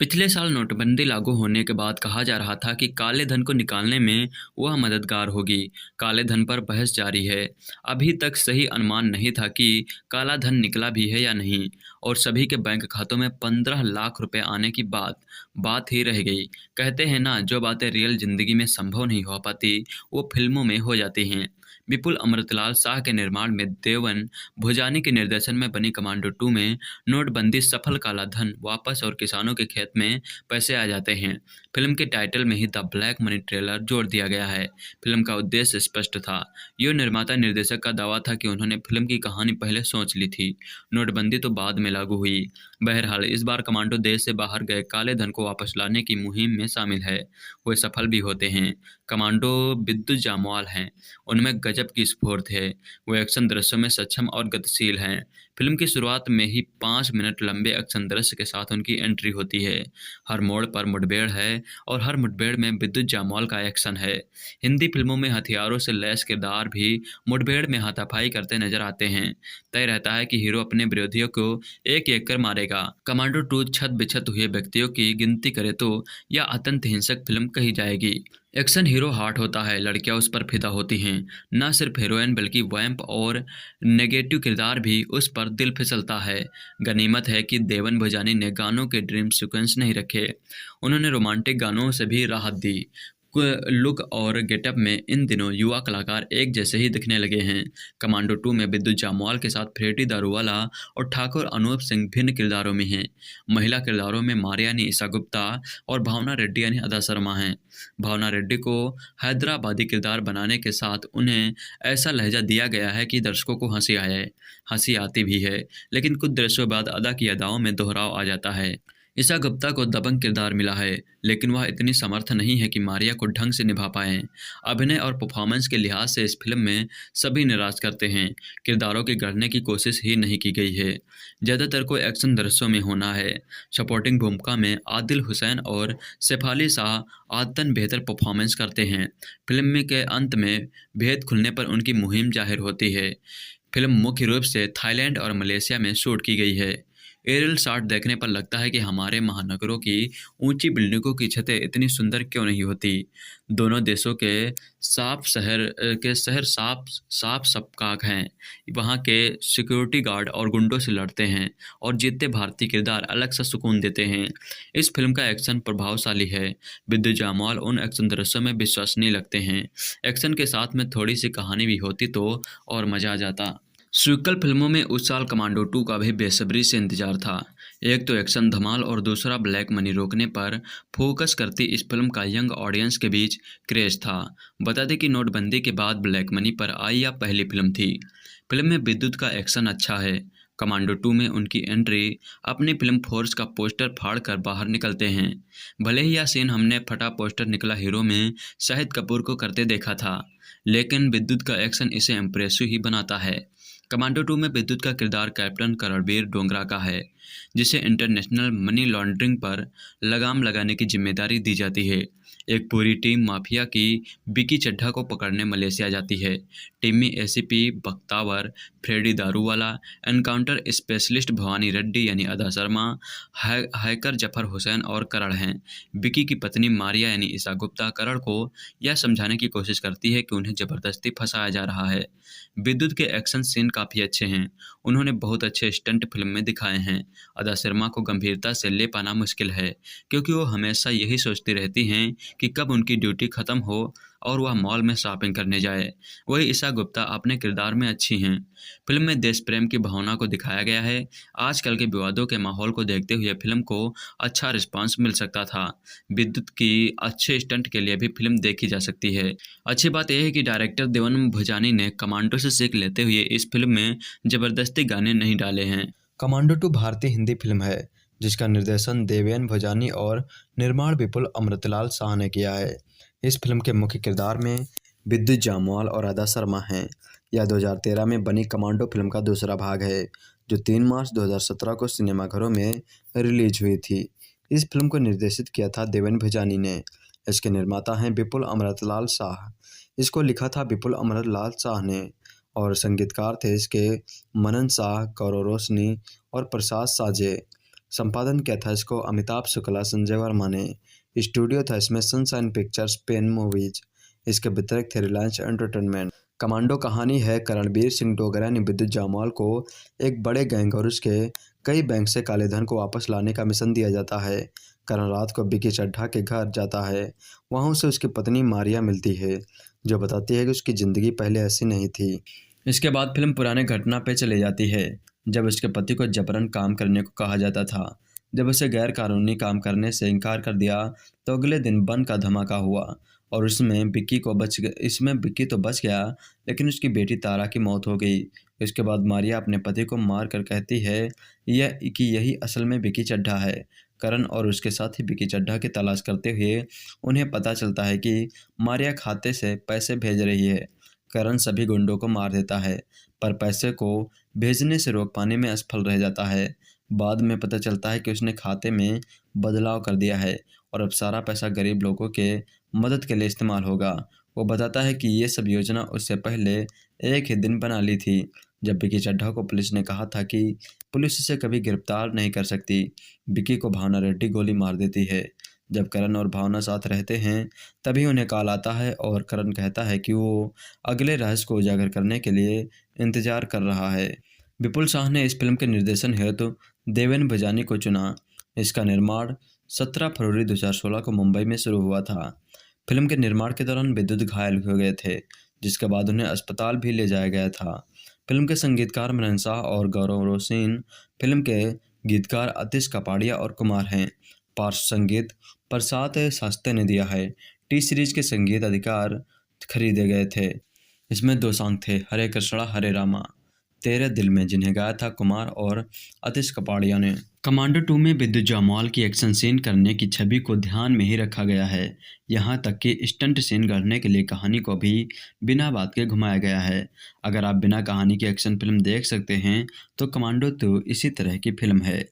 पिछले साल नोटबंदी लागू होने के बाद कहा जा रहा था कि काले धन को निकालने में वह मददगार होगी। काले धन पर बहस जारी है। अभी तक सही अनुमान नहीं था कि काला धन निकला भी है या नहीं, और सभी के बैंक खातों में 15 लाख रुपए आने की बात ही रह गई। कहते हैं ना, जो बातें रियल जिंदगी में संभव नहीं हो पाती, वो फिल्मों में हो जाती हैं। विपुल अमृतलाल शाह के निर्माण में देवन भुजानी के निर्देशन में बनी कमांडो 2 में नोटबंदी सफल, काला धन वापस और किसानों के खेत में पैसे आ जाते हैं। फिल्म के टाइटल में ही द ब्लैक मनी ट्रेलर जोड़ दिया गया है। फिल्म का उद्देश्य स्पष्ट था। यो निर्माता निर्देशक का दावा था कि उन्होंने फिल्म की कहानी पहले सोच ली थी। नोटबंदी तो बाद में लागू हुई। बहरहाल इस बार कमांडो देश से बाहर गए काले धन को वापस लाने की मुहिम में शामिल है। वे सफल भी होते हैं। कमांडो विद्युत जामवाल हैं। उनमें गजब की स्फूर्त है। वो एक्शन दृश्यों में सक्षम और गतिशील हैं। फिल्म की शुरुआत में ही 5 मिनट लंबे एक्शन दृश्य के साथ उनकी एंट्री होती है। हर मोड़ पर मुठभेड़ है, और हर मुठभेड़ में विद्युत जामवाल का एक्शन है। हिंदी फिल्मों में हथियारों से लैस किरदार भी मुठभेड़ में हाथापाई करते नजर आते हैं। तय रहता है कि हीरो अपने विरोधियों को एक एक कर मारेगा। कमांडो 2 छत बिछत हुए व्यक्तियों की गिनती करे तो यह अत्यंत हिंसक फिल्म कही जाएगी। एक्शन हीरो हार्ट होता है, लड़कियां उस पर फिदा होती हैं। न सिर्फ हीरोइन बल्कि वैम्प और नेगेटिव किरदार भी उस पर दिल फिसलता है। गनीमत है कि देवन भुजानी ने गानों के ड्रीम सीक्वेंस नहीं रखे। उन्होंने रोमांटिक गानों से भी राहत दी। लुक और गेटअप में इन दिनों युवा कलाकार एक जैसे ही दिखने लगे हैं। कमांडो 2 में विद्युत जामवाल के साथ फ्रेडी दारूवाला और ठाकुर अनूप सिंह भिन्न किरदारों में हैं। महिला किरदारों में मारिया यानी ईशा गुप्ता और भावना रेड्डी यानी अदा शर्मा हैं। भावना रेड्डी को हैदराबादी किरदार बनाने के साथ उन्हें ऐसा लहजा दिया गया है कि दर्शकों को हंसी आए। हंसी आती भी है, लेकिन कुछ दृश्यों बाद अदा की अदाओं में दोहराव आ जाता है। ईशा गुप्ता को दबंग किरदार मिला है, लेकिन वह इतनी समर्थ नहीं है कि मारिया को ढंग से निभा पाएं। अभिनय और परफॉर्मेंस के लिहाज से इस फिल्म में सभी निराश करते हैं। किरदारों के गढ़ने की कोशिश ही नहीं की गई है। ज़्यादातर को एक्शन दृश्यों में होना है। सपोर्टिंग भूमिका में आदिल हुसैन और सैफ शाह आदतन बेहतर परफॉर्मेंस करते हैं। फिल्म में के अंत में भेद खुलने पर उनकी मुहिम जाहिर होती है। फिल्म मुख्य रूप से थाईलैंड और मलेशिया में शूट की गई है। एरियल शॉट देखने पर लगता है कि हमारे महानगरों की ऊंची बिल्डिंगों की छतें इतनी सुंदर क्यों नहीं होती। दोनों देशों के शहर साफ साफ शफाफ हैं। वहाँ के सिक्योरिटी गार्ड और गुंडों से लड़ते हैं, और जीतते भारतीय किरदार अलग सा सुकून देते हैं। इस फिल्म का एक्शन प्रभावशाली है। विद्युत जामवाल उन एक्शन दृश्यों में विश्वसनीय लगते हैं। एक्शन के साथ में थोड़ी सी कहानी भी होती तो और मज़ा आ जाता। सीक्वल फिल्मों में उस साल कमांडो 2 का भी बेसब्री से इंतजार था। एक तो एक्शन धमाल और दूसरा ब्लैक मनी रोकने पर फोकस करती इस फिल्म का यंग ऑडियंस के बीच क्रेज था। बता दें कि नोटबंदी के बाद ब्लैक मनी पर आई यह पहली फिल्म थी। फिल्म में विद्युत का एक्शन अच्छा है। कमांडो 2 में उनकी एंट्री अपनी फिल्म फोर्स का पोस्टर फाड़ कर बाहर निकलते हैं। भले ही यह सीन हमने फटा पोस्टर निकला हीरो में शाहिद कपूर को करते देखा था, लेकिन विद्युत का एक्शन इसे इम्प्रेसिव ही बनाता है। कमांडो 2 में विद्युत का किरदार कैप्टन करणबीर डोगरा का है, जिसे इंटरनेशनल मनी लॉन्ड्रिंग पर लगाम लगाने की जिम्मेदारी दी जाती है। एक पूरी टीम माफिया की बिकी चड्ढा को पकड़ने मलेशिया जाती है। टीम में ACP Bakhtawar, Freddy Daruwala, encounter specialist Bhavani Reddy यानी अदा शर्मा, हैकर जफर हुसैन और करण हैं। बिकी की पत्नी मारिया यानी ईशा गुप्ता करण को यह समझाने की कोशिश करती है कि उन्हें ज़बरदस्ती फंसाया जा रहा है। विद्युत के एक्शन सीन काफ़ी अच्छे हैं। उन्होंने बहुत अच्छे स्टंट फिल्म में दिखाए हैं। अदा शर्मा को गंभीरता से ले पाना मुश्किल है, क्योंकि वो हमेशा यही सोचती रहती हैं कि कब उनकी ड्यूटी ख़त्म हो और वह मॉल में शॉपिंग करने जाए। वही ईशा गुप्ता अपने किरदार में अच्छी हैं। फिल्म में देश प्रेम की भावना को दिखाया गया है। आजकल के विवादों के माहौल को देखते हुए फिल्म को अच्छा रिस्पांस मिल सकता था। विद्युत की अच्छे स्टंट के लिए भी फिल्म देखी जा सकती है। अच्छी बात यह है कि डायरेक्टर देवन भुजानी ने कमांडो से सीख लेते हुए इस फिल्म में ज़बरदस्ती गाने नहीं डाले हैं। कमांडो 2 भारतीय हिंदी फिल्म है, जिसका निर्देशन देवेन भुजानी और निर्माण विपुल अमृतलाल शाह ने किया है। इस फिल्म के मुख्य किरदार में विद्युत जामवाल और अदा शर्मा हैं। यह 2013 में बनी कमांडो फिल्म का दूसरा भाग है, जो 3 मार्च 2017 को सिनेमाघरों में रिलीज हुई थी। इस फिल्म को निर्देशित किया था देवेन भुजानी ने। इसके निर्माता हैं विपुल अमृतलाल शाह। इसको लिखा था विपुल अमृतलाल शाह ने, और संगीतकार थे इसके मनन शाह, गौरव रोशनी और प्रसाद साजे। संपादन किया था इसको अमिताभ शुक्ला, संजय वर्मा ने। स्टूडियो था इसमें सनशाइन पिक्चर्स, पेन मूवीज। इसके वितरक थे रिलायंस एंटरटेनमेंट। कमांडो कहानी है करणवीर सिंह डोगरा यानी विद्युत जामवाल को एक बड़े गैंग और उसके कई बैंक से काले धन को वापस लाने का मिशन दिया जाता है। करण रात को विकी चड्ढा के घर जाता है। वहाँ उसे उसकी पत्नी मारिया मिलती है, जो बताती है कि उसकी ज़िंदगी पहले ऐसी नहीं थी। इसके बाद फिल्म पुराने घटना पे चली जाती है, जब उसके पति को जबरन काम करने को कहा जाता था। जब उसे गैर कानूनी काम करने से इनकार कर दिया तो अगले दिन बम का धमाका हुआ और इसमें विक्की तो बच गया, लेकिन उसकी बेटी तारा की मौत हो गई। इसके बाद मारिया अपने पति को मार कर कहती है कि यही असल में विक्की चड्ढा है। करण और उसके साथी विक्की चड्ढा की तलाश करते हुए उन्हें पता चलता है कि मारिया खाते से पैसे भेज रही है। करण सभी गुंडों को मार देता है, पर पैसे को भेजने से रोक पाने में असफल रह जाता है। बाद में पता चलता है कि उसने खाते में बदलाव कर दिया है और अब सारा पैसा गरीब लोगों के मदद के लिए इस्तेमाल होगा। वो बताता है कि ये सब योजना उससे पहले एक ही दिन बना ली थी, जब विकी चड्ढा को पुलिस ने कहा था कि पुलिस उसे कभी गिरफ्तार नहीं कर सकती। विकी को भावना रेड्डी गोली मार देती है। जब करण और भावना साथ रहते हैं तभी उन्हें कॉल आता है और करण कहता है कि वो अगले रहस्य को उजागर करने के लिए इंतजार कर रहा है। विपुल शाह ने इस फिल्म के निर्देशन हेतु देवेन भजानी को चुना। इसका निर्माण 17 फरवरी 2016 को मुंबई में शुरू हुआ था। फिल्म के निर्माण के दौरान विद्युत घायल हो गए थे, जिसके बाद उन्हें अस्पताल भी ले जाया गया था। फिल्म के संगीतकार मनन शाह और गौरव रोशन, फिल्म के गीतकार अतीश कपाड़िया और कुमार हैं। पार्श्व संगीत प्रसाद शास्त्री ने दिया है। टी सीरीज के संगीत अधिकार खरीदे गए थे। इसमें 2 सॉन्ग थे, हरे कृष्णा हरे रामा, तेरे दिल में, जिन्हें गाया था कुमार और अतीश कपाड़िया ने। कमांडो 2 में विद्युत जामवाल की एक्शन सीन करने की छवि को ध्यान में ही रखा गया है। यहाँ तक कि स्टंट सीन गढ़ने के लिए कहानी को भी बिना बात के घुमाया गया है। अगर आप बिना कहानी की एक्शन फिल्म देख सकते हैं तो कमांडो 2 इसी तरह की फिल्म है।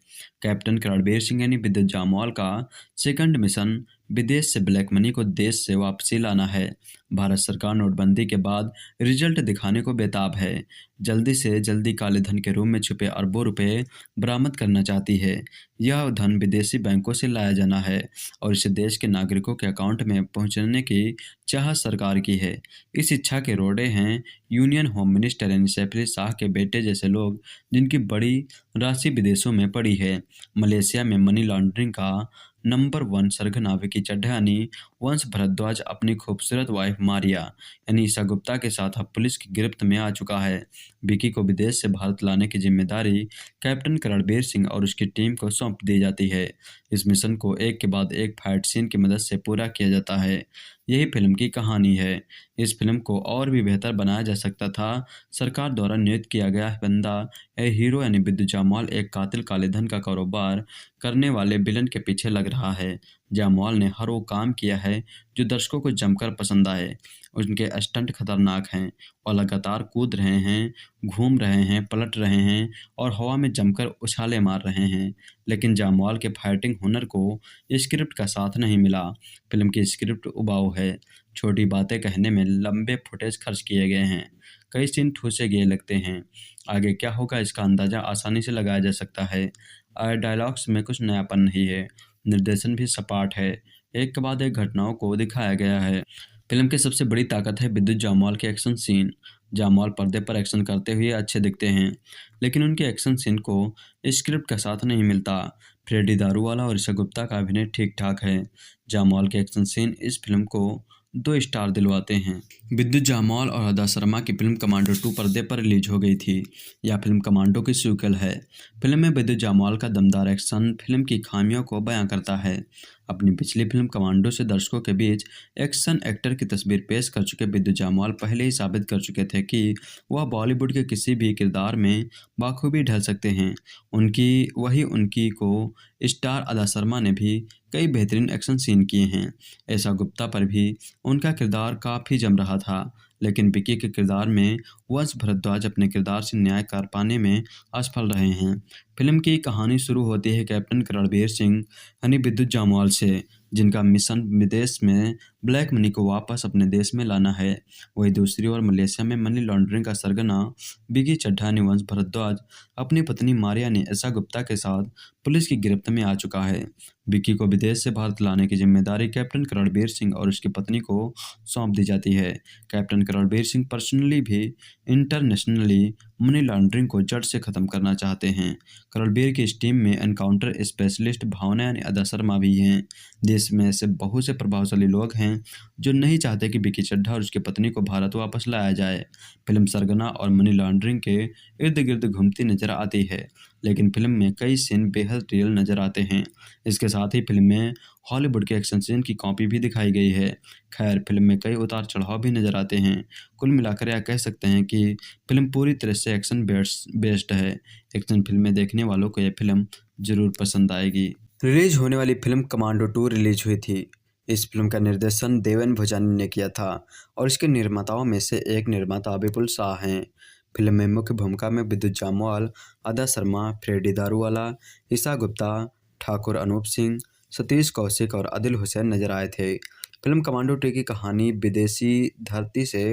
कैप्टन रणबीर सिंह यानी विद्युत जामवाल का सेकंड मिशन विदेश से ब्लैक मनी को देश से वापसी लाना है। भारत सरकार नोटबंदी के बाद रिजल्ट दिखाने को बेताब है। जल्दी से जल्दी काले धन के रूप में छुपे अरबों रुपए बरामद करना चाहती है। यह धन विदेशी बैंकों से लाया जाना है और इसे देश के नागरिकों के अकाउंट में पहुंचाने की चाह सरकार की है। इस इच्छा के रोड़े हैं यूनियन होम मिनिस्टर यानी सैफरी शाह के बेटे जैसे लोग, जिनकी बड़ी राशि विदेशों में पड़ी है। मलेशिया में मनी लॉन्ड्रिंग का नंबर 1 सरगना विकी चड्ढा यानी वंश भरद्वाज अपनी खूबसूरत वाइफ मारिया यानी ईशा गुप्ता के साथ अब पुलिस की गिरफ्त में आ चुका है। विकी को विदेश से भारत लाने की जिम्मेदारी कैप्टन रणबीर सिंह और उसकी टीम को सौंप दी जाती है। इस मिशन को एक के बाद एक फाइट सीन की मदद से पूरा किया जाता है। यही फिल्म की कहानी है। इस फिल्म को और भी बेहतर बनाया जा सकता था। सरकार द्वारा नियुक्त किया गया बंदा हीरो यानी विद्युत जामवाल एक कातिल काले धन का कारोबार करने वाले विलन के पीछे लग रहा है। जामवाल ने हर वो काम किया है जो दर्शकों को जमकर पसंद आए। उनके स्टंट खतरनाक हैं और लगातार कूद रहे हैं, घूम रहे हैं, पलट रहे हैं और हवा में जमकर उछाले मार रहे हैं। लेकिन जामवाल के फाइटिंग हुनर को स्क्रिप्ट का साथ नहीं मिला। फिल्म की स्क्रिप्ट उबाऊ है। छोटी बातें कहने में लंबे फुटेज खर्च किए गए हैं। कई सीन ठूसे गए लगते हैं। आगे क्या होगा इसका अंदाजा आसानी से लगाया जा सकता है। डायलॉग्स में कुछ नयापन नहीं है। निर्देशन भी सपाट है। एक के बाद एक घटनाओं को दिखाया गया है। फिल्म की सबसे बड़ी ताकत है विद्युत जामवाल के एक्शन सीन। जामवाल पर्दे पर एक्शन करते हुए अच्छे दिखते हैं, लेकिन उनके एक्शन सीन को स्क्रिप्ट का साथ नहीं मिलता। फ्रेडी दारूवाला और ईशा गुप्ता का अभिनय ठीक ठाक है। जामवाल के एक्शन सीन इस फिल्म को 2 स्टार दिलवाते हैं। विद्युत जामवाल और अदा शर्मा की फिल्म कमांडो 2 पर्दे पर रिलीज हो गई थी। यह फिल्म कमांडो की सीक्वल है। फिल्म में विद्युत जामवाल का दमदार एक्शन फिल्म की खामियों को बयां करता है। अपनी पिछली फिल्म कमांडो से दर्शकों के बीच एक्शन एक्टर की तस्वीर पेश कर चुके विद्युत जामवाल पहले ही साबित कर चुके थे कि वह बॉलीवुड के किसी भी किरदार में बाखूबी ढल सकते हैं। उनकी को स्टार अदा शर्मा ने भी कई बेहतरीन एक्शन सीन किए हैं। ऐसा गुप्ता पर भी उनका किरदार काफ़ी जम रहा था, लेकिन विकी के किरदार में वंश भरद्वाज अपने किरदार से न्याय कर पाने में असफल रहे हैं। फिल्म की कहानी शुरू होती है कैप्टन रणबीर सिंह यानी विद्युत जामवाल से, जिनका मिशन विदेश में ब्लैक मनी को वापस अपने देश में लाना है। वहीं दूसरी ओर मलेशिया में मनी लॉन्ड्रिंग का सरगना विकी चड्ढा निवंश भारद्वाज अपनी पत्नी मारिया ईसा गुप्ता के साथ पुलिस की गिरफ्त में आ चुका है। विकी को विदेश से भारत लाने की जिम्मेदारी कैप्टन करणबीर सिंह और उसकी पत्नी को सौंप दी जाती है। कैप्टन करणबीर सिंह पर्सनली भी इंटरनेशनली मनी लॉन्ड्रिंग को जड़ से खत्म करना चाहते हैं। करणबीर की इस टीम में एनकाउंटर स्पेशलिस्ट भावना यानी अदा शर्मा भी हैं। देश में ऐसे बहुत से प्रभावशाली लोग हैं जो नहीं चाहते कि विकी चड्ढा और उसकी पत्नी को भारत वापस लाया जाए। फिल्म सरगना और मनी लॉन्ड्रिंग के इर्द गिर्द घूमती नजर आती है, लेकिन फिल्म में कई सीन बेहद रियल नजर आते हैं। इसके साथ ही फिल्म में हॉलीवुड के एक्शन सीन की कॉपी भी दिखाई गई है। खैर, फिल्म में कई उतार चढ़ाव भी नजर आते हैं। कुल मिलाकर यह कह सकते हैं कि फिल्म पूरी तरह से एक्शन बेस्ड है। एक्शन फिल्में देखने वालों को यह फिल्म जरूर पसंद आएगी। रिलीज होने वाली फिल्म कमांडो 2 रिलीज हुई थी। इस फिल्म का निर्देशन देवेन भोजानी ने किया था और इसके निर्माताओं में से एक निर्माता विपुल शाह हैं। फिल्म में मुख्य भूमिका में विद्युत जामवाल, अदा शर्मा, फ्रेडी दारूवाला, ईसा गुप्ता, ठाकुर अनूप सिंह, सतीश कौशिक और आदिल हुसैन नजर आए थे। फिल्म कमांडो 2 की कहानी विदेशी धरती से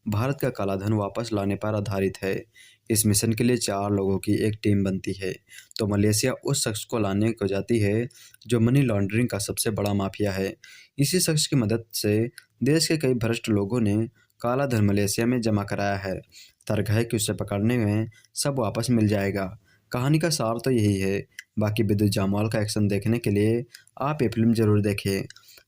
भारत का काला धन वापस लाने पर आधारित है। इस मिशन के लिए 4 लोगों की एक टीम बनती है तो मलेशिया उस शख्स को लाने को जाती है जो मनी लॉन्ड्रिंग का सबसे बड़ा माफिया है। इसी शख्स की मदद से देश के कई भ्रष्ट लोगों ने काला धन मलेशिया में जमा कराया है। तर्क है कि उसे पकड़ने में सब वापस मिल जाएगा। कहानी का सार तो यही है। बाकी विद्युत जामवाल का एक्शन देखने के लिए आप ये फिल्म जरूर देखें।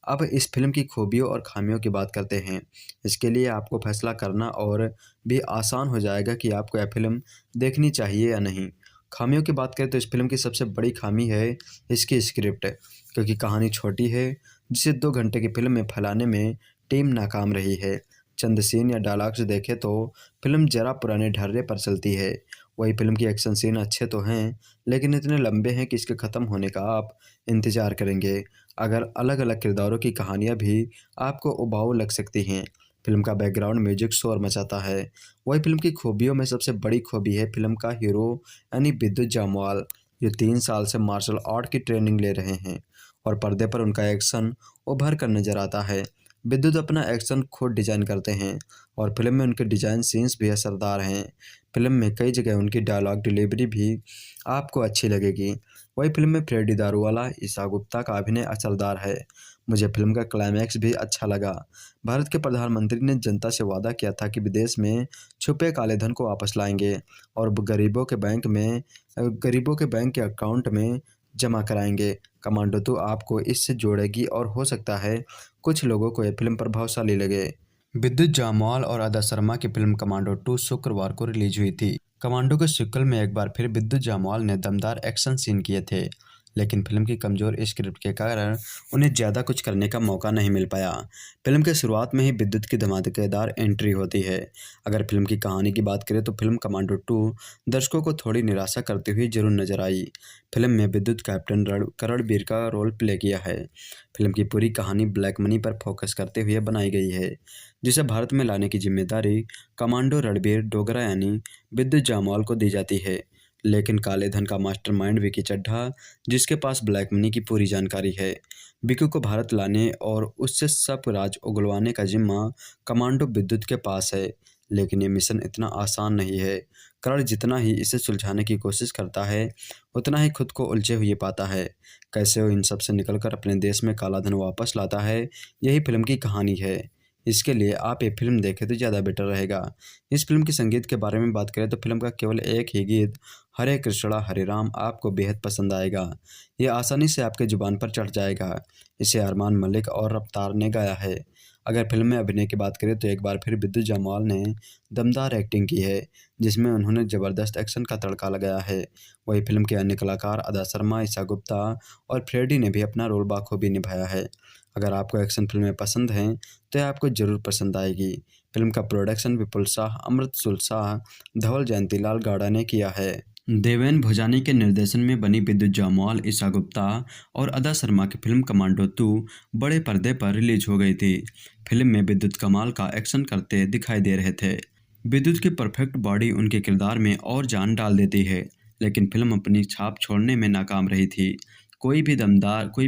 अब इस फिल्म की खूबियों और खामियों की बात करते हैं। इसके लिए आपको फैसला करना और भी आसान हो जाएगा कि आपको यह फिल्म देखनी चाहिए या नहीं। खामियों की बात करें तो इस फिल्म की सबसे बड़ी खामी है इसकी स्क्रिप्ट, क्योंकि कहानी छोटी है जिसे 2 घंटे की फिल्म में फैलाने में टीम नाकाम रही है। चंद सीन या डायलॉग्स देखें तो फिल्म जरा पुराने ढर्रे पर चलती है। वही फिल्म की एक्शन सीन अच्छे तो हैं, लेकिन इतने लंबे हैं कि इसके ख़त्म होने का आप इंतज़ार करेंगे। अगर अलग अलग किरदारों की कहानियाँ भी आपको उबाऊ लग सकती हैं। फिल्म का बैकग्राउंड म्यूजिक शोर मचाता है। वही फिल्म की खूबियों में सबसे बड़ी खूबी है फिल्म का हीरो यानी विद्युत जामवाल, जो 3 साल से मार्शल आर्ट की ट्रेनिंग ले रहे हैं और पर्दे पर उनका एक्शन उभर कर नजर आता है। विद्युत अपना एक्शन खुद डिजाइन करते हैं और फिल्म में उनके डिजाइन सीन्स भी असरदार हैं। फिल्म में कई जगह उनकी डायलॉग डिलीवरी भी आपको अच्छी लगेगी। वही फिल्म में फ्रेडी दारूवाला, ईसा गुप्ता का अभिनय असरदार है। मुझे फिल्म का क्लाइमैक्स भी अच्छा लगा। भारत के प्रधानमंत्री ने जनता से वादा किया था कि विदेश में छुपे काले धन को वापस लाएंगे और गरीबों के बैंक के अकाउंट में जमा कराएंगे। कमांडो 2 आपको इससे जोड़ेगी और हो सकता है कुछ लोगों को यह फिल्म प्रभावशाली लगे। विद्युत जामवाल और अदा शर्मा की फिल्म कमांडो 2 शुक्रवार को रिलीज हुई थी। कमांडो के सीक्वल में एक बार फिर विद्युत जामवाल ने दमदार एक्शन सीन किए थे, लेकिन फिल्म की कमजोर स्क्रिप्ट के कारण उन्हें ज़्यादा कुछ करने का मौका नहीं मिल पाया। फिल्म के शुरुआत में ही विद्युत की धमाकेदार एंट्री होती है। अगर फिल्म की कहानी की बात करें तो फिल्म कमांडो 2 दर्शकों को थोड़ी निराशा करती हुई जरूर नजर आई। फिल्म में विद्युत कैप्टन करणबीर का रोल प्ले किया है। फिल्म की पूरी कहानी ब्लैक मनी पर फोकस करते हुए बनाई गई है, जिसे भारत में लाने की जिम्मेदारी कमांडो रणबीर डोगरा यानी विद्युत जामवाल को दी जाती है। लेकिन काले धन का मास्टरमाइंड विकी चड्ढा, जिसके पास ब्लैक मनी की पूरी जानकारी है, विकी को भारत लाने और उससे सब राज उगलवाने का जिम्मा कमांडो विद्युत के पास है। लेकिन ये मिशन इतना आसान नहीं है। करण जितना ही इसे सुलझाने की कोशिश करता है, उतना ही खुद को उलझे हुए पाता है। कैसे वो इन सब से निकलकर अपने देश में काला धन वापस लाता है, यही फिल्म की कहानी है। इसके लिए आप ये फिल्म देखें तो ज़्यादा बेटर रहेगा। इस फिल्म के संगीत के बारे में बात करें तो फिल्म का केवल एक ही गीत हरे कृष्णा हरे राम आपको बेहद पसंद आएगा। ये आसानी से आपके जुबान पर चढ़ जाएगा। इसे अरमान मलिक और रफ्तार ने गाया है। अगर फिल्म में अभिनय की बात करें तो एक बार फिर विद्युत जामवाल ने दमदार एक्टिंग की है, जिसमें उन्होंने ज़बरदस्त एक्शन का तड़का लगाया है। वही फिल्म के अन्य कलाकार अदा शर्मा, ईसा गुप्ता और फ्रेडी ने भी अपना रोल बाखूबी निभाया है। अगर आपको एक्शन फिल्में पसंद हैं तो यह आपको जरूर पसंद आएगी। फिल्म का प्रोडक्शन विपुल शाह, अमृतसुल शाह, धवल जयंतीलाल गाड़ा ने किया है। देवेन भोजानी के निर्देशन में बनी विद्युत जामवाल, ईसा गुप्ता और अदा शर्मा की फिल्म कमांडो 2 बड़े पर्दे पर रिलीज हो गई थी। फिल्म में विद्युत कमाल का एक्शन करते दिखाई दे रहे थे। विद्युत की परफेक्ट बॉडी उनके किरदार में और जान डाल देती है, लेकिन फिल्म अपनी छाप छोड़ने में नाकाम रही थी। कोई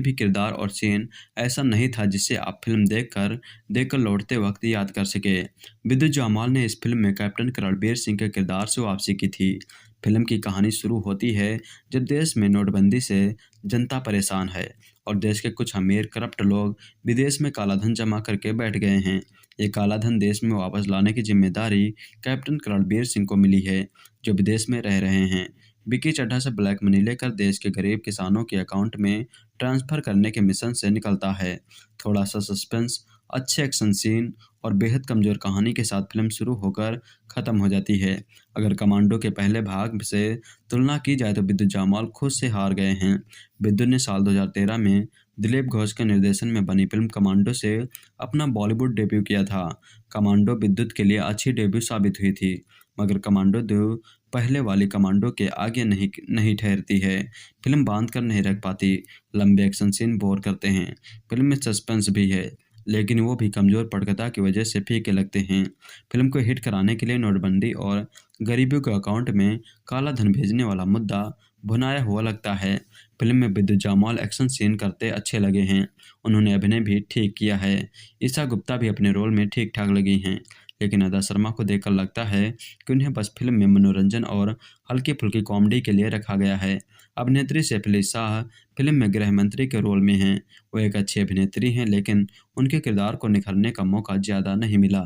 भी किरदार और सीन ऐसा नहीं था जिसे आप फिल्म देखकर लौटते वक्त याद कर सके। विद्युत जामवाल ने इस फिल्म में कैप्टन रणबीर सिंह के किरदार से वापसी की थी। फिल्म की कहानी शुरू होती है जब देश में नोटबंदी से जनता परेशान है और देश के कुछ अमीर करप्ट लोग विदेश में काला धन जमा करके बैठ गए हैं। ये काला धन देश में वापस लाने की जिम्मेदारी कैप्टन रणबीर सिंह को मिली है, जो विदेश में रह रहे हैं। विकी चड्ढा से ब्लैक मनी लेकर देश के गरीब किसानों के अकाउंट में ट्रांसफर करने के मिशन से निकलता है। थोड़ा सा सस्पेंस, अच्छे एक्शन सीन और बेहद कमजोर कहानी के साथ फिल्म शुरू होकर खत्म हो जाती है। अगर कमांडो के पहले भाग से तुलना की जाए तो विद्युत जामवाल खुद से हार गए हैं। विद्युत ने साल 2013 में दिलीप घोष के निर्देशन में बनी फिल्म कमांडो से अपना बॉलीवुड डेब्यू किया था। कमांडो विद्युत के लिए अच्छी डेब्यू साबित हुई थी, मगर कमांडो 2 पहले वाली कमांडो के आगे नहीं ठहरती है। फिल्म बांध कर नहीं रख पाती, लंबे एक्शन सीन बोर करते हैं। फिल्म में सस्पेंस भी है, लेकिन वो भी कमजोर पटकथा की वजह से फीके लगते हैं। फिल्म को हिट कराने के लिए नोटबंदी और गरीबों के अकाउंट में काला धन भेजने वाला मुद्दा भुनाया हुआ लगता है। फिल्म में विद्युत जामवाल एक्शन सीन करते अच्छे लगे हैं। उन्होंने अभिनय भी ठीक किया है। ईशा गुप्ता भी अपने रोल में ठीक ठाक लगी हैं, लेकिन अदा शर्मा को देखकर लगता है कि उन्हें बस फिल्म में मनोरंजन और हल्की फुल्की कॉमेडी के लिए रखा गया है। अभिनेत्री सैफली शाह फिल्म में गृह मंत्री के रोल में हैं। वो एक अच्छी अभिनेत्री हैं, लेकिन उनके किरदार को निखरने का मौका ज़्यादा नहीं मिला।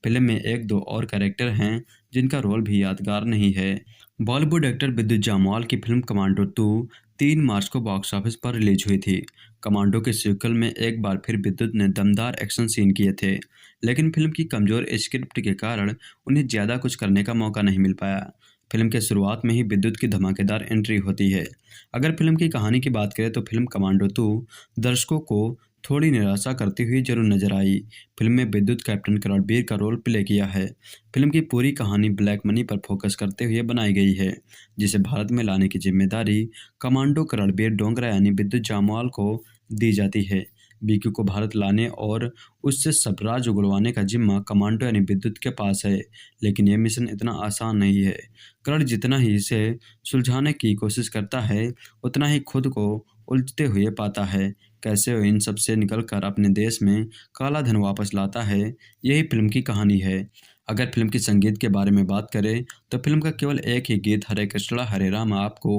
फिल्म में एक दो और कैरेक्टर हैं जिनका रोल भी यादगार नहीं है। बॉलीवुड एक्टर विद्युत जामवाल की फिल्म कमांडो 2 3 मार्च को बॉक्स ऑफिस पर रिलीज हुई थी। कमांडो के सीक्वल में एक बार फिर विद्युत ने दमदार एक्शन सीन किए थे, लेकिन फिल्म की कमजोर स्क्रिप्ट के कारण उन्हें ज़्यादा कुछ करने का मौका नहीं मिल पाया। फिल्म के शुरुआत में ही विद्युत की धमाकेदार एंट्री होती है। अगर फिल्म की कहानी की बात करें तो फिल्म कमांडो 2 दर्शकों को थोड़ी निराशा करती हुई जरूर नजर आई। फिल्म में विद्युत कैप्टन रणबीर का रोल प्ले किया है। फिल्म की पूरी कहानी ब्लैक मनी पर फोकस करते हुए बनाई गई है, जिसे भारत में लाने की जिम्मेदारी कमांडो रणबीर डोंगरा यानी विद्युत जामवाल को दी जाती है। बीकू को भारत लाने और उससे सबराज उगलवाने का जिम्मा कमांडो यानी विद्युत के पास है, लेकिन यह मिशन इतना आसान नहीं है। करण जितना ही इसे सुलझाने की कोशिश करता है, उतना ही खुद को उलझते हुए पाता है। कैसे वो इन सब से निकलकर अपने देश में काला धन वापस लाता है, यही फिल्म की कहानी है। अगर फिल्म की संगीत के बारे में बात करें तो फिल्म का केवल एक ही गीत हरे कृष्णा हरे राम आपको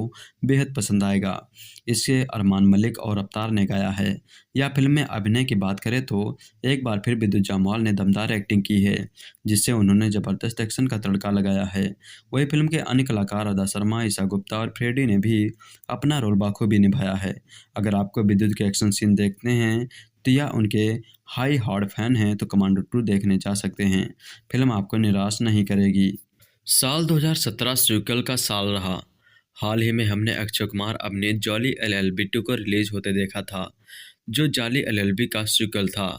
बेहद पसंद आएगा। इसे अरमान मलिक और अवतार ने गाया है। या फिल्म में अभिनय की बात करें तो एक बार फिर विद्युत जामवाल ने दमदार एक्टिंग की है, जिससे उन्होंने जबरदस्त एक्शन का तड़का लगाया है। वही फिल्म के अन्य कलाकार अदा शर्मा, ईशा गुप्ता और फ्रेडी ने भी अपना रोल बाखूबी निभाया है। अगर आपको विद्युत के एक्शन सीन देखते हैं तो या उनके हाई हार्ड फैन हैं तो कमांडो 2 देखने जा सकते हैं। फिल्म आपको निराश नहीं करेगी। साल 2017 सीक्वल का साल रहा। हाल ही में हमने अक्षय कुमार अभिनीत जॉली एलएलबी 2 को रिलीज होते देखा था, जो जाली एलएलबी का सीक्वल था।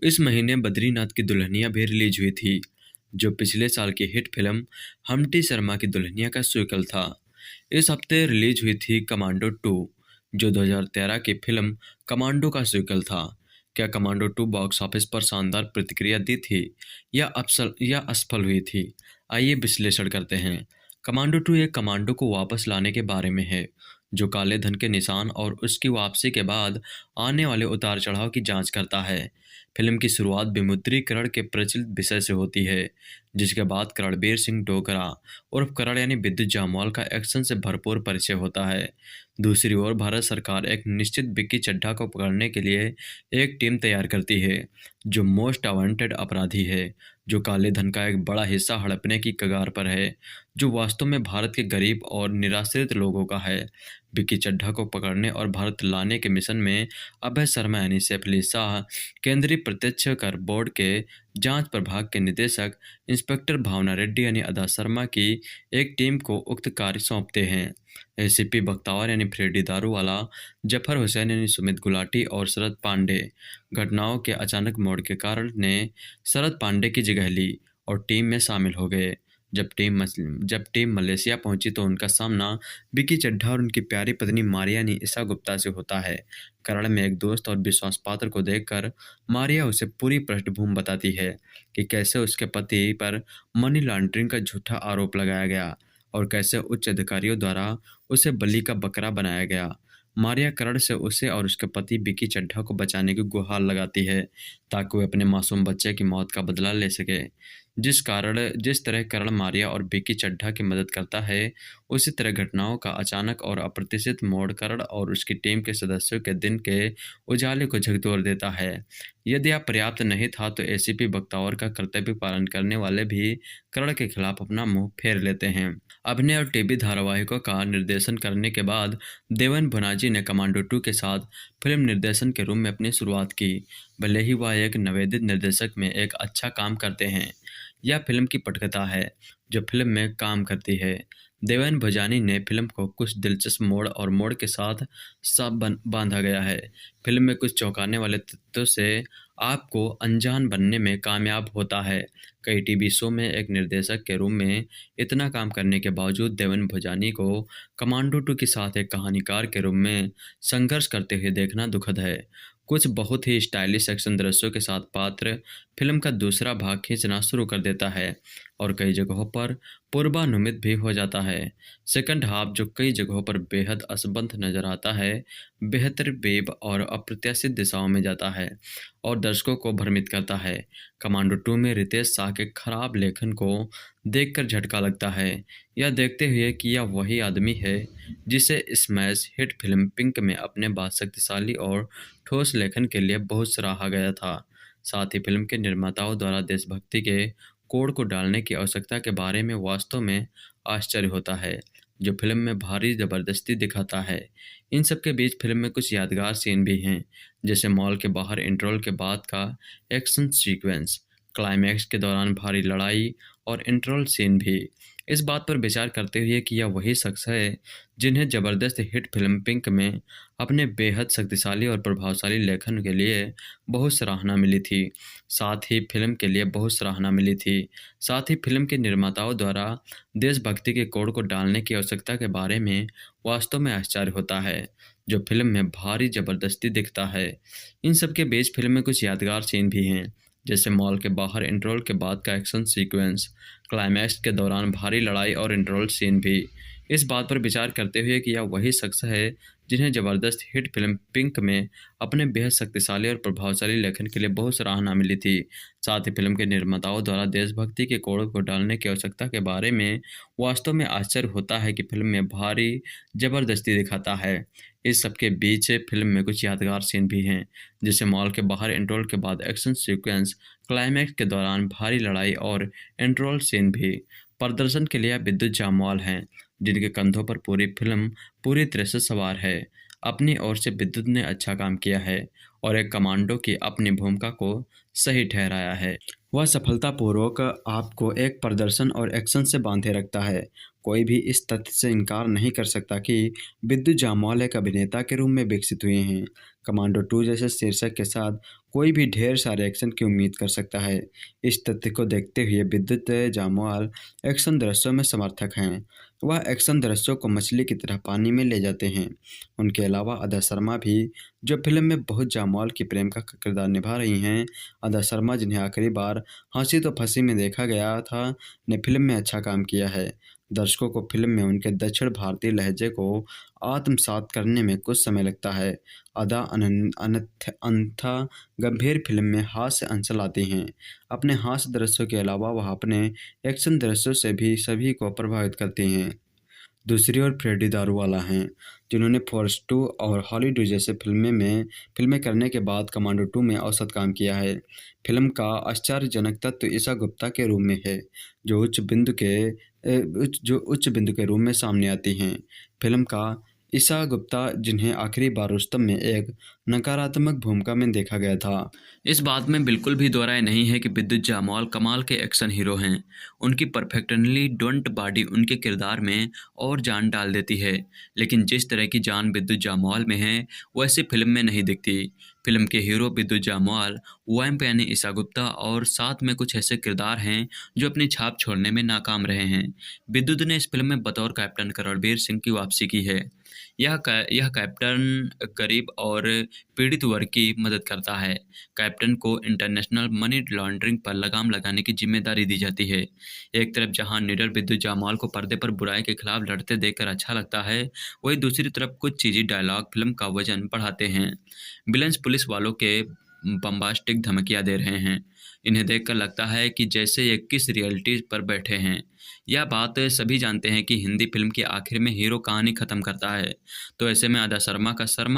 इस महीने बद्रीनाथ की दुल्हनिया भी रिलीज हुई थी, जो पिछले साल की हिट फिल्म हम्टी शर्मा की दुल्हनिया का सीक्वल था। इस हफ्ते रिलीज हुई थी कमांडो 2, जो 2013 की फिल्म कमांडो का सीक्वल था। क्या कमांडो 2 बॉक्स ऑफिस पर शानदार प्रतिक्रिया दी थी या असफल हुई थी? आइए विश्लेषण करते हैं। कमांडो 2 एक कमांडो को वापस लाने के बारे में है, जो काले धन के निशान और उसकी वापसी के बाद आने वाले उतार चढ़ाव की जांच करता है। फिल्म की शुरुआत विमुद्रीकरण के प्रचलित विषय से होती है, जिसके बाद रणबीर सिंह डोगरा उर्फ करण यानी विद्युत जामवाल का एक्शन से भरपूर परिचय होता है। दूसरी ओर भारत सरकार एक निश्चित विक्की चड्ढा को पकड़ने के लिए एक टीम तैयार करती है, जो मोस्ट वांटेड अपराधी है, जो काले धन का एक बड़ा हिस्सा हड़पने की कगार पर है, जो वास्तव में भारत के गरीब और निराश्रित लोगों का है। विक्की चड्ढा को पकड़ने और भारत लाने के मिशन में अभय शर्मा यानी सैफली शाह, केंद्रीय प्रत्यक्ष कर बोर्ड के जांच प्रभाग के निदेशक इंस्पेक्टर भावना रेड्डी यानी अदा शर्मा की एक टीम को उक्त कार्य सौंपते हैं। एसीपी बख्तावर यानी फ्रेडी दारूवाला, जफर हुसैन यानी सुमित गुलाटी और शरद पांडे घटनाओं के अचानक मोड़ के कारण ने शरद पांडे की जगह ली और टीम में शामिल हो गए। जब टीम मलेशिया पहुंची तो उनका सामना विक्की चड्ढा और उनकी प्यारी पत्नी मारिया यानी ईशा गुप्ता से होता है। करण में एक दोस्त और विश्वास पात्र को देखकर मारिया उसे पूरी पृष्ठभूमि बताती है कि कैसे उसके पति पर मनी लॉन्ड्रिंग का झूठा आरोप लगाया गया और कैसे उच्च अधिकारियों द्वारा उसे बलि का बकरा बनाया गया। मारिया करण से उसे और उसके पति विकी चड्ढा को बचाने की गुहार लगाती है ताकि वे अपने मासूम बच्चे की मौत का बदला ले सके। जिस तरह करण मारिया और विकी चड्ढा की मदद करता है, उसी तरह घटनाओं का अचानक और अप्रत्याशित मोड़ करण और उसकी टीम के सदस्यों के दिन के उजाले को झकझोर देता है। यदि आप पर्याप्त नहीं था तो एसीपी बख्तावर का कर्तव्य पालन करने वाले भी करण के खिलाफ अपना मुंह फेर लेते हैं। अभिनय और टीवी धारावाहिकों का निर्देशन करने के बाद देवन भुनाजी ने कमांडो 2 के साथ फिल्म निर्देशन के रूप में अपनी शुरुआत की। भले ही वह एक नवेदित निर्देशक में एक अच्छा काम करते हैं, यह फिल्म की पटकथा है जो फिल्म में काम करती है। देवन भुजानी ने फिल्म को कुछ दिलचस्प मोड़ और मोड़ के साथ बांधा गया है। फिल्म में कुछ चौंकाने वाले तथ्यों से आपको अनजान बनने में कामयाब होता है। कई टीवी शो में एक निर्देशक के रूप में इतना काम करने के बावजूद देवन भुजानी को कमांडो 2 के साथ एक कहानीकार के रूप में संघर्ष करते हुए देखना दुखद है। कुछ बहुत ही स्टाइलिश एक्शन दृश्यों के साथ पात्र फिल्म का दूसरा भाग खींचना शुरू कर देता है और कई जगहों पर पूर्वानुमित भी हो जाता है। सेकंड हाफ जो कई जगहों पर बेहद असंबद्ध नजर आता है, बेहतर वेब और अप्रत्याशित दिशाओं में जाता है और दर्शकों को भ्रमित करता है। कमांडो 2 में रितेश शाह के खराब लेखन को देखकर झटका लगता है, यह देखते हुए कि यह वही आदमी है जिसे स्मैश हिट फिल्म पिंक में अपने बाद शक्तिशाली और ठोस लेखन के लिए बहुत सराहा गया था। साथ ही फिल्म के निर्माताओं द्वारा देशभक्ति के कोड को डालने की आवश्यकता के बारे में वास्तव में आश्चर्य होता है, जो फिल्म में भारी जबरदस्ती दिखाता है। इन सब के बीच फिल्म में कुछ यादगार सीन भी हैं, जैसे मॉल के बाहर इंटरवल के बाद का एक्शन सीक्वेंस, क्लाइमैक्स के दौरान भारी लड़ाई और इंटरवल सीन भी। इस बात पर विचार करते हुए कि यह वही शख्स है जिन्हें जबरदस्त हिट फिल्म पिंक में अपने बेहद शक्तिशाली और प्रभावशाली लेखन के लिए बहुत सराहना मिली थी। साथ ही फिल्म के लिए बहुत सराहना मिली थी। साथ ही फिल्म के निर्माताओं द्वारा देशभक्ति के कोड को डालने की आवश्यकता के बारे में वास्तव में आश्चर्य होता है, जो फिल्म में भारी जबरदस्ती दिखता है। इन सब के बीच फिल्म में कुछ यादगार सीन भी हैं, जैसे मॉल के बाहर इंटरवल के बाद का एक्शन सीक्वेंस, क्लाइमैक्स के दौरान भारी लड़ाई और इंटरवल सीन भी। इस बात पर विचार करते हुए कि यह वही शख्स है जिन्हें जबरदस्त हिट फिल्म पिंक में अपने बेहद शक्तिशाली और प्रभावशाली लेखन के लिए बहुत सराहना मिली थी। साथ ही फिल्म के निर्माताओं द्वारा देशभक्ति के कोड को डालने की आवश्यकता के बारे में वास्तव में आश्चर्य होता है कि फिल्म में भारी जबरदस्ती दिखाता है। इस सब के बीच फिल्म में कुछ यादगार सीन भी हैं, जैसे मॉल के बाहर इंटरवल के बाद एक्शन सीक्वेंस, क्लाइमैक्स के दौरान भारी लड़ाई और इंटरवल सीन भी। प्रदर्शन के लिए विद्युत जामवाल हैं, जिनके कंधों पर पूरी फिल्म पूरी तरह से सवार है। अपनी ओर से विद्युत ने अच्छा काम किया है और एक कमांडो की अपनी भूमिका को सही ठहराया है। वह सफलतापूर्वक आपको एक प्रदर्शन और एक्शन से बांधे रखता है। कोई भी इस तथ्य से इनकार नहीं कर सकता कि विद्युत जामवाल एक अभिनेता के रूप में विकसित हुए हैं। कमांडो 2 जैसे शीर्षक के साथ कोई भी ढेर सारे एक्शन की उम्मीद कर सकता है। इस तथ्य को देखते हुए विद्युत जामवाल एक्शन दृश्यों में समर्थक हैं। वह एक्शन दृश्यों को मछली की तरह पानी में ले जाते हैं। उनके अलावा अदा शर्मा भी, जो फिल्म में बहुत जामवाल की प्रेम का किरदार निभा रही हैं। अदा शर्मा, जिन्हें आखिरी बार हंसी तो फंसी में देखा गया था, ने फिल्म में अच्छा काम किया है। दर्शकों को फिल्म में उनके दक्षिण भारतीय लहजे को आत्मसात करने में कुछ समय लगता है। अदा अन्यथा गंभीर फिल्म में हास्य अंश लाती हैं। अपने हास्य दृश्यों के अलावा वह अपने एक्शन दृश्यों से भी सभी को प्रभावित करती हैं। दूसरी ओर फ्रेडी दारूवाला हैं, जिन्होंने फोर्स 2 और हॉलीडे जैसे फिल्में करने के बाद कमांडो 2 में औसत काम किया है। फिल्म का आश्चर्यजनक तत्व ईशा गुप्ता के रूप में है, जो उच्च बिंदु के रूप में सामने आती हैं। फिल्म का ईशा गुप्ता, जिन्हें आखिरी बार रुस्तम में एक नकारात्मक भूमिका में देखा गया था। इस बात में बिल्कुल भी दो राय नहीं है कि विद्युत जामवाल कमाल के एक्शन हीरो हैं। उनकी परफेक्टली डोंट बॉडी उनके किरदार में और जान डाल देती है, लेकिन जिस तरह की जान विद्युत जामवाल में है वैसे फिल्म में नहीं दिखती। फिल्म के हीरो विद्युत जामवाल, वैम्प यानी ईशा गुप्ता और साथ में कुछ ऐसे किरदार हैं जो अपनी छाप छोड़ने में नाकाम रहे हैं। विद्युत ने इस फिल्म में बतौर कैप्टन रणबीर सिंह की वापसी की है। यह कैप्टन गरीब और पीड़ित वर्ग की मदद करता है। कैप्टन को इंटरनेशनल मनी लॉन्ड्रिंग पर लगाम लगाने की जिम्मेदारी दी जाती है। एक तरफ जहां निडर विद्युत जामवाल को पर्दे पर बुराई के खिलाफ लड़ते देखकर अच्छा लगता है, वहीं दूसरी तरफ कुछ चीजी डायलॉग फिल्म का वजन बढ़ाते हैं। विलन्स पुलिस वालों के बम्बास्टिक धमकियां दे रहे हैं। इन्हें देखकर लगता है कि जैसे ये किस रियलिटी पर बैठे हैं। यह बात सभी जानते हैं कि हिंदी फिल्म के आखिर में हीरो कहानी खत्म करता है, तो ऐसे में अदा शर्मा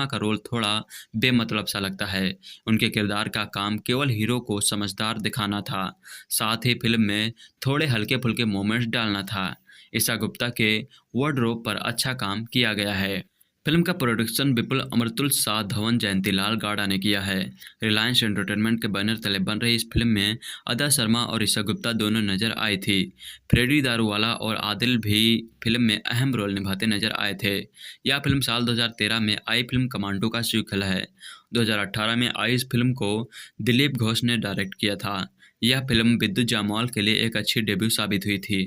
का रोल थोड़ा बेमतलब सा लगता है। उनके किरदार का काम केवल हीरो को समझदार दिखाना था, साथ ही फिल्म में थोड़े हल्के फुल्के मोमेंट्स डालना था। ईशा गुप्ता के वार्डरोब पर अच्छा काम किया गया है। फिल्म का प्रोडक्शन विपुल अमृतुल शाह धवन जयंतीलाल गाड़ा ने किया है। रिलायंस एंटरटेनमेंट के बैनर तले बन रही इस फिल्म में अदा शर्मा और ईशा गुप्ता दोनों नजर आई थी। फ्रेडी दारूवाला और आदिल भी फिल्म में अहम रोल निभाते नजर आए थे। यह फिल्म साल 2013 में आई फिल्म कमांडो का सीक्वल है। 2018 में आई इस फिल्म को दिलीप घोष ने डायरेक्ट किया था। यह फिल्म विद्युत जामवाल के लिए एक अच्छी डेब्यू साबित हुई थी।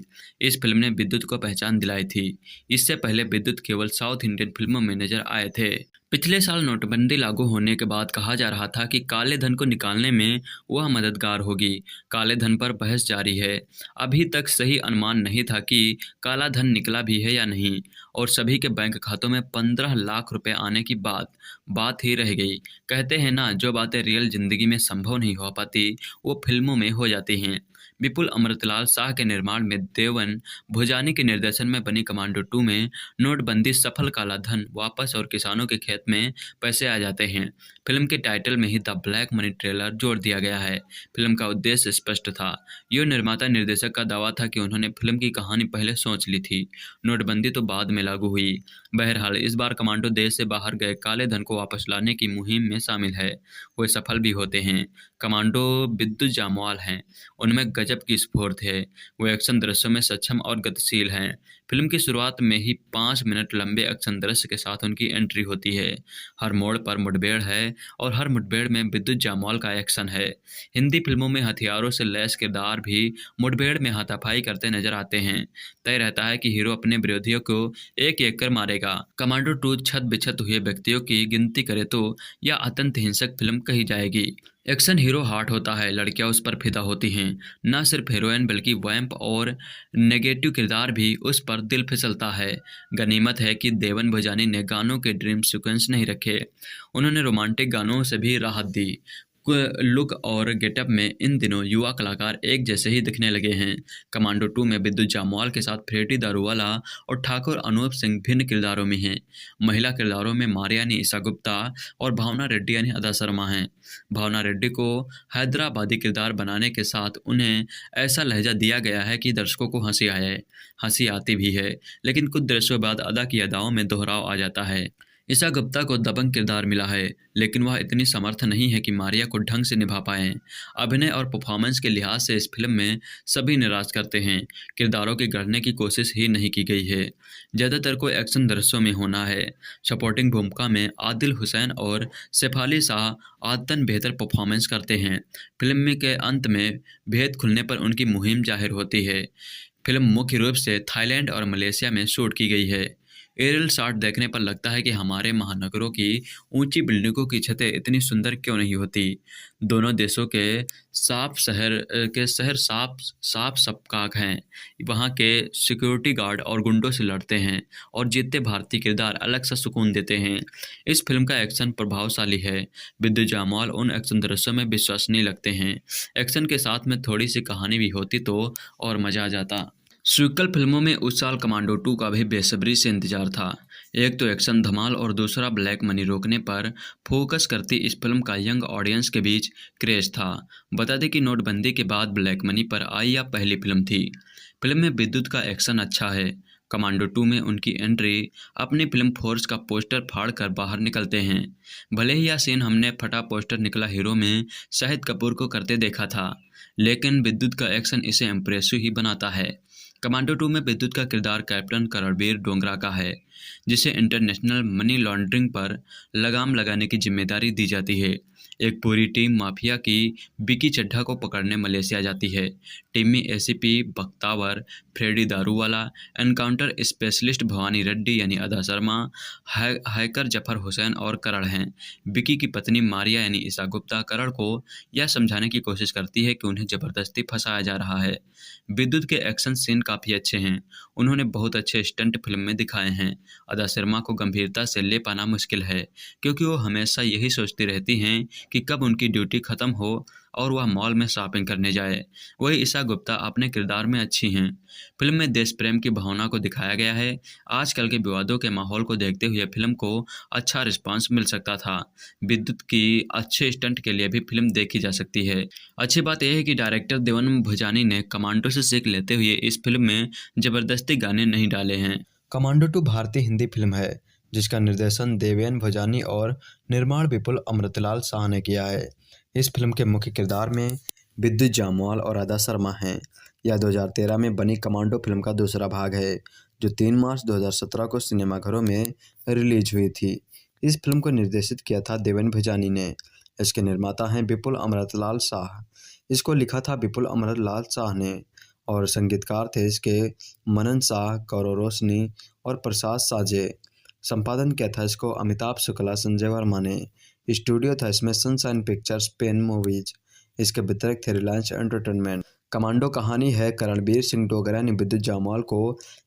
इस फिल्म ने विद्युत को पहचान दिलाई थी। इससे पहले विद्युत केवल साउथ इंडियन फिल्मों में नजर आए थे। पिछले साल नोटबंदी लागू होने के बाद कहा जा रहा था कि काले धन को निकालने में वह मददगार होगी। काले धन पर बहस जारी है। अभी तक सही अनुमान नहीं था कि काला धन निकला भी है या नहीं, और सभी के बैंक खातों में 15 लाख रुपए आने की बात ही रह गई। कहते हैं ना, जो बातें रियल जिंदगी में संभव नहीं हो पाती वो फिल्मों में हो जाती हैं। विपुल अमृतलाल शाह के निर्माण में देवन भुजानी के निर्देशन में बनी कमांडो 2 में नोटबंदी सफल, काला धन वापस और किसानों के खेत में पैसे आ जाते हैं। फिल्म के टाइटल में ही द ब्लैक मनी ट्रेलर जोड़ दिया गया है। फिल्म का उद्देश्य स्पष्ट था। यो निर्माता निर्देशक का दावा था कि उन्होंने फिल्म की कहानी पहले सोच ली थी, नोटबंदी तो बाद में लागू हुई। बहरहाल इस बार कमांडो देश से बाहर गए काले धन को वापस लाने की मुहिम में शामिल है। वे सफल भी होते हैं। कमांडो विद्युत जामवाल हैं, उनमें गजब की स्फूर्त है। वो एक्शन दृश्यों में सक्षम और गतिशील हैं। फिल्म की शुरुआत में ही 5 मिनट लंबे एक्शन दृश्य के साथ उनकी एंट्री होती है। हर मोड़ पर मुठभेड़ है और हर मुठभेड़ में विद्युत जामवाल का एक्शन है। हिंदी फिल्मों में हथियारों से लैस किरदार भी मुठभेड़ में हाथापाई करते नजर आते हैं। तय रहता है कि हीरो अपने विरोधियों को एक एक कर मारेगा। कमांडो 2 छत बिछत हुए व्यक्तियों की गिनती करे तो यह अत्यंत हिंसक फिल्म कही जाएगी। एक्शन हीरो हार्ट होता है, लड़कियां उस पर फिदा होती हैं। न सिर्फ हीरोइन बल्कि वैम्प और नेगेटिव किरदार भी उस पर दिल फिसलता है। गनीमत है कि देवन भुजानी ने गानों के ड्रीम सीक्वेंस नहीं रखे, उन्होंने रोमांटिक गानों से भी राहत दी। लुक और गेटअप में इन दिनों युवा कलाकार एक जैसे ही दिखने लगे हैं। कमांडो 2 में विद्युत जामवाल के साथ फ्रेडी दारूवाला और ठाकुर अनूप सिंह भिन्न किरदारों में हैं। महिला किरदारों में मारिया यानी ईशा गुप्ता और भावना रेड्डी यानी अदा शर्मा हैं। भावना रेड्डी को हैदराबादी किरदार बनाने के साथ उन्हें ऐसा लहजा दिया गया है कि दर्शकों को हंसी आए। हंसी आती भी है, लेकिन कुछ दृश्यों बाद अदा की अदाओं में दोहराव आ जाता है। ईशा गुप्ता को दबंग किरदार मिला है, लेकिन वह इतनी समर्थ नहीं है कि मारिया को ढंग से निभा पाएं। अभिनय और परफॉर्मेंस के लिहाज से इस फिल्म में सभी निराश करते हैं। किरदारों के गढ़ने की कोशिश ही नहीं की गई है। ज़्यादातर को एक्शन दृश्यों में होना है। सपोर्टिंग भूमिका में आदिल हुसैन और सैफ शाह आदतन बेहतर परफॉर्मेंस करते हैं। फिल्म के अंत में भेद खुलने पर उनकी मुहिम जाहिर होती है। फिल्म मुख्य रूप से थाईलैंड और मलेशिया में शूट की गई है। एरियल शॉट देखने पर लगता है कि हमारे महानगरों की ऊंची बिल्डिंगों की छतें इतनी सुंदर क्यों नहीं होती। दोनों देशों के शहर साफ सपाक हैं। वहाँ के सिक्योरिटी गार्ड और गुंडों से लड़ते हैं और जीतते भारतीय किरदार अलग सा सुकून देते हैं। इस फिल्म का एक्शन प्रभावशाली है। विद्युत जामवाल उन एक्शन दृश्यों में विश्वसनीय लगते हैं। एक्शन के साथ में थोड़ी सी कहानी भी होती तो और मज़ा आ जाता। सीक्वल फिल्मों में उस साल कमांडो 2 का भी बेसब्री से इंतजार था। एक तो एक्शन धमाल और दूसरा ब्लैक मनी रोकने पर फोकस करती इस फिल्म का यंग ऑडियंस के बीच क्रेज था। बता दें कि नोटबंदी के बाद ब्लैक मनी पर आई यह पहली फिल्म थी। फिल्म में विद्युत का एक्शन अच्छा है। कमांडो 2 में उनकी एंट्री अपनी फिल्म फोर्स का पोस्टर फाड़ कर बाहर निकलते हैं। भले ही यह सीन हमने फटा पोस्टर निकला हीरो में शाहिद कपूर को करते देखा था, लेकिन विद्युत का एक्शन इसे इम्प्रेसिव ही बनाता है। कमांडो 2 में विद्युत का किरदार कैप्टन रणबीर डोगरा का है, जिसे इंटरनेशनल मनी लॉन्ड्रिंग पर लगाम लगाने की जिम्मेदारी दी जाती है। एक पूरी टीम माफिया की विकी चड्ढा को पकड़ने मलेशिया जाती है। टीम में ACP Bakhtawar, Freddy Daruwala, encounter specialist Bhavani Reddy यानी अदा शर्मा, हैकर जफर हुसैन और करण हैं। विकी की पत्नी मारिया यानी ईशा गुप्ता करण को यह समझाने की कोशिश करती है कि उन्हें जबरदस्ती फंसाया जा रहा है। विद्युत के एक्शन सीन काफ़ी अच्छे हैं। उन्होंने बहुत अच्छे स्टंट फिल्म में दिखाए हैं। अदा शर्मा को गंभीरता से ले पाना मुश्किल है, क्योंकि वो हमेशा यही सोचती रहती हैं कि कब उनकी ड्यूटी ख़त्म हो और वह मॉल में शॉपिंग करने जाए। वही ईशा गुप्ता अपने किरदार में अच्छी हैं। फिल्म में देश प्रेम की भावना को दिखाया गया है। आजकल के विवादों के माहौल को देखते हुए फिल्म को अच्छा रिस्पांस मिल सकता था। विद्युत की अच्छे स्टंट के लिए भी फिल्म देखी जा सकती है। अच्छी बात यह है कि डायरेक्टर देवन भुजानी ने कमांडो से सीख लेते हुए इस फिल्म में जबरदस्ती गाने नहीं डाले हैं। कमांडो 2 भारतीय हिंदी फिल्म है जिसका निर्देशन देवेन भोजानी और निर्माण विपुल अमृतलाल शाह ने किया है। इस फिल्म के मुख्य किरदार में विद्युत जामवाल और अदा शर्मा हैं। यह 2013 में बनी कमांडो फिल्म का दूसरा भाग है, जो 3 मार्च 2017 को सिनेमाघरों में रिलीज हुई थी। इस फिल्म को निर्देशित किया था देवेन भोजानी ने। इसके निर्माता हैं विपुल अमृतलाल शाह। इसको लिखा था विपुल अमृतलाल शाह ने और संगीतकार थे इसके मनन शाह, गौरव रोशनी और प्रसाद साजे। संपादन किया था इसको अमिताभ शुक्ला, संजय वर्मा ने। स्टूडियो था इसमें सनशाइन पिक्चर्स, पेन मूवीज। इसके वितरक थे रिलायंस एंटरटेनमेंट। कमांडो कहानी है करणबीर सिंह डोगरा ने विद्युत जामवाल को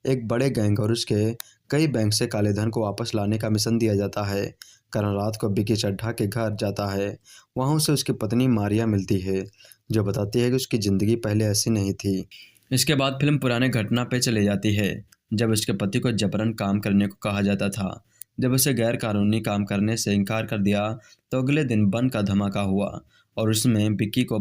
एक बड़े गैंग और उसके कई बैंक से काले धन को वापस लाने का मिशन दिया जाता है। करण रात को विकी चड्ढा के घर जाता है। वहाँ उसे उसकी पत्नी मारिया मिलती है, जो बताती है कि उसकी ज़िंदगी पहले ऐसी नहीं थी। इसके बाद फिल्म पुराने घटना पे चली जाती है, जब उसके पति को जबरन काम करने को कहा जाता था। जब उसे गैर कानूनी काम करने से इनकार कर दिया तो अगले दिन बम का धमाका हुआ और इसमें विक्की तो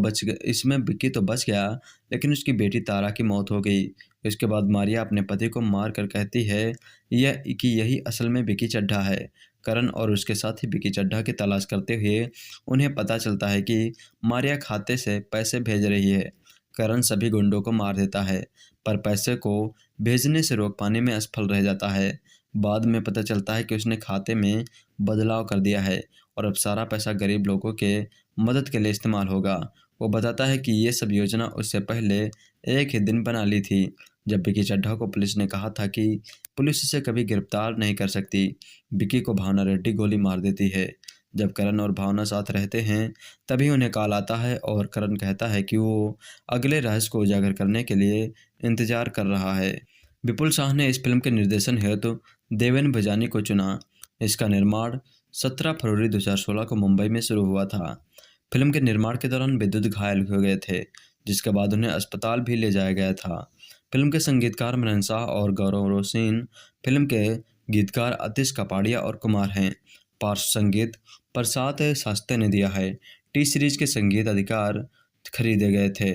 बच गया, लेकिन उसकी बेटी तारा की मौत हो गई। इसके बाद मारिया अपने पति को मार कर कहती है कि यही असल में विक्की चड्ढा है। करण और उसके साथी विक्की चड्ढा की तलाश करते हुए उन्हें पता चलता है कि मारिया खाते से पैसे भेज रही है। करण सभी गुंडों को मार देता है, पर पैसे को भेजने से रोक पाने में असफल रह जाता है। बाद में पता चलता है कि उसने खाते में बदलाव कर दिया है और अब सारा पैसा गरीब लोगों के मदद के लिए इस्तेमाल होगा। वो बताता है कि ये सब योजना उससे पहले एक ही दिन बना ली थी, जब विकी चड्ढा को पुलिस ने कहा था कि पुलिस इसे कभी गिरफ्तार नहीं कर सकती। विकी को भावना रेड्डी गोली मार देती है। जब करण और भावना साथ रहते हैं तभी उन्हें कॉल आता है और करण कहता है कि वो अगले रहस्य को उजागर करने के लिए इंतजार कर रहा है। विपुल शाह ने इस फिल्म के निर्देशन हेतु देवेन भोजानी को चुना। इसका निर्माण 17 फरवरी 2016 को मुंबई में शुरू हुआ था। फिल्म के निर्माण के दौरान विद्युत घायल हो गए थे, जिसके बाद उन्हें अस्पताल भी ले जाया गया था। फिल्म के संगीतकार मनन शाह और गौरव रोशन, फिल्म के गीतकार अतीश कपाड़िया और कुमार हैं। पार्श्व संगीत प्रसाद शास्त्री ने दिया है। टी सीरीज के संगीत अधिकार खरीदे गए थे।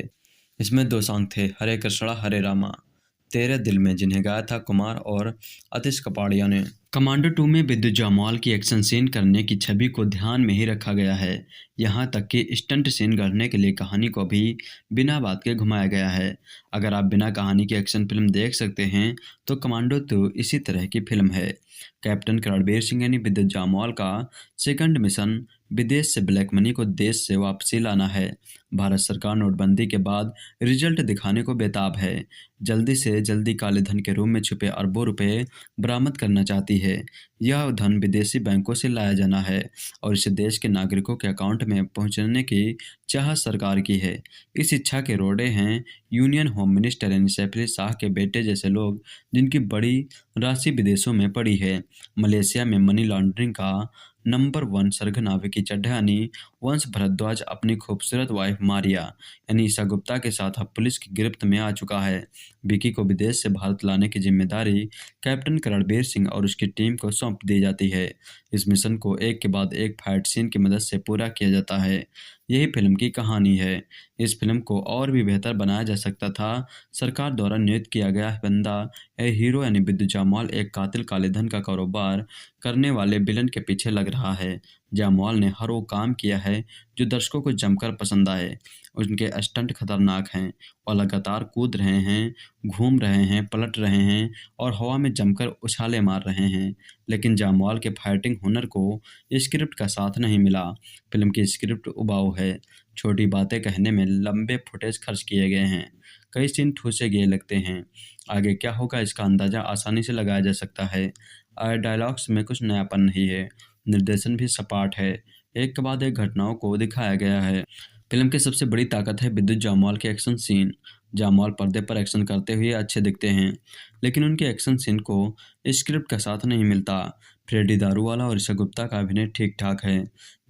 इसमें 2 सॉन्ग थे, हरे कृष्णा हरे रामा, तेरे दिल में, जिन्हें गाया था कुमार और अतीश कपाड़िया ने। कमांडो 2 में विद्युत जामवाल की एक्शन सीन करने की छवि को ध्यान में ही रखा गया है। यहाँ तक कि स्टंट सीन करने के लिए कहानी को भी बिना बात के घुमाया गया है। अगर आप बिना कहानी की एक्शन फिल्म देख सकते हैं तो कमांडो 2 इसी तरह की फिल्म है। कैप्टन रणबीर सिंह यानी विद्युत जामवाल का सेकंड मिशन विदेश से ब्लैक मनी को देश से वापसी लाना है। भारत सरकार नोटबंदी के बाद रिजल्ट दिखाने को बेताब है। जल्दी से जल्दी काले धन के रूप में छुपे अरबों रुपए बरामद करना चाहती है। यह धन विदेशी बैंकों से लाया जाना है और इसे देश के नागरिकों के अकाउंट में पहुंचाने की चाह सरकार की है। इस इच्छा के रोड़े हैं यूनियन होम मिनिस्टर यानी सैफरी शाह के बेटे जैसे लोग, जिनकी बड़ी राशि विदेशों में पड़ी है। मलेशिया में मनी लॉन्ड्रिंग का नंबर 1 सरगना विकी चड्ढा यानी वंश भरद्वाज अपनी खूबसूरत वाइफ मारिया यानी ईशा गुप्ता के साथ अब पुलिस की गिरफ्त में आ चुका है। विकी को विदेश से भारत लाने की जिम्मेदारी कैप्टन रणबीर सिंह और उसकी टीम को सौंप दी जाती है। इस मिशन को एक के बाद एक फाइट सीन की मदद से पूरा किया जाता है। यही फिल्म की कहानी है। इस फिल्म को और भी बेहतर बनाया जा सकता था। सरकार द्वारा नियुक्त किया गया बंदा हीरो यानी विद्युत जामवाल एक कातिल काले धन का कारोबार करने वाले विलन के पीछे लग रहा है, जायसवाल ने हर वो काम किया है जो दर्शकों को जमकर पसंद आए। उनके स्टंट खतरनाक हैं और लगातार कूद रहे हैं, घूम रहे हैं, पलट रहे हैं और हवा में जमकर उछाले मार रहे हैं। लेकिन जायसवाल के फाइटिंग हुनर को स्क्रिप्ट का साथ नहीं मिला। फिल्म की स्क्रिप्ट उबाऊ है, छोटी बातें कहने में लंबे फुटेज खर्च किए गए हैं, कई सीन ठूसे गए लगते हैं। आगे क्या होगा इसका अंदाजा आसानी से लगाया जा सकता है। डायलॉग्स में कुछ नयापन नहीं है, निर्देशन भी सपाट है, एक के बाद एक घटनाओं को दिखाया गया है। फिल्म की सबसे बड़ी ताकत है विद्युत जायसवाल के एक्शन सीन। जायसवाल पर्दे पर एक्शन करते हुए अच्छे दिखते हैं, लेकिन उनके एक्शन सीन को स्क्रिप्ट का साथ नहीं मिलता। फ्रेडी दारूवाला और ऋषभ गुप्ता का अभिनय ठीक ठाक है।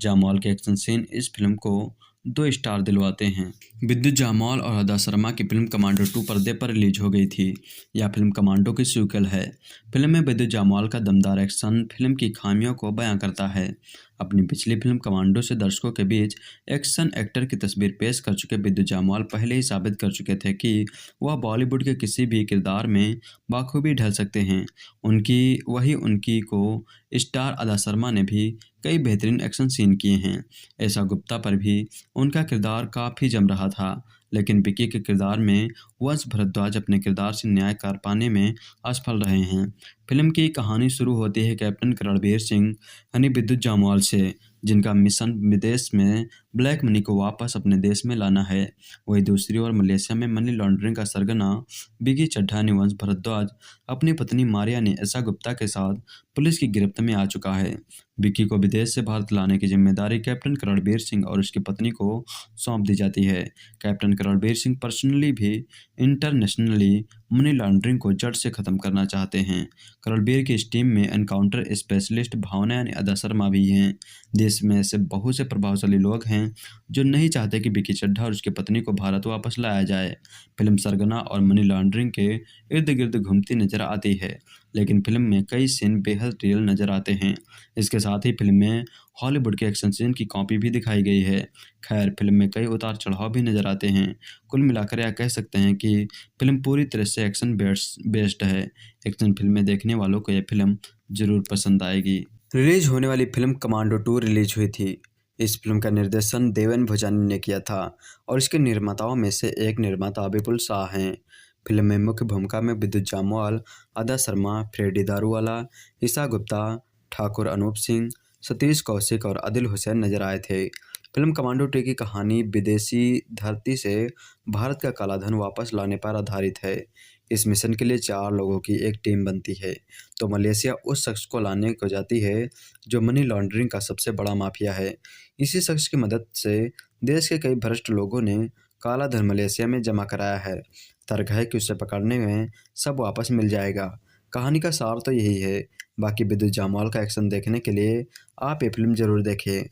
जायसवाल के एक्शन सीन इस फिल्म को 2 स्टार दिलवाते हैं। विद्युत जायसवाल और अदा शर्मा की फिल्म कमांडो 2 पर्दे पर रिलीज हो गई थी। यह फिल्म कमांडो की सीक्वल है। फिल्म में विद्युत जायसवाल का दमदार एक्शन फिल्म की खामियों को बयां करता है। अपनी पिछली फिल्म कमांडो से दर्शकों के बीच एक्शन एक्टर की तस्वीर पेश कर चुके विद्युत जायसवाल पहले ही साबित कर चुके थे कि वह बॉलीवुड के किसी भी किरदार में बाखूबी ढल सकते हैं। उनकी को स्टार अदा शर्मा ने भी कई बेहतरीन एक्शन सीन किए हैं। ऐसा गुप्ता पर भी उनका किरदार काफ़ी जम रहा था, लेकिन विकी के किरदार में वंश भारद्वाज अपने किरदार से न्याय कर पाने में असफल रहे हैं। फिल्म की कहानी शुरू होती है कैप्टन रणबीर सिंह यानी विद्युत जायसवाल से, जिनका मिशन विदेश में ब्लैक मनी को वापस अपने देश में लाना है। वहीं दूसरी ओर मलेशिया में मनी लॉन्ड्रिंग का सरगना विकी चड्ढा ने वंश भारद्वाज अपनी पत्नी मारिया ने ऐसा गुप्ता के साथ पुलिस की गिरफ्त में आ चुका है। विकी को विदेश से भारत लाने की जिम्मेदारी कैप्टन रणबीर सिंह और उसकी पत्नी को सौंप दी जाती है। कैप्टन रणबीर सिंह पर्सनली भी इंटरनेशनली मनी लॉन्ड्रिंग को जड़ से खत्म करना चाहते हैं। रणबीर की इस टीम में एनकाउंटर स्पेशलिस्ट भावना यानी अदा शर्मा भी हैं। देश में ऐसे बहुत से प्रभावशाली लोग हैं जो नहीं चाहते कि विकी चड्ढा और उसकी पत्नी को भारत वापस लाया जाए। फिल्म सरगना और मनी लॉन्ड्रिंग के इर्द गिर्द घूमती नजर आती है, लेकिन फिल्म में कई सीन बेहद रियल नजर आते हैं। इसके साथ ही फिल्म में हॉलीवुड के एक्शन सीन की कॉपी भी दिखाई गई है। खैर, फिल्म में कई उतार चढ़ाव भी नजर आते हैं। कुल मिलाकर यह कह सकते हैं कि फिल्म पूरी तरह से एक्शन बेस्ड है। एक्शन फिल्में देखने वालों को यह फिल्म जरूर पसंद आएगी। रिलीज होने वाली फिल्म कमांडो 2 रिलीज हुई थी। इस फिल्म का निर्देशन देवेन भोजानी ने किया था और इसके निर्माताओं में से एक निर्माता विपुल शाह हैं। फिल्म में मुख्य भूमिका में विद्युत जायसवाल, अदा शर्मा, फ्रेडी दारूवाला, ईशा गुप्ता, ठाकुर अनूप सिंह, सतीश कौशिक और आदिल हुसैन नजर आए थे। फिल्म कमांडो 2 की कहानी विदेशी धरती से भारत का काला धन वापस लाने पर आधारित है। इस मिशन के लिए 4 लोगों की एक टीम बनती है तो मलेशिया उस शख्स को लाने को जाती है जो मनी लॉन्ड्रिंग का सबसे बड़ा माफिया है। इसी शख्स की मदद से देश के कई भ्रष्ट लोगों ने काला धन मलेशिया में जमा कराया है। तर्क है कि उसे पकड़ने में सब वापस मिल जाएगा। कहानी का सार तो यही है। बाकी विद्युत जायसवाल का एक्शन देखने के लिए आप ये फिल्म जरूर देखें।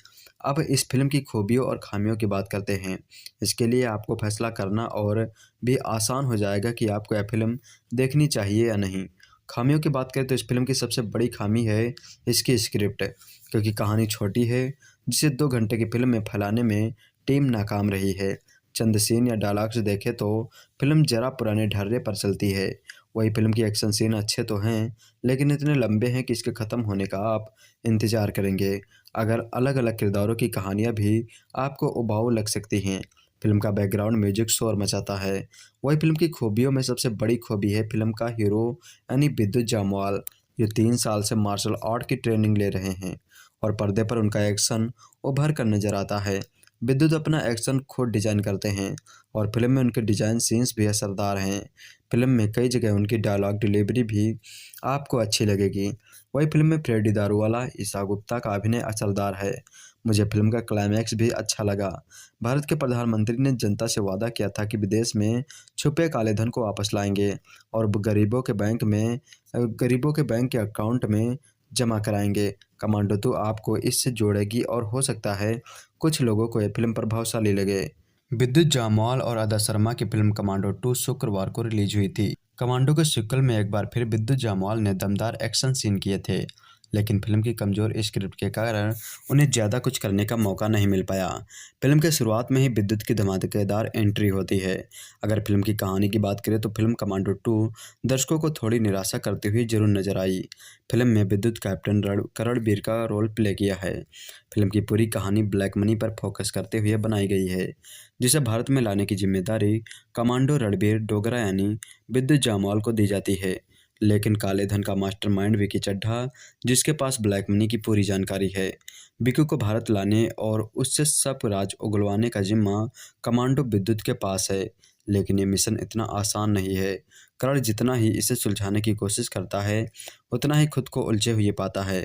अब इस फिल्म की खूबियों और खामियों की बात करते हैं। इसके लिए आपको फैसला करना और भी आसान हो जाएगा कि आपको यह फिल्म देखनी चाहिए या नहीं। खामियों की बात करें तो इस फिल्म की सबसे बड़ी खामी है इसकी स्क्रिप्ट, क्योंकि कहानी छोटी है जिसे 2 घंटे की फिल्म में फैलाने में टीम नाकाम रही है। चंद सीन या डायलॉग्स देखें तो फिल्म जरा पुराने ढर्रे पर चलती है। वही फिल्म की एक्शन सीन अच्छे तो हैं, लेकिन इतने लंबे हैं कि इसके ख़त्म होने का आप इंतज़ार करेंगे। अगर अलग अलग किरदारों की कहानियाँ भी आपको उबाऊ लग सकती हैं। फिल्म का बैकग्राउंड म्यूजिक शोर मचाता है। वही फिल्म की खूबियों में सबसे बड़ी खूबी है फिल्म का हीरो यानी विद्युत जायसवाल, जो 3 साल से मार्शल आर्ट की ट्रेनिंग ले रहे हैं और पर्दे पर उनका एक्शन उभर कर नजर आता है। विद्युत अपना एक्शन खुद डिजाइन करते हैं और फिल्म में उनके डिजाइन सीन्स भी असरदार हैं। फिल्म में कई जगह उनकी डायलॉग डिलीवरी भी आपको अच्छी लगेगी। वही फिल्म में फ्रेडी दारूवाला, ईशा गुप्ता का अभिनय असरदार है। मुझे फिल्म का क्लाइमैक्स भी अच्छा लगा। भारत के प्रधानमंत्री ने जनता से वादा किया था कि विदेश में छुपे काले धन को वापस लाएंगे और गरीबों के बैंक के अकाउंट में जमा कराएंगे। कमांडो 2 आपको इससे जोड़ेगी और हो सकता है कुछ लोगों को यह फिल्म प्रभावशाली लगे। विद्युत जायसवाल और अदा शर्मा की फिल्म कमांडो 2 शुक्रवार को रिलीज हुई थी। कमांडो के सीक्वल में एक बार फिर विद्युत जायसवाल ने दमदार एक्शन सीन किए थे। लेकिन फिल्म की कमज़ोर स्क्रिप्ट के कारण उन्हें ज़्यादा कुछ करने का मौका नहीं मिल पाया। फिल्म के शुरुआत में ही विद्युत की धमाकेदार एंट्री होती है। अगर फिल्म की कहानी की बात करें तो फिल्म कमांडो 2 दर्शकों को थोड़ी निराशा करती हुई जरूर नजर आई। फिल्म में विद्युत कैप्टन करणबीर का रोल प्ले किया है। फिल्म की पूरी कहानी ब्लैक मनी पर फोकस करते हुए बनाई गई है, जिसे भारत में लाने की जिम्मेदारी कमांडो रणबीर डोगरा यानी विद्युत जामवाल को दी जाती है। लेकिन काले धन का मास्टरमाइंड विकी चड्ढा, जिसके पास ब्लैक मनी की पूरी जानकारी है, विकी को भारत लाने और उससे सब राज उगलवाने का जिम्मा कमांडो विद्युत के पास है। लेकिन ये मिशन इतना आसान नहीं है। करण जितना ही इसे सुलझाने की कोशिश करता है, उतना ही खुद को उलझे हुए पाता है।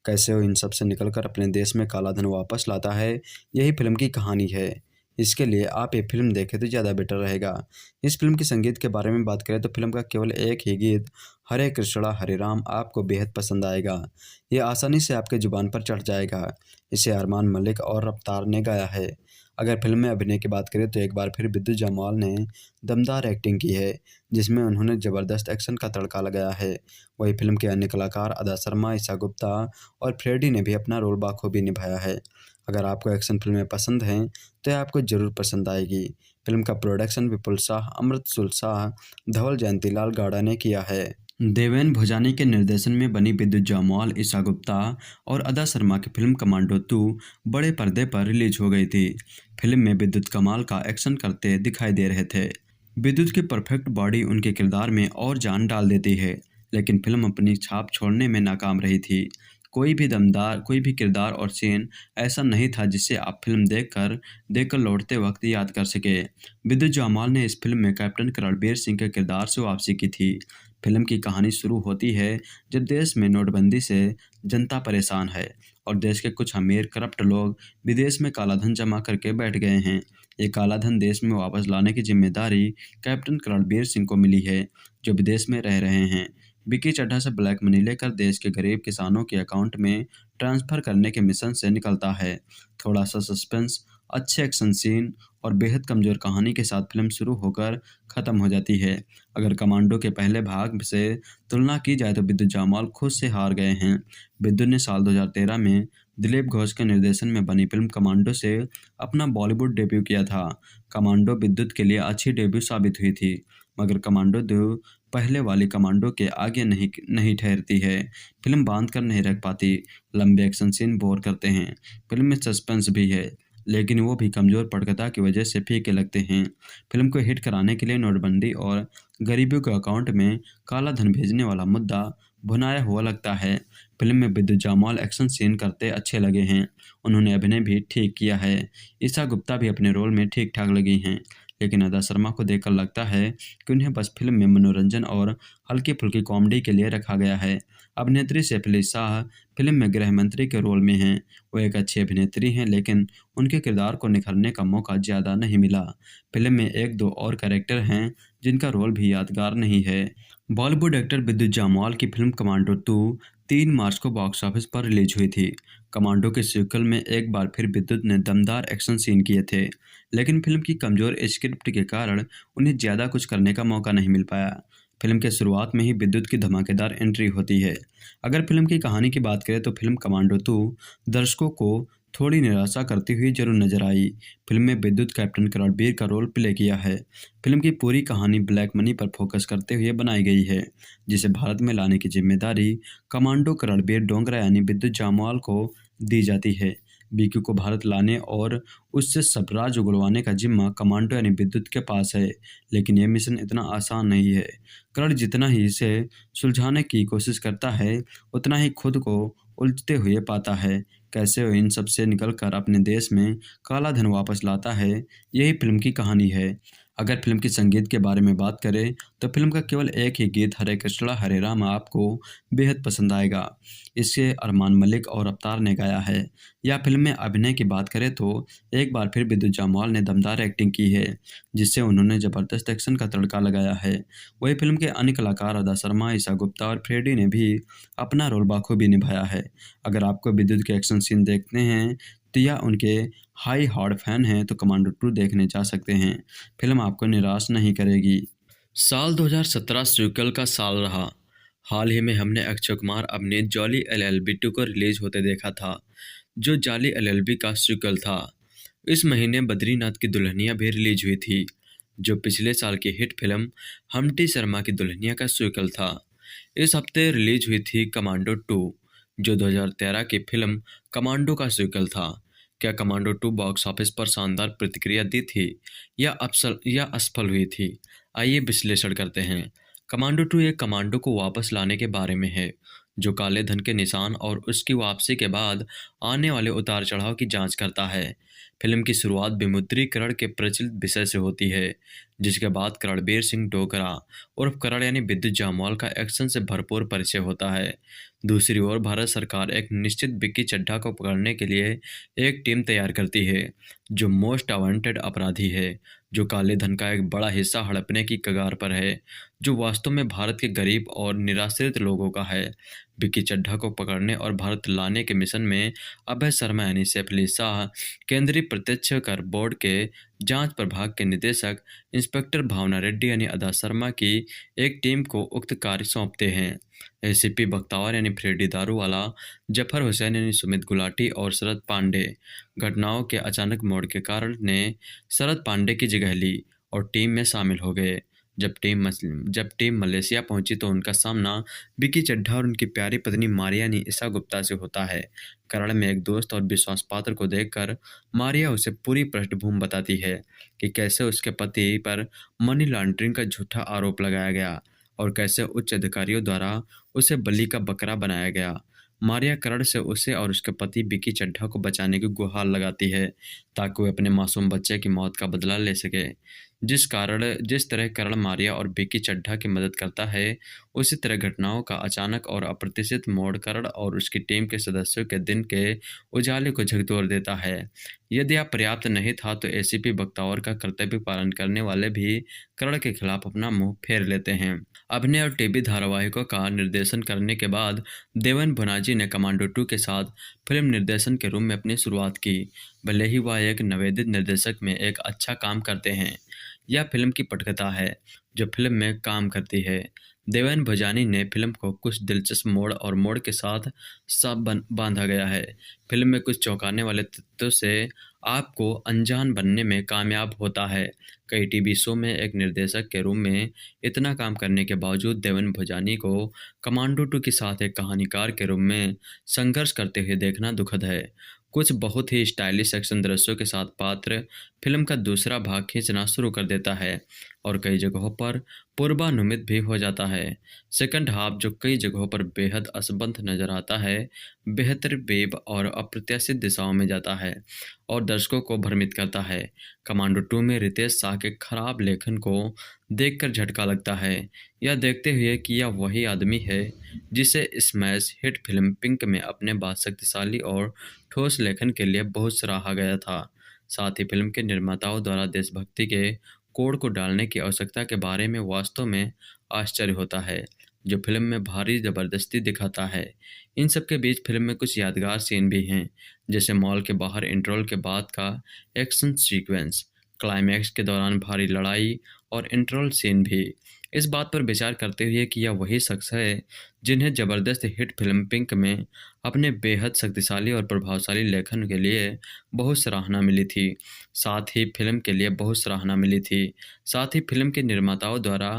कैसे वो इन सब से निकलकर अपने देश में काला धन वापस लाता है, यही फिल्म की कहानी है। इसके लिए आप ये फिल्म देखें तो ज़्यादा बेटर रहेगा। इस फिल्म के संगीत के बारे में बात करें तो फिल्म का केवल एक ही गीत हरे कृष्णा हरे राम आपको बेहद पसंद आएगा। ये आसानी से आपके जुबान पर चढ़ जाएगा। इसे अरमान मलिक और रफ्तार ने गाया है। अगर फिल्म में अभिनय की बात करें तो एक बार फिर विद्युत जामवाल ने दमदार एक्टिंग की है, जिसमें उन्होंने ज़बरदस्त एक्शन का तड़का लगाया है। वही फिल्म के अन्य कलाकार अदा शर्मा, ईशा गुप्ता और फ्रेडी ने भी अपना रोल बाखूबी निभाया है। अगर आपको एक्शन फिल्में पसंद हैं तो यह आपको ज़रूर पसंद आएगी। फिल्म का प्रोडक्शन विपुल शाह, अमृतसुल शाह, धवल जयंतीलाल गाड़ा ने किया है। देवेन भोजानी के निर्देशन में बनी विद्युत जामवाल, ईशा गुप्ता और अदा शर्मा की फिल्म कमांडो 2 बड़े पर्दे पर रिलीज हो गई थी। फिल्म में विद्युत कमाल का एक्शन करते दिखाई दे रहे थे। विद्युत की परफेक्ट बॉडी उनके किरदार में और जान डाल देती है, लेकिन फिल्म अपनी छाप छोड़ने में नाकाम रही थी। कोई भी किरदार और सीन ऐसा नहीं था जिसे आप फिल्म देखकर लौटते वक्त याद कर सके। विद्युत जामवाल ने इस फिल्म में कैप्टन रणबीर सिंह के किरदार से वापसी की थी। फिल्म की कहानी शुरू होती है जब देश में नोटबंदी से जनता परेशान है और देश के कुछ अमीर करप्ट लोग विदेश में काला धन जमा करके बैठ गए हैं। ये काला धन देश में वापस लाने की जिम्मेदारी कैप्टन रणबीर सिंह को मिली है, जो विदेश में रह रहे हैं। विकी चड्ढा से ब्लैक मनी लेकर देश के गरीब किसानों के अकाउंट में ट्रांसफर करने के मिशन से निकलता है। थोड़ा सा सस्पेंस, अच्छे एक्शन सीन और बेहद कमजोर कहानी के साथ फिल्म शुरू होकर ख़त्म हो जाती है। अगर कमांडो के पहले भाग से तुलना की जाए तो विद्युत जामवाल खुद से हार गए हैं। विद्युत ने साल 2013 में दिलीप घोष के निर्देशन में बनी फिल्म कमांडो से अपना बॉलीवुड डेब्यू किया था। कमांडो विद्युत के लिए अच्छी डेब्यू साबित हुई थी, मगर कमांडो 2 पहले वाली कमांडो के आगे नहीं ठहरती है। फिल्म बांध कर नहीं रख पाती, लंबे एक्शन सीन बोर करते हैं। फिल्म में सस्पेंस भी है, लेकिन वो भी कमज़ोर पटकथा की वजह से फीके लगते हैं। फिल्म को हिट कराने के लिए नोटबंदी और गरीबों के अकाउंट में काला धन भेजने वाला मुद्दा भुनाया हुआ लगता है। फिल्म में विद्युत जामवाल एक्शन सीन करते अच्छे लगे हैं। उन्होंने अभिनय भी ठीक किया है। ईशा गुप्ता भी अपने रोल में ठीक ठाक लगी हैं, लेकिन अदा शर्मा को देखकर लगता है कि उन्हें बस फिल्म में मनोरंजन और हल्की फुल्की कॉमेडी के लिए रखा गया है। अभिनेत्री सैफली शाह फिल्म में गृह मंत्री के रोल में हैं। वो एक अच्छी अभिनेत्री हैं, लेकिन उनके किरदार को निखरने का मौका ज़्यादा नहीं मिला। फिल्म में एक दो और कैरेक्टर हैं जिनका रोल भी यादगार नहीं है। बॉलीवुड एक्टर विद्युत जामवाल की फिल्म कमांडो 2 3 मार्च को बॉक्स ऑफिस पर रिलीज हुई थी। कमांडो के सीक्वल में एक बार फिर विद्युत ने दमदार एक्शन सीन किए थे, लेकिन फिल्म की कमजोर स्क्रिप्ट के कारण उन्हें ज़्यादा कुछ करने का मौका नहीं मिल पाया। फिल्म के शुरुआत में ही विद्युत की धमाकेदार एंट्री होती है। अगर फिल्म की कहानी की बात करें तो फिल्म कमांडो 2 दर्शकों को थोड़ी निराशा करती हुई जरूर नजर आई। फिल्म में विद्युत कैप्टन रणबीर का रोल प्ले किया है। फिल्म की पूरी कहानी ब्लैक मनी पर फोकस करते हुए बनाई गई है, जिसे भारत में लाने की जिम्मेदारी कमांडो रणबीर डोगरा यानी विद्युत जामवाल को दी जाती है। बीक्यू को भारत लाने और उससे सबराज उगलवाने का जिम्मा कमांडो यानी विद्युत के पास है, लेकिन यह मिशन इतना आसान नहीं है। करण जितना ही इसे सुलझाने की कोशिश करता है, उतना ही खुद को उलझते हुए पाता है। कैसे वो इन सब से निकलकर अपने देश में काला धन वापस लाता है, यही फिल्म की कहानी है। अगर फिल्म की संगीत के बारे में बात करें तो फिल्म का केवल एक ही गीत हरे कृष्णा हरे राम आपको बेहद पसंद आएगा। इसे अरमान मलिक और रफ्तार ने गाया है। या फिल्म में अभिनय की बात करें तो एक बार फिर विद्युत जामवाल ने दमदार एक्टिंग की है, जिससे उन्होंने ज़बरदस्त एक्शन का तड़का लगाया है। वही फिल्म के अन्य कलाकार अदा शर्मा, ईशा गुप्ता और फ्रेडी ने भी अपना रोल बाखूबी निभाया है। अगर आपको विद्युत के एक्शन सीन देखते हैं तो या उनके हाई हार्ड फैन हैं तो कमांडो 2 देखने जा सकते हैं। फिल्म आपको निराश नहीं करेगी। साल 2017 सीक्वल का साल रहा। हाल ही में हमने अक्षय कुमार अपने जॉली एलएलबी 2 को रिलीज होते देखा था, जो जाली एलएलबी का सीक्वल था। इस महीने बद्रीनाथ की दुल्हनिया भी रिलीज हुई थी, जो पिछले साल की हिट फिल्म हम्टी शर्मा की दुल्हनिया का सीक्वल था। इस हफ्ते रिलीज हुई थी कमांडो 2, जो 2013 की फिल्म कमांडो का सीक्वल था। क्या कमांडो 2 बॉक्स ऑफिस पर शानदार प्रतिक्रिया दी थी या असफल हुई थी? आइए विश्लेषण करते हैं। कमांडो 2 एक कमांडो को वापस लाने के बारे में है, जो काले धन के निशान और उसकी वापसी के बाद आने वाले उतार चढ़ाव की जांच करता है। फिल्म की शुरुआत विमुद्रीकरण के प्रचलित विषय से होती है, जिसके बाद रणबीर सिंह डोगरा उर्फ करण यानी विद्युत जामवाल का एक्शन से भरपूर परिचय होता है। दूसरी ओर भारत सरकार एक निश्चित विक्की चड्ढा को पकड़ने के लिए एक टीम तैयार करती है, जो मोस्ट वांटेड अपराधी है, जो काले धन का एक बड़ा हिस्सा हड़पने की कगार पर है, जो वास्तव में भारत के गरीब और निराश्रित लोगों का है। विक्की चड्ढा को पकड़ने और भारत लाने के मिशन में अभय शर्मा यानी सैफ अली शाह, केंद्रीय प्रत्यक्ष कर बोर्ड के जांच प्रभाग के निदेशक इंस्पेक्टर भावना रेड्डी यानी अदा शर्मा की एक टीम को उक्त कार्य सौंपते हैं। एसीपी बख्तावर यानी फ्रेडी दारूवाला, जफर हुसैन यानी सुमित गुलाटी और शरद पांडे घटनाओं के अचानक मोड़ के कारण ने शरद पांडे की जगह ली और टीम में शामिल हो गए। जब टीम मलेशिया पहुंची तो उनका सामना विक्की चड्ढा और उनकी प्यारी पत्नी मारिया यानी ईशा गुप्ता से होता है। करण में एक दोस्त और विश्वास पात्र को देखकर मारिया उसे पूरी पृष्ठभूमि बताती है कि कैसे उसके पति पर मनी लॉन्ड्रिंग का झूठा आरोप लगाया गया और कैसे उच्च अधिकारियों द्वारा उसे बलि का बकरा बनाया गया। मारिया करण से उसे और उसके पति विक्की चड्ढा को बचाने की गुहार लगाती है, ताकि वे अपने मासूम बच्चे की मौत का बदला ले सके। जिस तरह करण मारिया और विक्की चड्ढा की मदद करता है, उसी तरह घटनाओं का अचानक और अप्रत्याशित मोड़ करण और उसकी टीम के सदस्यों के दिन के उजाले को झकझोर देता है। यदि आप पर्याप्त नहीं था तो एसीपी बख्तावर का कर्तव्य पालन करने वाले भी करण के खिलाफ अपना मुंह फेर लेते हैं। अभिनय और टीवी धारावाहिकों का निर्देशन करने के बाद देवन भुनाजी ने कमांडो 2 के साथ फिल्म निर्देशन के रूप में अपनी शुरुआत की। भले ही वह एक नवेदित निर्देशक में एक अच्छा काम करते हैं, यह फिल्म की पटकथा है जो फिल्म में काम करती है। देवन भुजानी ने फिल्म को कुछ दिलचस्प मोड़ और मोड़ के साथ बांधा गया है। फिल्म में कुछ चौंकाने वाले तथ्यों से आपको अनजान बनने में कामयाब होता है। कई टीवी शो में एक निर्देशक के रूप में इतना काम करने के बावजूद देवन भुजानी को कमांडो 2 के साथ एक कहानीकार के रूप में संघर्ष करते हुए देखना दुखद है। कुछ बहुत ही स्टाइलिश एक्शन दृश्यों के साथ पात्र फिल्म का दूसरा भाग खींचना शुरू कर देता है और कई जगहों पर पूर्वानुमित भी हो जाता है। सेकंड हाफ, जो कई जगहों पर बेहद असंबद्ध नजर आता है, बेहतर वेब और अप्रत्याशित दिशाओं में जाता है और दर्शकों को भ्रमित करता है। कमांडो 2 में रितेश शाह के खराब लेखन को देखकर झटका लगता है, यह देखते हुए कि यह वही आदमी है जिसे स्मैश हिट फिल्म पिंक में अपने बाद शक्तिशाली और ठोस लेखन के लिए बहुत सराहा गया था। साथ ही फिल्म के निर्माताओं द्वारा देशभक्ति के कोड को डालने की आवश्यकता के बारे में वास्तव में आश्चर्य होता है, जो फिल्म में भारी जबरदस्ती दिखाता है। इन सब के बीच फिल्म में कुछ यादगार सीन भी हैं, जैसे मॉल के बाहर इंटरवल के बाद का एक्शन सीक्वेंस, क्लाइमैक्स के दौरान भारी लड़ाई और इंटरवल सीन भी। इस बात पर विचार करते हुए कि यह वही शख्स है जिन्हें जबरदस्त हिट फिल्म पिंक में अपने बेहद शक्तिशाली और प्रभावशाली लेखन के लिए बहुत सराहना मिली थी। साथ ही फिल्म के लिए बहुत सराहना मिली थी। साथ ही फिल्म के निर्माताओं द्वारा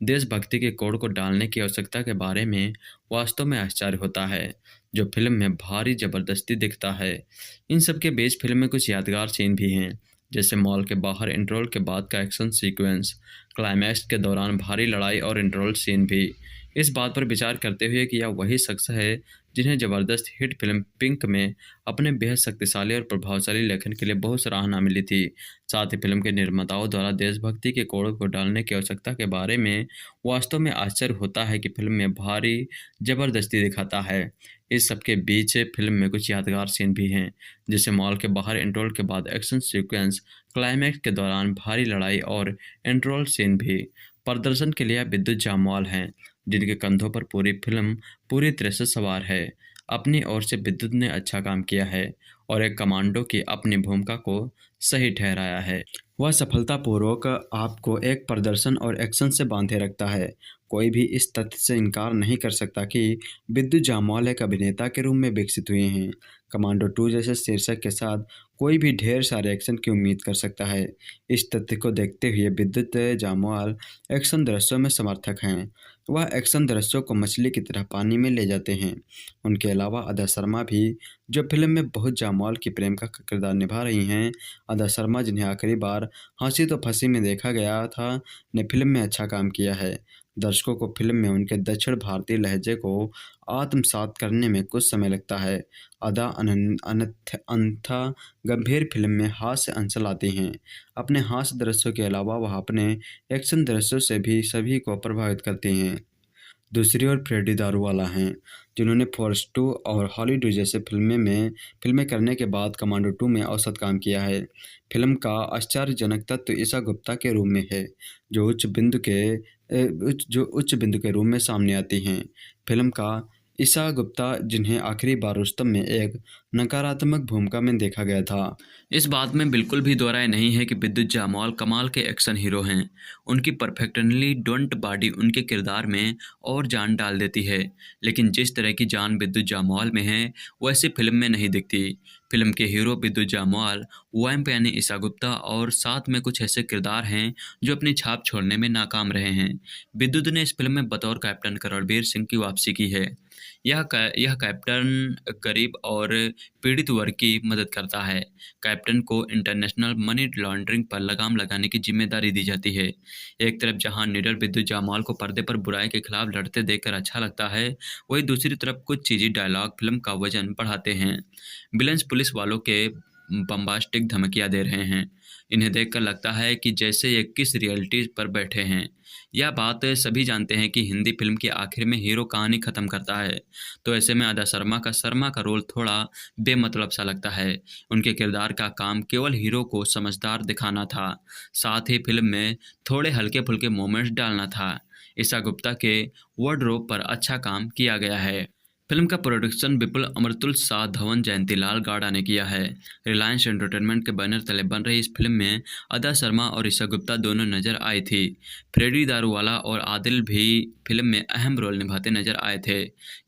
देशभक्ति के कोड को डालने की आवश्यकता के बारे में वास्तव में आश्चर्य होता है, जो फिल्म में भारी जबरदस्ती दिखता है। इन सब के बीच फिल्म में कुछ यादगार सीन भी हैं, जैसे मॉल के बाहर इंटरवल के बाद का एक्शन सीक्वेंस, क्लाइमैक्स के दौरान भारी लड़ाई और इंटरवल सीन भी। इस बात पर विचार करते हुए कि यह वही शख्स है जिन्हें जबरदस्त हिट फिल्म पिंक में अपने बेहद शक्तिशाली और प्रभावशाली लेखन के लिए बहुत सराहना मिली थी। साथ ही फिल्म के निर्माताओं द्वारा देशभक्ति के कोड को डालने की आवश्यकता के बारे में वास्तव में आश्चर्य होता है कि फिल्म में भारी जबरदस्ती दिखाता है। इस सब के बीच फिल्म में कुछ यादगार सीन भी हैं, जैसे मॉल के बाहर इंटरवल के बाद एक्शन सीक्वेंस, क्लाइमैक्स के दौरान भारी लड़ाई और इंटरवल सीन भी। प्रदर्शन के लिए विद्युत जामवाल हैं, जिनके कंधों पर पूरी फिल्म पूरी तरह से सवार है। अपनी ओर से विद्युत ने अच्छा काम किया है और एक कमांडो की अपनी भूमिका को सही ठहराया है। वह सफलतापूर्वक आपको एक प्रदर्शन और एक्शन से बांधे रखता है। कोई भी इस तथ्य से इनकार नहीं कर सकता कि विद्युत जामवाल एक अभिनेता के रूप में विकसित हुए हैं। कमांडो 2 जैसे शीर्षक के साथ कोई भी ढेर सारे एक्शन की उम्मीद कर सकता है। इस तथ्य को देखते हुए विद्युत जामवाल एक्शन दृश्यों में समर्थक हैं। वह एक्शन दृश्यों को मछली की तरह पानी में ले जाते हैं। उनके अलावा अदा शर्मा भी, जो फिल्म में बहुत जामवाल की प्रेमिका का किरदार निभा रही हैं। अदा शर्मा, जिन्हें आखिरी बार हंसी तो फंसी में देखा गया था, ने फिल्म में अच्छा काम किया है। दर्शकों को फिल्म में उनके दक्षिण भारतीय लहजे को आत्मसात करने में कुछ समय लगता है। अदा अन्यथा गंभीर फिल्म में हास्य अंश लाती हैं। अपने हास्य दृश्यों के अलावा वह अपने एक्शन दृश्यों से भी सभी को प्रभावित करती हैं। दूसरी ओर फ्रेडी दारूवाला हैं, जिन्होंने फोर्स 2 और हॉलीडे जैसे फिल्में करने के बाद कमांडो 2 में औसत काम किया है। फिल्म का आश्चर्यजनक तत्व ईशा गुप्ता के रूप में है, जो उच्च बिंदु के रूप में सामने आती हैं। फिल्म का ईशा गुप्ता, जिन्हें आखिरी बार रुस्तम में एक नकारात्मक भूमिका में देखा गया था। इस बात में बिल्कुल भी दो राय नहीं है कि विद्युत जामवाल कमाल के एक्शन हीरो हैं। उनकी परफेक्टली डोंट बॉडी उनके किरदार में और जान डाल देती है, लेकिन जिस तरह की जान विद्युत जामवाल में है वैसी फिल्म में नहीं दिखती। फिल्म के हीरो विद्युत जामवाल, वैम्प यानी ईशा गुप्ता और साथ में कुछ ऐसे किरदार हैं जो अपनी छाप छोड़ने में नाकाम रहे हैं। विद्युत ने इस फिल्म में बतौर कैप्टन रणबीर सिंह की वापसी की है। यह कैप्टन गरीब और पीड़ित वर्ग की मदद करता है। कैप्टन को इंटरनेशनल मनी लॉन्ड्रिंग पर लगाम लगाने की जिम्मेदारी दी जाती है। एक तरफ जहां निडर विद्युत जामवाल को पर्दे पर बुराई के खिलाफ लड़ते देखकर अच्छा लगता है, वहीं दूसरी तरफ कुछ चीजी डायलॉग फिल्म का वजन बढ़ाते हैं। विलन्स पुलिस वालों के बम्बास्टिक धमकियां दे रहे हैं। इन्हें देखकर लगता है कि जैसे ये किस रियलिटी पर बैठे हैं। यह बात सभी जानते हैं कि हिंदी फिल्म के आखिर में हीरो कहानी खत्म करता है, तो ऐसे में अदा शर्मा का रोल थोड़ा बेमतलब सा लगता है। उनके किरदार का काम केवल हीरो को समझदार दिखाना था, साथ ही फिल्म में थोड़े हल्के फुल्के मोमेंट्स डालना था। ईशा गुप्ता के वार्डरोब पर अच्छा काम किया गया है। फिल्म का प्रोडक्शन विपुल अमृतुल शाह धवन जयंतीलाल गाड़ा ने किया है। रिलायंस एंटरटेनमेंट के बैनर तले बन रही इस फिल्म में अदा शर्मा और ईशा गुप्ता दोनों नजर आए थे। फ्रेडी दारूवाला और आदिल भी फिल्म में अहम रोल निभाते नजर आए थे।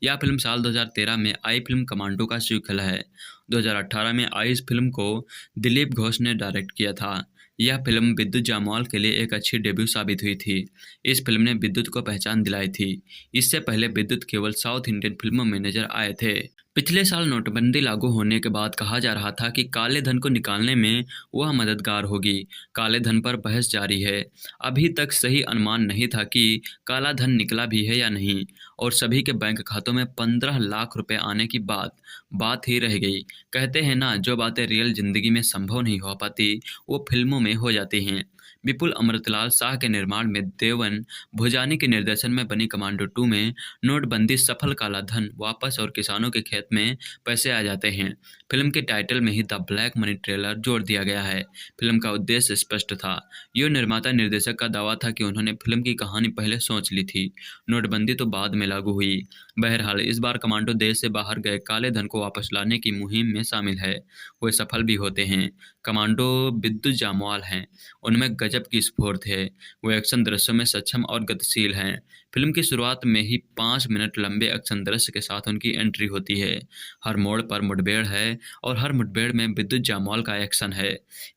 यह फिल्म साल 2013 में आई फिल्म कमांडो का सीक्वल है। 2018 में आई इस फिल्म को दिलीप घोष ने डायरेक्ट किया था। यह फिल्म विद्युत जामवाल के लिए एक अच्छी डेब्यू साबित हुई थी। इस फिल्म ने विद्युत को पहचान दिलाई थी। इससे पहले विद्युत केवल साउथ इंडियन फिल्मों में नजर आए थे। पिछले साल नोटबंदी लागू होने के बाद कहा जा रहा था कि काले धन को निकालने में वह मददगार होगी। काले धन पर बहस जारी है। अभी तक सही अनुमान नहीं था कि काला धन निकला भी है या नहीं, और सभी के बैंक खातों में 15 लाख रुपए आने की बात ही रह गई। कहते हैं ना, जो बातें रियल जिंदगी में संभव नहीं हो पाती वो फिल्मों में हो जाती हैं। विपुल अमृतलाल शाह के निर्माण में देवन भुजानी के निर्देशन में बनी कमांडो 2 में नोटबंदी सफल, काला धन वापस और किसानों के खेत में पैसे आ जाते हैं। फिल्म के टाइटल में ही द ब्लैक मनी ट्रेलर जोड़ दिया गया है। फिल्म का उद्देश्य स्पष्ट था। यो निर्माता निर्देशक का दावा था कि उन्होंने फिल्म की कहानी पहले सोच ली थी, नोटबंदी तो बाद में लागू हुई। बहरहाल इस बार कमांडो देश से बाहर गए काले धन को वापस लाने की मुहिम में शामिल है। वे सफल भी होते हैं। कमांडो विद्युत जामवाल हैं, उनमें गजब की स्फूर्त है। वो एक्शन दृश्यों में सक्षम और गतिशील हैं। फिल्म की शुरुआत में ही 5 मिनट लंबे एक्शन दृश्य के साथ उनकी एंट्री होती है। हर मोड़ पर मुठभेड़ है और हर मुठभेड़ में विद्युत जामवाल का एक्शन है।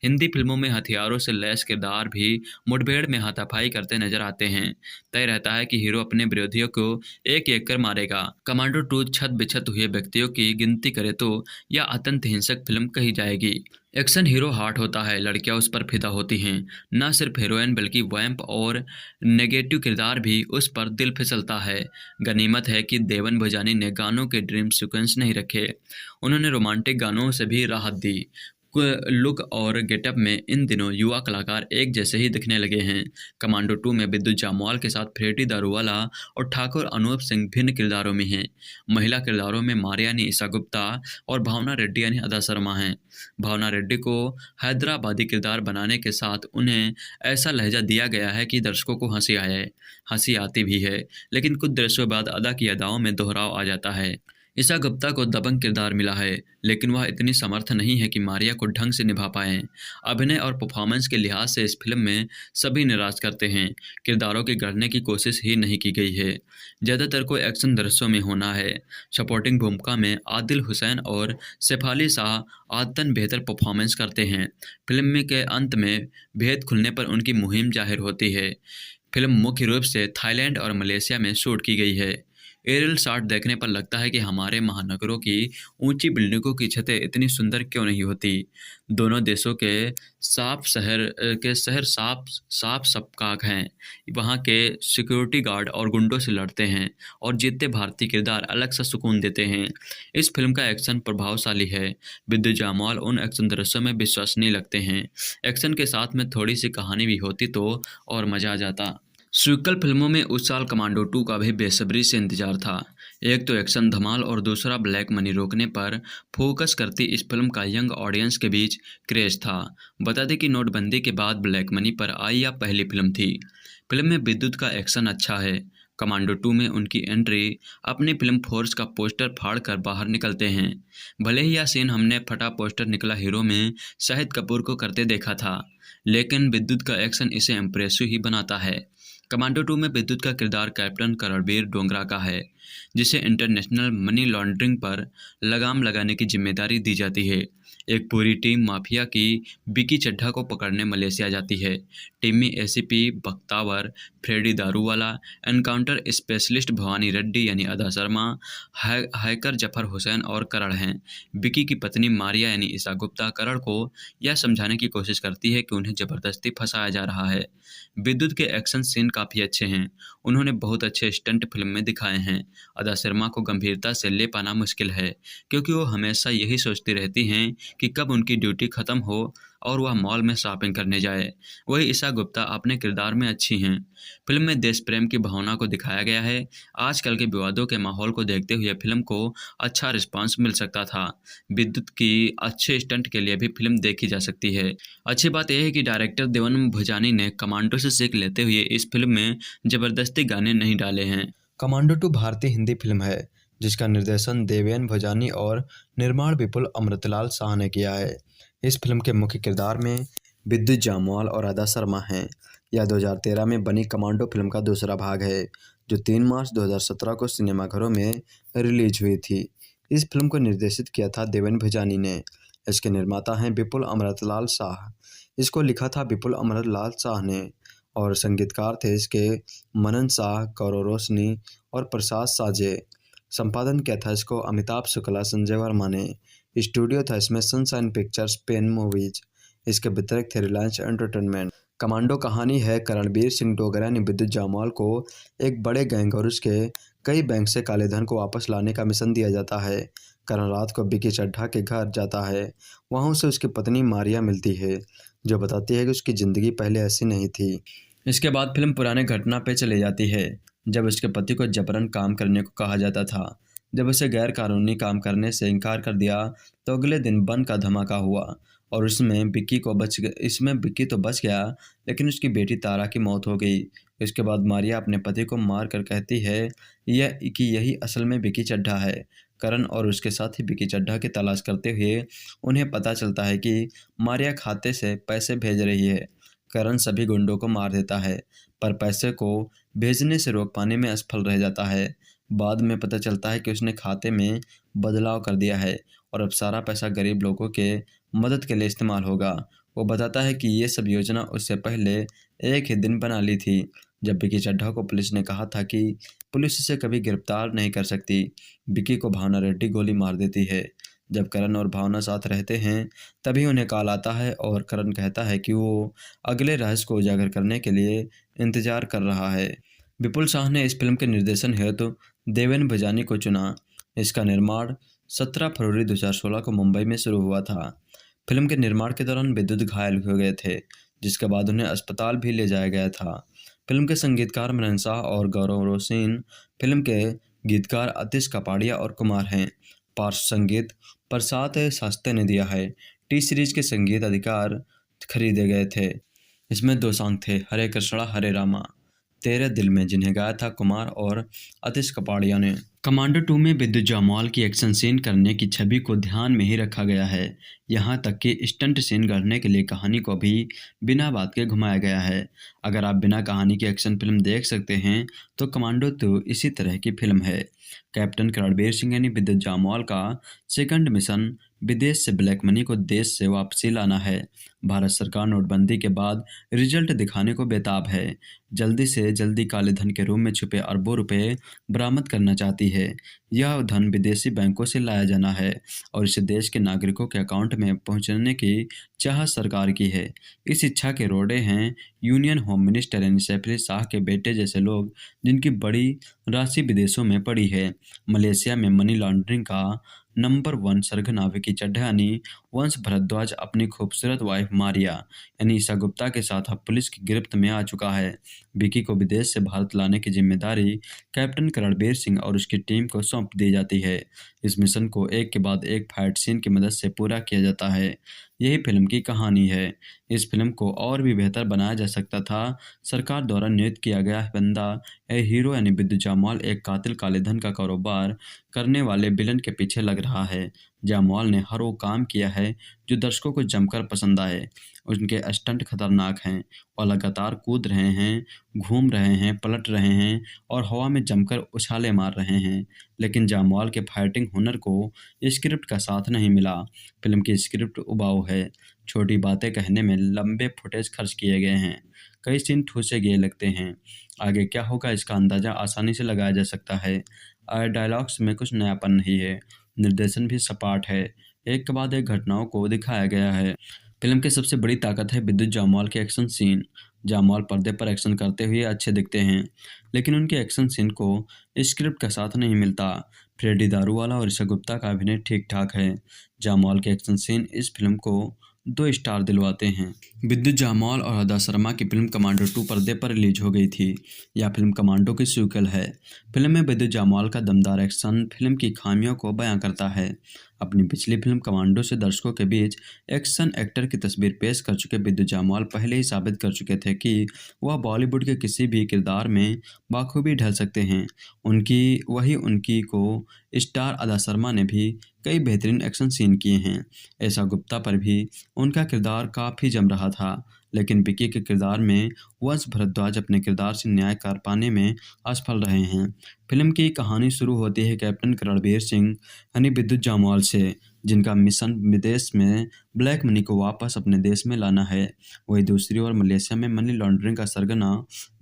हिंदी फिल्मों में हथियारों से लैस किरदार भी मुठभेड़ में हाथापाई करते नजर आते हैं। तय रहता है कि हीरो अपने विरोधियों को एक एक कर मारेगा। कमांडो 2 छत बिछत हुए व्यक्तियों की गिनती करे तो यह अत्यंत हिंसक फिल्म कही जाएगी। एक्शन हीरो हार्ट होता है, लड़कियां उस पर फिदा होती हैं। न सिर्फ हीरोइन बल्कि वैम्प और नेगेटिव किरदार भी उस पर दिल फिसलता है। गनीमत है कि देवन भुजानी ने गानों के ड्रीम सीक्वेंस नहीं रखे, उन्होंने रोमांटिक गानों से भी राहत दी। लुक और गेटअप में इन दिनों युवा कलाकार एक जैसे ही दिखने लगे हैं। कमांडो 2 में विद्युत जामवाल के साथ फ्रेडी दारूवाला और ठाकुर अनूप सिंह भिन्न किरदारों में हैं। महिला किरदारों में मारिया यानी ईशा गुप्ता और भावना रेड्डी यानी अदा शर्मा हैं। भावना रेड्डी को हैदराबादी किरदार बनाने के साथ उन्हें ऐसा लहजा दिया गया है कि दर्शकों को हंसी आती भी है, लेकिन कुछ दृश्यों बाद अदा की अदाओं में दोहराव आ जाता है। ईशा गुप्ता को दबंग किरदार मिला है, लेकिन वह इतनी समर्थ नहीं है कि मारिया को ढंग से निभा पाएं। अभिनय और परफॉर्मेंस के लिहाज से इस फिल्म में सभी निराश करते हैं। किरदारों की गढ़ने की कोशिश ही नहीं की गई है। ज़्यादातर को एक्शन दृश्यों में होना है। सपोर्टिंग भूमिका में आदिल हुसैन और सैफ शाह आदतन बेहतर परफॉर्मेंस करते हैं। फिल्म में के अंत में भेद खुलने पर उनकी मुहिम जाहिर होती है। फिल्म मुख्य रूप से थाईलैंड और मलेशिया में शूट की गई है। एरियल शॉट देखने पर लगता है कि हमारे महानगरों की ऊंची बिल्डिंगों की छतें इतनी सुंदर क्यों नहीं होती। दोनों देशों के शहर साफ साफ शफाफ हैं। वहाँ के सिक्योरिटी गार्ड और गुंडों से लड़ते हैं और जीतते भारतीय किरदार अलग सा सुकून देते हैं। इस फिल्म का एक्शन प्रभावशाली है। विद्युत जामवाल उन एक्शन दृश्यों में विश्वसनीय लगते हैं। एक्शन के साथ में थोड़ी सी कहानी भी होती तो और मज़ा आ जाता। सीक्वल फिल्मों में उस साल कमांडो 2 का भी बेसब्री से इंतजार था। एक तो एक्शन धमाल और दूसरा ब्लैक मनी रोकने पर फोकस करती इस फिल्म का यंग ऑडियंस के बीच क्रेज था। बता दें कि नोटबंदी के बाद ब्लैक मनी पर आई यह पहली फिल्म थी। फिल्म में विद्युत का एक्शन अच्छा है। कमांडो 2 में उनकी एंट्री अपनी फिल्म फोर्स का पोस्टर फाड़ कर बाहर निकलते हैं। भले ही यह सीन हमने फटा पोस्टर निकला हीरो में शाहिद कपूर को करते देखा था, लेकिन विद्युत का एक्शन इसे इम्प्रेसिव ही बनाता है। कमांडो 2 में विद्युत का किरदार कैप्टन रणबीर डोगरा का है, जिसे इंटरनेशनल मनी लॉन्ड्रिंग पर लगाम लगाने की जिम्मेदारी दी जाती है। एक पूरी टीम माफिया की बिकी चड्ढा को पकड़ने मलेशिया जाती है। टीम में ACP Bakhtawar, Freddy Daruwala, encounter specialist Bhavani Reddy यानी अदा शर्मा, हैकर जफर हुसैन और करण हैं। बिकी की पत्नी मारिया यानी ईशा गुप्ता करण को यह समझाने की कोशिश करती है कि उन्हें ज़बरदस्ती फंसाया जा रहा है। विद्युत के एक्शन सीन काफ़ी अच्छे हैं। उन्होंने बहुत अच्छे स्टंट फिल्म में दिखाए हैं। अदा शर्मा को गंभीरता से ले पाना मुश्किल है, क्योंकि वो हमेशा यही सोचती रहती हैं कि कब उनकी ड्यूटी ख़त्म हो और वह मॉल में शॉपिंग करने जाए। वही ईशा गुप्ता अपने किरदार में अच्छी हैं। फिल्म में देश प्रेम की भावना को दिखाया गया है। आजकल के विवादों के माहौल को देखते हुए फिल्म को अच्छा रिस्पांस मिल सकता था। विद्युत की अच्छे स्टंट के लिए भी फिल्म देखी जा सकती है। अच्छी बात यह है कि डायरेक्टर देवन भुजानी ने कमांडो से सीख लेते हुए इस फिल्म में ज़बरदस्ती गाने नहीं डाले हैं। कमांडो 2 भारतीय हिंदी फिल्म है जिसका निर्देशन देवेन भोजानी और निर्माण विपुल अमृतलाल शाह ने किया है। इस फिल्म के मुख्य किरदार में विद्युत जामवाल और अदा शर्मा हैं। यह 2013 में बनी कमांडो फिल्म का दूसरा भाग है, जो 3 मार्च 2017 को सिनेमाघरों में रिलीज हुई थी। इस फिल्म को निर्देशित किया था देवेन भोजानी ने। इसके निर्माता हैं विपुल अमृतलाल शाह। इसको लिखा था विपुल अमृतलाल शाह ने और संगीतकार थे इसके मनन शाह, गौरव रोशनी और प्रसाद साजे। संपादन किया था इसको अमिताभ शुक्ला, संजय वर्मा ने। स्टूडियो था इसमें सनशाइन पिक्चर्स, पेन मूवीज। इसके वितरक थे रिलायंस एंटरटेनमेंट। कमांडो कहानी है रणबीर सिंह डोगरा ने विद्युत जामवाल को एक बड़े गैंग और उसके कई बैंक से काले धन को वापस लाने का मिशन दिया जाता है। करण रात को बिकी चड्ढा के घर जाता है। वहाँ उसे उसकी पत्नी मारिया मिलती है, जो बताती है कि उसकी ज़िंदगी पहले ऐसी नहीं थी। इसके बाद फिल्म पुराने घटना पे चली जाती है, जब उसके पति को जबरन काम करने को कहा जाता था। जब उसे गैर कानूनी काम करने से इनकार कर दिया तो अगले दिन बम का धमाका हुआ और इसमें बिक्की तो बच गया, लेकिन उसकी बेटी तारा की मौत हो गई। इसके बाद मारिया अपने पति को मार कर कहती है कि यही असल में बिक्की चड्ढा है। करण और उसके साथी बिक्की चड्ढा की तलाश करते हुए उन्हें पता चलता है कि मारिया खाते से पैसे भेज रही है। करण सभी गुंडों को मार देता है, पर पैसे को भेजने से रोक पाने में असफल रह जाता है। बाद में पता चलता है कि उसने खाते में बदलाव कर दिया है और अब सारा पैसा गरीब लोगों के मदद के लिए इस्तेमाल होगा। वो बताता है कि ये सब योजना उससे पहले एक ही दिन बना ली थी, जब बिकी चड्ढा को पुलिस ने कहा था कि पुलिस इसे कभी गिरफ्तार नहीं कर सकती। बिकी को भावना रेड्डी गोली मार देती है। जब करण और भावना साथ रहते हैं तभी उन्हें कॉल आता है और करण कहता है कि वो अगले रहस्य को उजागर करने के लिए इंतजार कर रहा है। विपुल शाह ने इस फिल्म के निर्देशन हेतु देवेन भोजानी को चुना। इसका निर्माण 17 फरवरी 2016 को मुंबई में शुरू हुआ था। फिल्म के निर्माण के दौरान विद्युत घायल हो गए थे, जिसके बाद उन्हें अस्पताल भी ले जाया गया था। फिल्म के संगीतकार मनन शाह और गौरव रोशन, फिल्म के गीतकार अतीश कपाड़िया और कुमार हैं। पार्श्व संगीत प्रसाद शास्त्री ने दिया है। टी सीरीज के संगीत अधिकार खरीदे गए थे। इसमें 2 सॉन्ग थे, हरे कृष्णा हरे रामा, तेरे दिल में, जिन्हें गाया था कुमार और अतीश कपाड़िया ने। कमांडो 2 में विद्युत जामवाल की एक्शन सीन करने की छवि को ध्यान में ही रखा गया है। यहाँ तक कि स्टंट सीन गढ़ने के लिए कहानी को भी बिना बात के घुमाया गया है। अगर आप बिना कहानी की एक्शन फिल्म देख सकते हैं तो कमांडो 2 इसी तरह की फिल्म है। कैप्टन रणबीर सिंह यानी विद्युत जामवाल का सेकंड मिशन विदेश से ब्लैक मनी को देश से वापसी लाना है। भारत सरकार नोटबंदी के बाद रिजल्ट दिखाने को बेताब है। जल्दी से जल्दी काले धन के रूप में छुपे अरबों रुपए बरामद करना चाहती है। यह धन विदेशी बैंकों से लाया जाना है और इसे देश के नागरिकों के अकाउंट में पहुंचाने की चाह सरकार की है। इस इच्छा के रोड़े हैं यूनियन होम मिनिस्टर यानी सैफी शाह के बेटे जैसे लोग, जिनकी बड़ी राशि विदेशों में पड़ी है। मलेशिया में मनी लॉन्ड्रिंग का नंबर 1 सरगना विकी चड्ढा यानी वंश भारद्वाज अपनी खूबसूरत वाइफ मारिया यानी ईशा गुप्ता के साथ अब पुलिस की गिरफ्त में आ चुका है। विकी को विदेश से भारत लाने की जिम्मेदारी कैप्टन रणबीर सिंह और उसकी टीम को सौंप दी जाती है। इस मिशन को एक के बाद एक फाइट सीन की मदद से पूरा किया जाता है। यही फिल्म की कहानी है। इस फिल्म को और भी बेहतर बनाया जा सकता था। सरकार द्वारा नियुक्त किया गया बंदा हीरो यानी विद्युत जामवाल एक कातिल काले धन का कारोबार करने वाले विलन के पीछे लग रहा है। जामवाल ने हर वो काम किया है जो दर्शकों को जमकर पसंद आए। उनके स्टंट खतरनाक हैं और लगातार कूद रहे हैं, घूम रहे हैं, पलट रहे हैं और हवा में जमकर उछाले मार रहे हैं। लेकिन जामवाल के फाइटिंग हुनर को स्क्रिप्ट का साथ नहीं मिला। फिल्म की स्क्रिप्ट उबाऊ है। छोटी बातें कहने में लंबे फुटेज खर्च किए गए हैं। कई सीन ठूसे गए लगते हैं। आगे क्या होगा इसका अंदाजा आसानी से लगाया जा सकता है। डायलॉग्स में कुछ नयापन नहीं है। निर्देशन भी सपाट है। एक के बाद एक घटनाओं को दिखाया गया है। फिल्म की सबसे बड़ी ताकत है विद्युत जामवाल के एक्शन सीन। जामवाल पर्दे पर एक्शन करते हुए अच्छे दिखते हैं, लेकिन उनके एक्शन सीन को स्क्रिप्ट का साथ नहीं मिलता। फ्रेडी दारूवाला और ईशा गुप्ता का अभिनय ठीक ठाक है। जामवाल के एक्शन सीन इस फिल्म को 2 स्टार दिलवाते हैं। विद्युत जामवाल और अदा शर्मा की फिल्म कमांडो 2 पर्दे पर रिलीज हो गई थी। यह फिल्म कमांडो की सीक्वल है। फिल्म में विद्युत जामवाल का दमदार एक्शन फिल्म की खामियों को बयां करता है। अपनी पिछली फिल्म कमांडो से दर्शकों के बीच एक्शन एक्टर की तस्वीर पेश कर चुके विद्युत जामवाल पहले ही साबित कर चुके थे कि वह बॉलीवुड के किसी भी किरदार में बाखूबी ढल सकते हैं। उनकी को स्टार अदा शर्मा ने भी कई बेहतरीन एक्शन सीन किए हैं। ऐसा गुप्ता पर भी उनका किरदार काफ़ी जम रहा था, लेकिन विकी के किरदार में वंश भारद्वाज अपने किरदार से न्याय कर पाने में असफल रहे हैं। फिल्म की कहानी शुरू होती है कैप्टन रणबीर सिंह यानी विद्युत जामवाल से, जिनका मिशन विदेश में ब्लैक मनी को वापस अपने देश में लाना है। वहीं दूसरी ओर मलेशिया में मनी लॉन्ड्रिंग का सरगना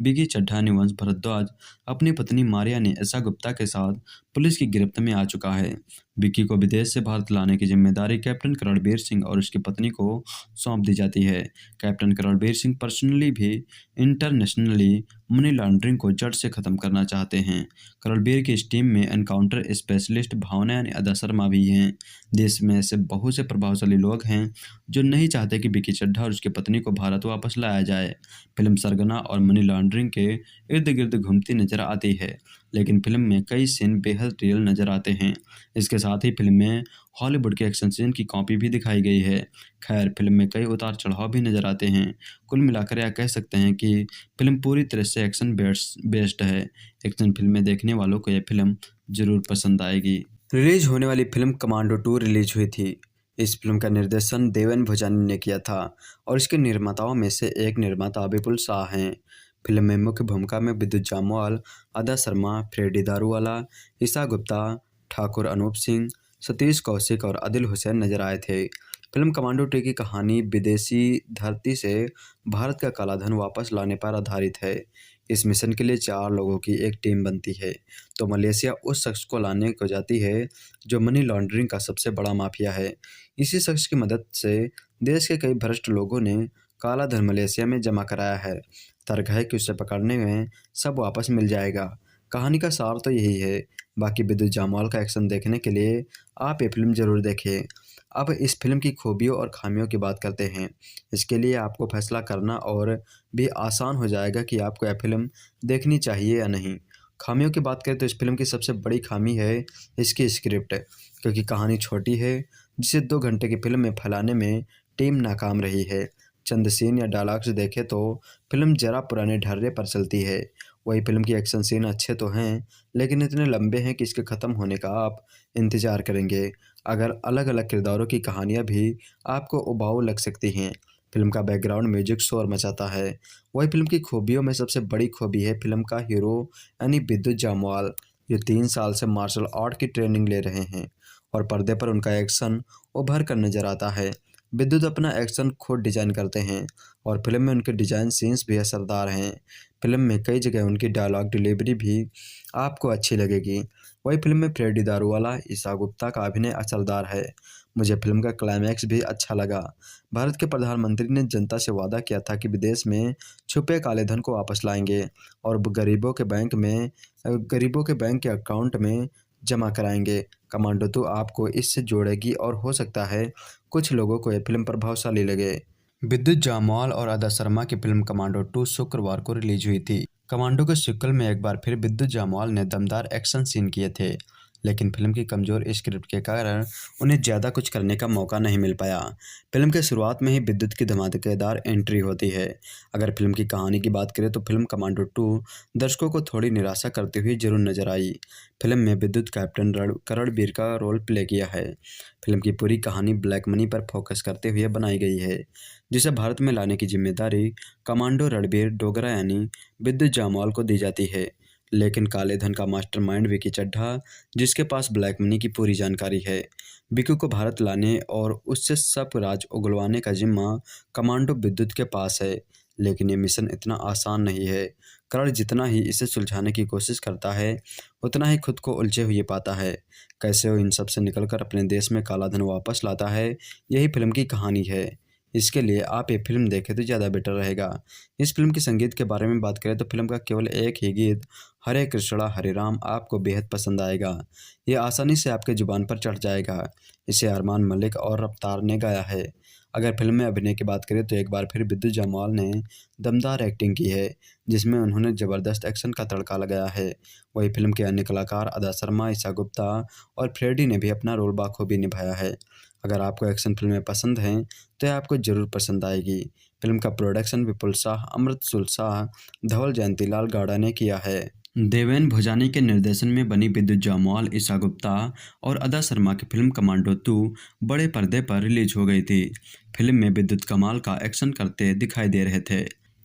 विकी चड्ढा ने वंश भारद्वाज अपनी पत्नी मारिया ने ईशा गुप्ता के साथ पुलिस की गिरफ्त में आ चुका है। विकी को विदेश से भारत लाने की जिम्मेदारी कैप्टन रणबीर सिंह और उसकी पत्नी को सौंप दी जाती है। कैप्टन रणबीर सिंह पर्सनली भी इंटरनेशनली मनी लॉन्ड्रिंग को जड़ से खत्म करना चाहते हैं। रणबीर की इस टीम में एनकाउंटर स्पेशलिस्ट भावना यानी अदा शर्मा भी हैं। देश में ऐसे बहुत से प्रभावशाली लोग हैं जो नहीं चाहते कि विकी चड्ढा और उसकी पत्नी को भारत वापस लाया जाए। फिल्म सरगना और मनी लॉन्ड्रिंग के इर्द गिर्द घूमती नजर आती है, लेकिन फिल्म में कई सीन बेहद रियल नजर आते हैं। इसके साथ ही फिल्म में हॉलीवुड के एक्शन सीन की कॉपी भी दिखाई गई है। खैर, फिल्म में कई उतार चढ़ाव भी नजर आते हैं। कुल मिलाकर यह कह सकते हैं कि फिल्म पूरी तरह से एक्शन बेस्ड है। एक्शन फिल्में देखने वालों को यह फिल्म जरूर पसंद आएगी। रिलीज होने वाली फिल्म कमांडो 2 रिलीज हुई थी। इस फिल्म का निर्देशन देवन भोजानी ने किया था और इसके निर्माताओं में से एक निर्माता विपुल शाह हैं। फिल्म में मुख्य भूमिका में विद्युत जामवाल, अदा शर्मा, फ्रेडी दारूवाला, ईशा गुप्ता, ठाकुर अनूप सिंह, सतीश कौशिक और आदिल हुसैन नजर आए थे। फिल्म कमांडो 2 की कहानी विदेशी धरती से भारत का काला धन वापस लाने पर आधारित है। इस मिशन के लिए 4 लोगों की एक टीम बनती है तो मलेशिया उस शख्स को लाने को जाती है जो मनी लॉन्ड्रिंग का सबसे बड़ा माफिया है। इसी शख्स की मदद से देश के कई भ्रष्ट लोगों ने काला धन मलेशिया में जमा कराया है। तर्क है कि उसे पकड़ने में सब वापस मिल जाएगा। कहानी का सार तो यही है। बाकी विद्युत जामवाल का एक्शन देखने के लिए आप ये फिल्म जरूर देखें। अब इस फिल्म की खूबियों और खामियों की बात करते हैं। इसके लिए आपको फैसला करना और भी आसान हो जाएगा कि आपको यह फिल्म देखनी चाहिए या नहीं। खामियों की बात करें तो इस फिल्म की सबसे बड़ी खामी है इसकी स्क्रिप्ट, क्योंकि कहानी छोटी है जिसे 2 घंटे की फिल्म में फैलाने में टीम नाकाम रही है। चंद सीन या डायलॉग्स देखें तो फिल्म जरा पुराने ढर्रे पर चलती है। वही फिल्म की एक्शन सीन अच्छे तो हैं, लेकिन इतने लंबे हैं कि इसके ख़त्म होने का आप इंतज़ार करेंगे। अगर अलग-अलग किरदारों की कहानियाँ भी आपको उबाऊ लग सकती हैं। फिल्म का बैकग्राउंड म्यूजिक शोर मचाता है। वही फिल्म की खूबियों में सबसे बड़ी खूबी है फिल्म का हीरो यानी विद्युत जामवाल, जो 3 साल से मार्शल आर्ट की ट्रेनिंग ले रहे हैं और पर्दे पर उनका एक्शन उभर कर नजर आता है। विद्युत अपना एक्शन खुद डिजाइन करते हैं और फिल्म में उनके डिजाइन सीन्स भी असरदार हैं। फिल्म में कई जगह उनकी डायलॉग डिलीवरी भी आपको अच्छी लगेगी। वही फिल्म में फ्रेडी दारूवाला, ईशा गुप्ता का अभिनय असरदार है। मुझे फिल्म का क्लाइमैक्स भी अच्छा लगा। भारत के प्रधानमंत्री ने जनता से वादा किया था कि विदेश में छुपे काले धन को वापस लाएंगे और गरीबों के बैंक के अकाउंट में जमा कराएंगे। कमांडो 2 आपको इससे जोड़ेगी और हो सकता है कुछ लोगों को यह फिल्म प्रभावशाली लगे। विद्युत जामवाल और आदा शर्मा की फिल्म कमांडो 2 शुक्रवार को रिलीज हुई थी। कमांडो के सीक्वल में एक बार फिर विद्युत जामवाल ने दमदार एक्शन सीन किए थे, लेकिन फिल्म की कमजोर स्क्रिप्ट के कारण उन्हें ज़्यादा कुछ करने का मौका नहीं मिल पाया। फिल्म के शुरुआत में ही विद्युत की धमाकेदार एंट्री होती है। अगर फिल्म की कहानी की बात करें तो फिल्म कमांडो 2 दर्शकों को थोड़ी निराशा करती हुई जरूर नजर आई। फिल्म में विद्युत कैप्टन करणबीर का रोल प्ले किया है। फिल्म की पूरी कहानी ब्लैक मनी पर फोकस करते हुए बनाई गई है, जिसे भारत में लाने की जिम्मेदारी कमांडो रणबीर डोगरा यानी विद्युत जामवाल को दी जाती है। लेकिन काले धन का मास्टरमाइंड विकी चड्ढा, जिसके पास ब्लैक मनी की पूरी जानकारी है, विकी को भारत लाने और उससे सब राज उगलवाने का जिम्मा कमांडो विद्युत के पास है। लेकिन ये मिशन इतना आसान नहीं है। करण जितना ही इसे सुलझाने की कोशिश करता है, उतना ही खुद को उलझे हुए पाता है। कैसे वो इन सब से निकलकर अपने देश में काला धन वापस लाता है, यही फिल्म की कहानी है। इसके लिए आप ये फिल्म देखें तो ज़्यादा बेटर रहेगा। इस फिल्म के संगीत के बारे में बात करें तो फिल्म का केवल एक ही गीत हरे कृष्णा हरे राम आपको बेहद पसंद आएगा। ये आसानी से आपके जुबान पर चढ़ जाएगा। इसे अरमान मलिक और रफ्तार ने गाया है। अगर फिल्म में अभिनय की बात करें तो एक बार फिर विद्युत जामवाल ने दमदार एक्टिंग की है, जिसमें उन्होंने ज़बरदस्त एक्शन का तड़का लगाया है। वही फिल्म के अन्य कलाकार आदा शर्मा, ईशा गुप्ता और फ्रेडी ने भी अपना रोल बाखूबी निभाया है। अगर आपको एक्शन फिल्में पसंद हैं तो यह आपको ज़रूर पसंद आएगी। फिल्म का प्रोडक्शन विपुल शाह, अमृतसुल शाह, धवल जयंतीलाल गाड़ा ने किया है। देवेन भोजानी के निर्देशन में बनी विद्युत जामवाल, ईशा गुप्ता और अदा शर्मा की फिल्म कमांडो 2 बड़े पर्दे पर रिलीज हो गई थी। फिल्म में विद्युत कमाल का एक्शन करते दिखाई दे रहे थे।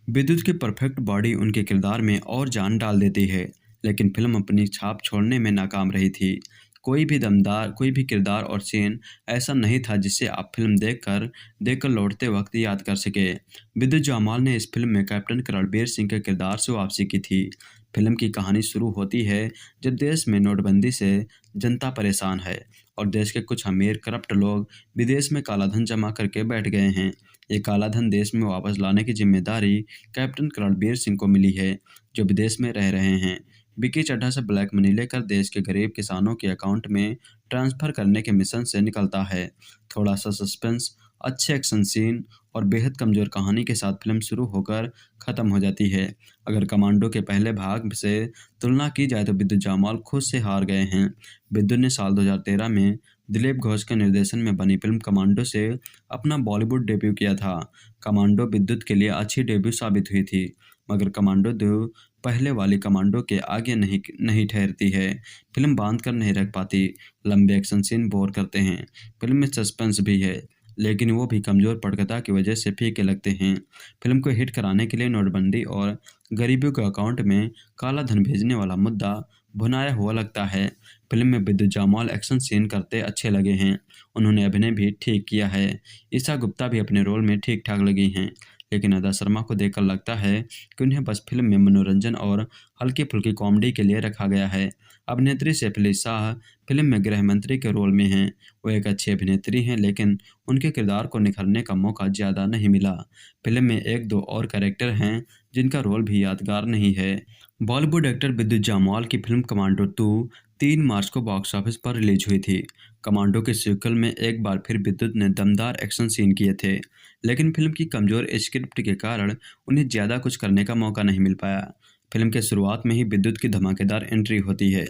विद्युत की परफेक्ट बॉडी उनके किरदार में और जान डाल देती है, लेकिन फिल्म अपनी छाप छोड़ने में नाकाम रही थी। कोई भी किरदार और सीन ऐसा नहीं था जिसे आप फिल्म देखकर लौटते वक्त याद कर सके। विद्युत जामवाल ने इस फिल्म में कैप्टन रणबीर सिंह के किरदार से वापसी की थी। फिल्म की कहानी शुरू होती है जब देश में नोटबंदी से जनता परेशान है और देश के कुछ अमीर करप्ट लोग विदेश में काला धन जमा करके बैठ गए हैं। ये काला धन देश में वापस लाने की जिम्मेदारी कैप्टन रणबीर सिंह को मिली है, जो विदेश में रह रहे हैं। विकी चड्ढा से ब्लैक मनी लेकर देश के गरीब किसानों के अकाउंट में ट्रांसफर करने के मिशन से निकलता है। थोड़ा सा सस्पेंस, अच्छे एक्शन सीन और बेहद कमजोर कहानी के साथ फिल्म शुरू होकर ख़त्म हो जाती है। अगर कमांडो के पहले भाग से तुलना की जाए तो विद्युत जामवाल खुद से हार गए हैं। विद्युत ने साल 2013 में दिलीप घोष के निर्देशन में बनी फिल्म कमांडो से अपना बॉलीवुड डेब्यू किया था। कमांडो विद्युत के लिए अच्छी डेब्यू साबित हुई थी, मगर कमांडो 2 पहले वाली कमांडो के आगे नहीं ठहरती है। फिल्म बांध कर नहीं रख पाती, लंबे एक्शन सीन बोर करते हैं। फिल्म में सस्पेंस भी है, लेकिन वो भी कमज़ोर पटकथा की वजह से फीके लगते हैं। फिल्म को हिट कराने के लिए नोटबंदी और गरीबों के अकाउंट में काला धन भेजने वाला मुद्दा भुनाया हुआ लगता है। फिल्म में विद्युत जामवाल एक्शन सीन करते अच्छे लगे हैं। उन्होंने अभिनय भी ठीक किया है। ईशा गुप्ता भी अपने रोल में ठीक ठाक लगी हैं, लेकिन अदा शर्मा को देखकर लगता है कि उन्हें बस फिल्म में मनोरंजन और हल्की फुल्की कॉमेडी के लिए रखा गया है। अभिनेत्री सैफली शाह फिल्म में गृह मंत्री के रोल में हैं। वो एक अच्छी अभिनेत्री हैं, लेकिन उनके किरदार को निखरने का मौका ज़्यादा नहीं मिला। फिल्म में एक दो और कैरेक्टर हैं जिनका रोल भी यादगार नहीं है। बॉलीवुड एक्टर विद्युत जामवाल की फिल्म कमांडो 2 3 मार्च को बॉक्स ऑफिस पर रिलीज हुई थी। कमांडो के सीक्वल में एक बार फिर विद्युत ने दमदार एक्शन सीन किए थे, लेकिन फिल्म की कमजोर स्क्रिप्ट के कारण उन्हें ज़्यादा कुछ करने का मौका नहीं मिल पाया। फिल्म के शुरुआत में ही विद्युत की धमाकेदार एंट्री होती है।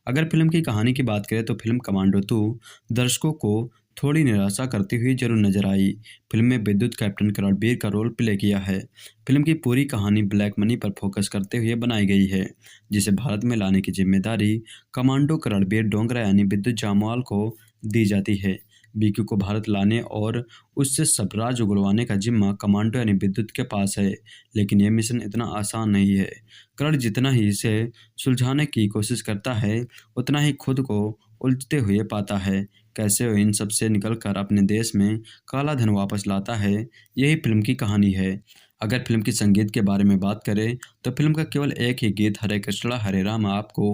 अगर फिल्म की कहानी की बात करें तो फिल्म कमांडो 2 दर्शकों को थोड़ी निराशा करती हुई जरूर नजर आई। फिल्म में विद्युत कैप्टन रणबीर का रोल प्ले किया है। फिल्म की पूरी कहानी ब्लैक मनी पर फोकस करते हुए बनाई गई है, जिसे भारत में लाने की जिम्मेदारी कमांडो रणबीर डोगरा यानी विद्युत जामवाल को दी जाती है। बीकू को भारत लाने और उससे सबराज उगलवाने का जिम्मा कमांडो यानी विद्युत के पास है, लेकिन यह मिशन इतना आसान नहीं है। कर्ण जितना ही इसे सुलझाने की कोशिश करता है, उतना ही खुद को उलझते हुए पाता है। कैसे वो इन सब से निकलकर अपने देश में काला धन वापस लाता है, यही फिल्म की कहानी है। अगर फिल्म की संगीत के बारे में बात करें तो फिल्म का केवल एक ही गीत हरे कृष्णा हरे राम आपको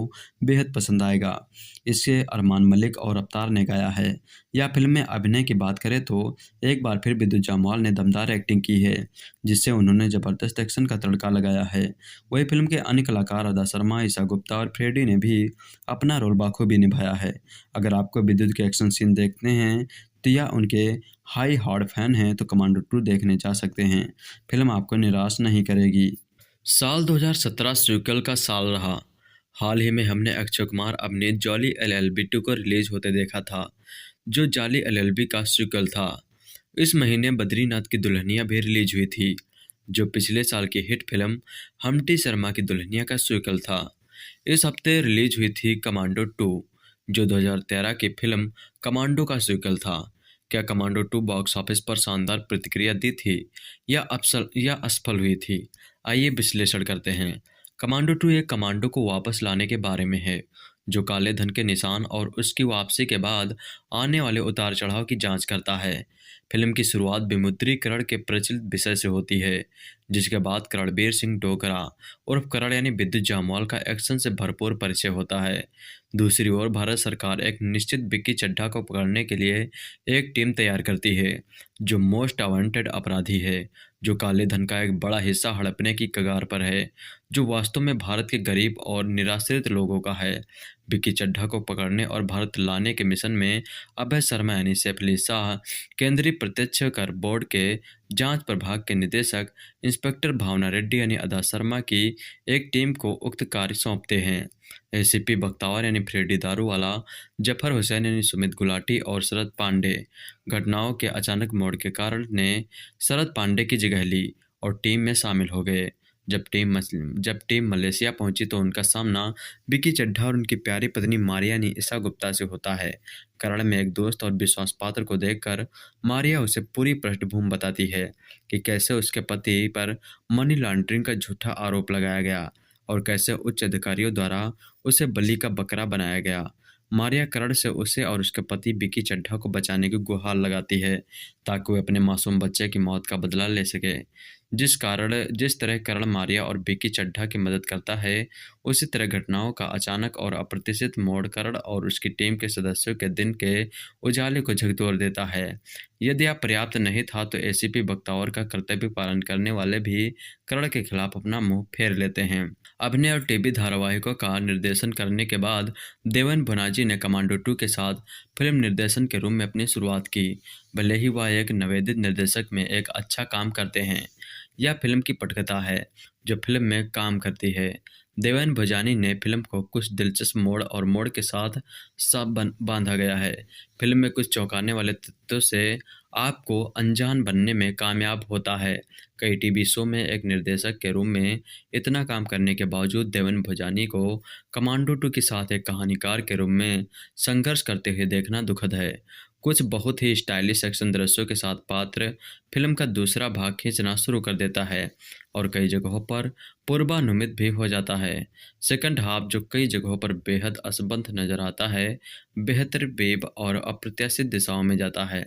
बेहद पसंद आएगा। इसे अरमान मलिक और अवतार ने गाया है। या फिल्म में अभिनय की बात करें तो एक बार फिर विद्युत जामवाल ने दमदार एक्टिंग की है, जिससे उन्होंने जबरदस्त एक्शन का तड़का लगाया है। वही फिल्म के अन्य कलाकार अदा शर्मा, ईशा गुप्ता और फ्रेडी ने भी अपना रोल बाखूबी निभाया है। अगर आपको विद्युत के एक्शन सीन देखते हैं तो या उनके हाई हार्ड फैन हैं तो कमांडो 2 देखने जा सकते हैं। फिल्म आपको निराश नहीं करेगी। साल 2017 सीक्वल का साल रहा। हाल ही में हमने अक्षय कुमार अभिनीत जॉली एलएलबी 2 को रिलीज होते देखा था, जो जाली एलएलबी का सीक्वल था। इस महीने बद्रीनाथ की दुल्हनिया भी रिलीज हुई थी, जो पिछले साल की हिट फिल्म हम्टी शर्मा की दुल्हनिया का सीक्वल था। इस हफ्ते रिलीज हुई थी कमांडो 2, जो 2013 की फिल्म कमांडो का सीक्वल था। क्या कमांडो 2 बॉक्स ऑफिस पर शानदार प्रतिक्रिया दी थी या असफल हुई थी? आइए विश्लेषण करते हैं। कमांडो 2 एक कमांडो को वापस लाने के बारे में है, जो काले धन के निशान और उसकी वापसी के बाद आने वाले उतार चढ़ाव की जांच करता है। फिल्म की शुरुआत विमुद्रीकरण के प्रचलित विषय से होती है, जिसके बाद रणबीर सिंह डोगरा उर्फ करण यानी विद्युत जामवाल का एक्शन से भरपूर परिचय होता है। दूसरी ओर भारत सरकार एक निश्चित विक्की चड्ढा को पकड़ने के लिए एक टीम तैयार करती है, जो मोस्ट वांटेड अपराधी है, जो काले धन का एक बड़ा हिस्सा हड़पने की कगार पर है, जो वास्तव में भारत के गरीब और निराश्रित लोगों का है। विक्की चड्ढा को पकड़ने और भारत लाने के मिशन में अभय शर्मा यानी सैफ अली शाह, केंद्रीय प्रत्यक्ष कर बोर्ड के जांच प्रभाग के निदेशक इंस्पेक्टर भावना रेड्डी यानी अदा शर्मा की एक टीम को उक्त कार्य सौंपते हैं। एसीपी बख्तावर यानी फ्रेडी दारूवाला, जफर हुसैन यानी सुमित गुलाटी और शरद पांडे घटनाओं के अचानक मोड़ के कारण ने शरद पांडे की जगह ली और टीम में शामिल हो गए। जब टीम मलेशिया पहुंची तो उनका सामना विक्की चड्ढा और उनकी प्यारी पत्नी मारिया यानी ईशा गुप्ता से होता है। करण में एक दोस्त और विश्वास पात्र को देखकर मारिया उसे पूरी पृष्ठभूमि बताती है कि कैसे उसके पति पर मनी लॉन्ड्रिंग का झूठा आरोप लगाया गया और कैसे उच्च अधिकारियों द्वारा उसे बलि का बकरा बनाया गया। मारिया करण से उसे और उसके पति विक्की चड्ढा को बचाने की गुहार लगाती है, ताकि वे अपने मासूम बच्चे की मौत का बदला ले सके। जिस तरह करण मारिया और विक्की चड्ढा की मदद करता है, उसी तरह घटनाओं का अचानक और अप्रत्याशित मोड़ करण और उसकी टीम के सदस्यों के दिन के उजाले को झकझोर देता है। यदि आप पर्याप्त नहीं था तो एसीपी बख्तावर का कर्तव्य पालन करने वाले भी करण के खिलाफ अपना मुंह फेर लेते हैं। अभिनय और टीवी धारावाहिकों का निर्देशन करने के बाद देवन भुनाजी ने कमांडो 2 के साथ फिल्म निर्देशन के रूप में अपनी शुरुआत की। भले ही वह एक नवेदित निर्देशक में एक अच्छा काम करते हैं, यह फिल्म की पटकथा है जो फिल्म में काम करती है। देवन भुजानी ने फिल्म को कुछ दिलचस्प मोड़ और मोड़ के साथ बांधा गया है। फिल्म में कुछ चौंकाने वाले तथ्यों से आपको अनजान बनने में कामयाब होता है। कई टीवी शो में एक निर्देशक के रूप में इतना काम करने के बावजूद देवन भुजानी को कमांडो 2 के साथ एक कहानीकार के रूप में संघर्ष करते हुए देखना दुखद है। कुछ बहुत ही स्टाइलिश एक्शन दृश्यों के साथ पात्र फिल्म का दूसरा भाग खींचना शुरू कर देता है और कई जगहों पर पूर्वानुमित भी हो जाता है। सेकंड हाफ, जो कई जगहों पर बेहद असंबद्ध नजर आता है, बेहतर वेब और अप्रत्याशित दिशाओं में जाता है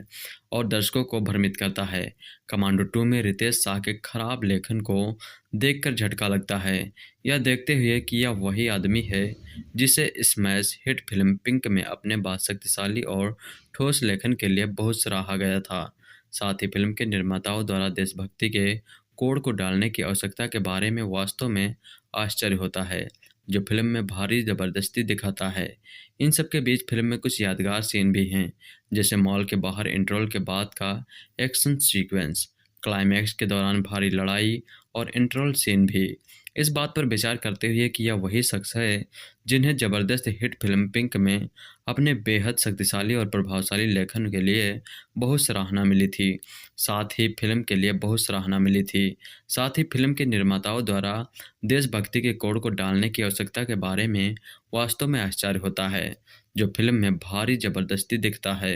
और दर्शकों को भ्रमित करता है। कमांडो 2 में रितेश शाह के खराब लेखन को देखकर झटका लगता है, यह देखते हुए कि यह वही आदमी है जिसे स्मैश हिट फिल्म पिंक में अपने बाद शक्तिशाली और ठोस लेखन के लिए बहुत सराहा गया था। साथ ही फिल्म के निर्माताओं द्वारा देशभक्ति के कोड को डालने की आवश्यकता के बारे में वास्तव में आश्चर्य होता है, जो फिल्म में भारी जबरदस्ती दिखाता है। इन सब के बीच फिल्म में कुछ यादगार सीन भी हैं, जैसे मॉल के बाहर इंटरवल के बाद का एक्शन सीक्वेंस, क्लाइमैक्स के दौरान भारी लड़ाई और इंटरवल सीन भी इस बात पर विचार करते हुए कि यह वही शख्स है जिन्हें ज़बरदस्त हिट फिल्म पिंक में अपने बेहद शक्तिशाली और प्रभावशाली लेखन के लिए बहुत सराहना मिली थी। साथ ही फिल्म के लिए बहुत सराहना मिली थी। साथ ही फिल्म के निर्माताओं द्वारा देशभक्ति के कोड को डालने की आवश्यकता के बारे में वास्तव में आश्चर्य होता है, जो फिल्म में भारी ज़बरदस्ती दिखता है।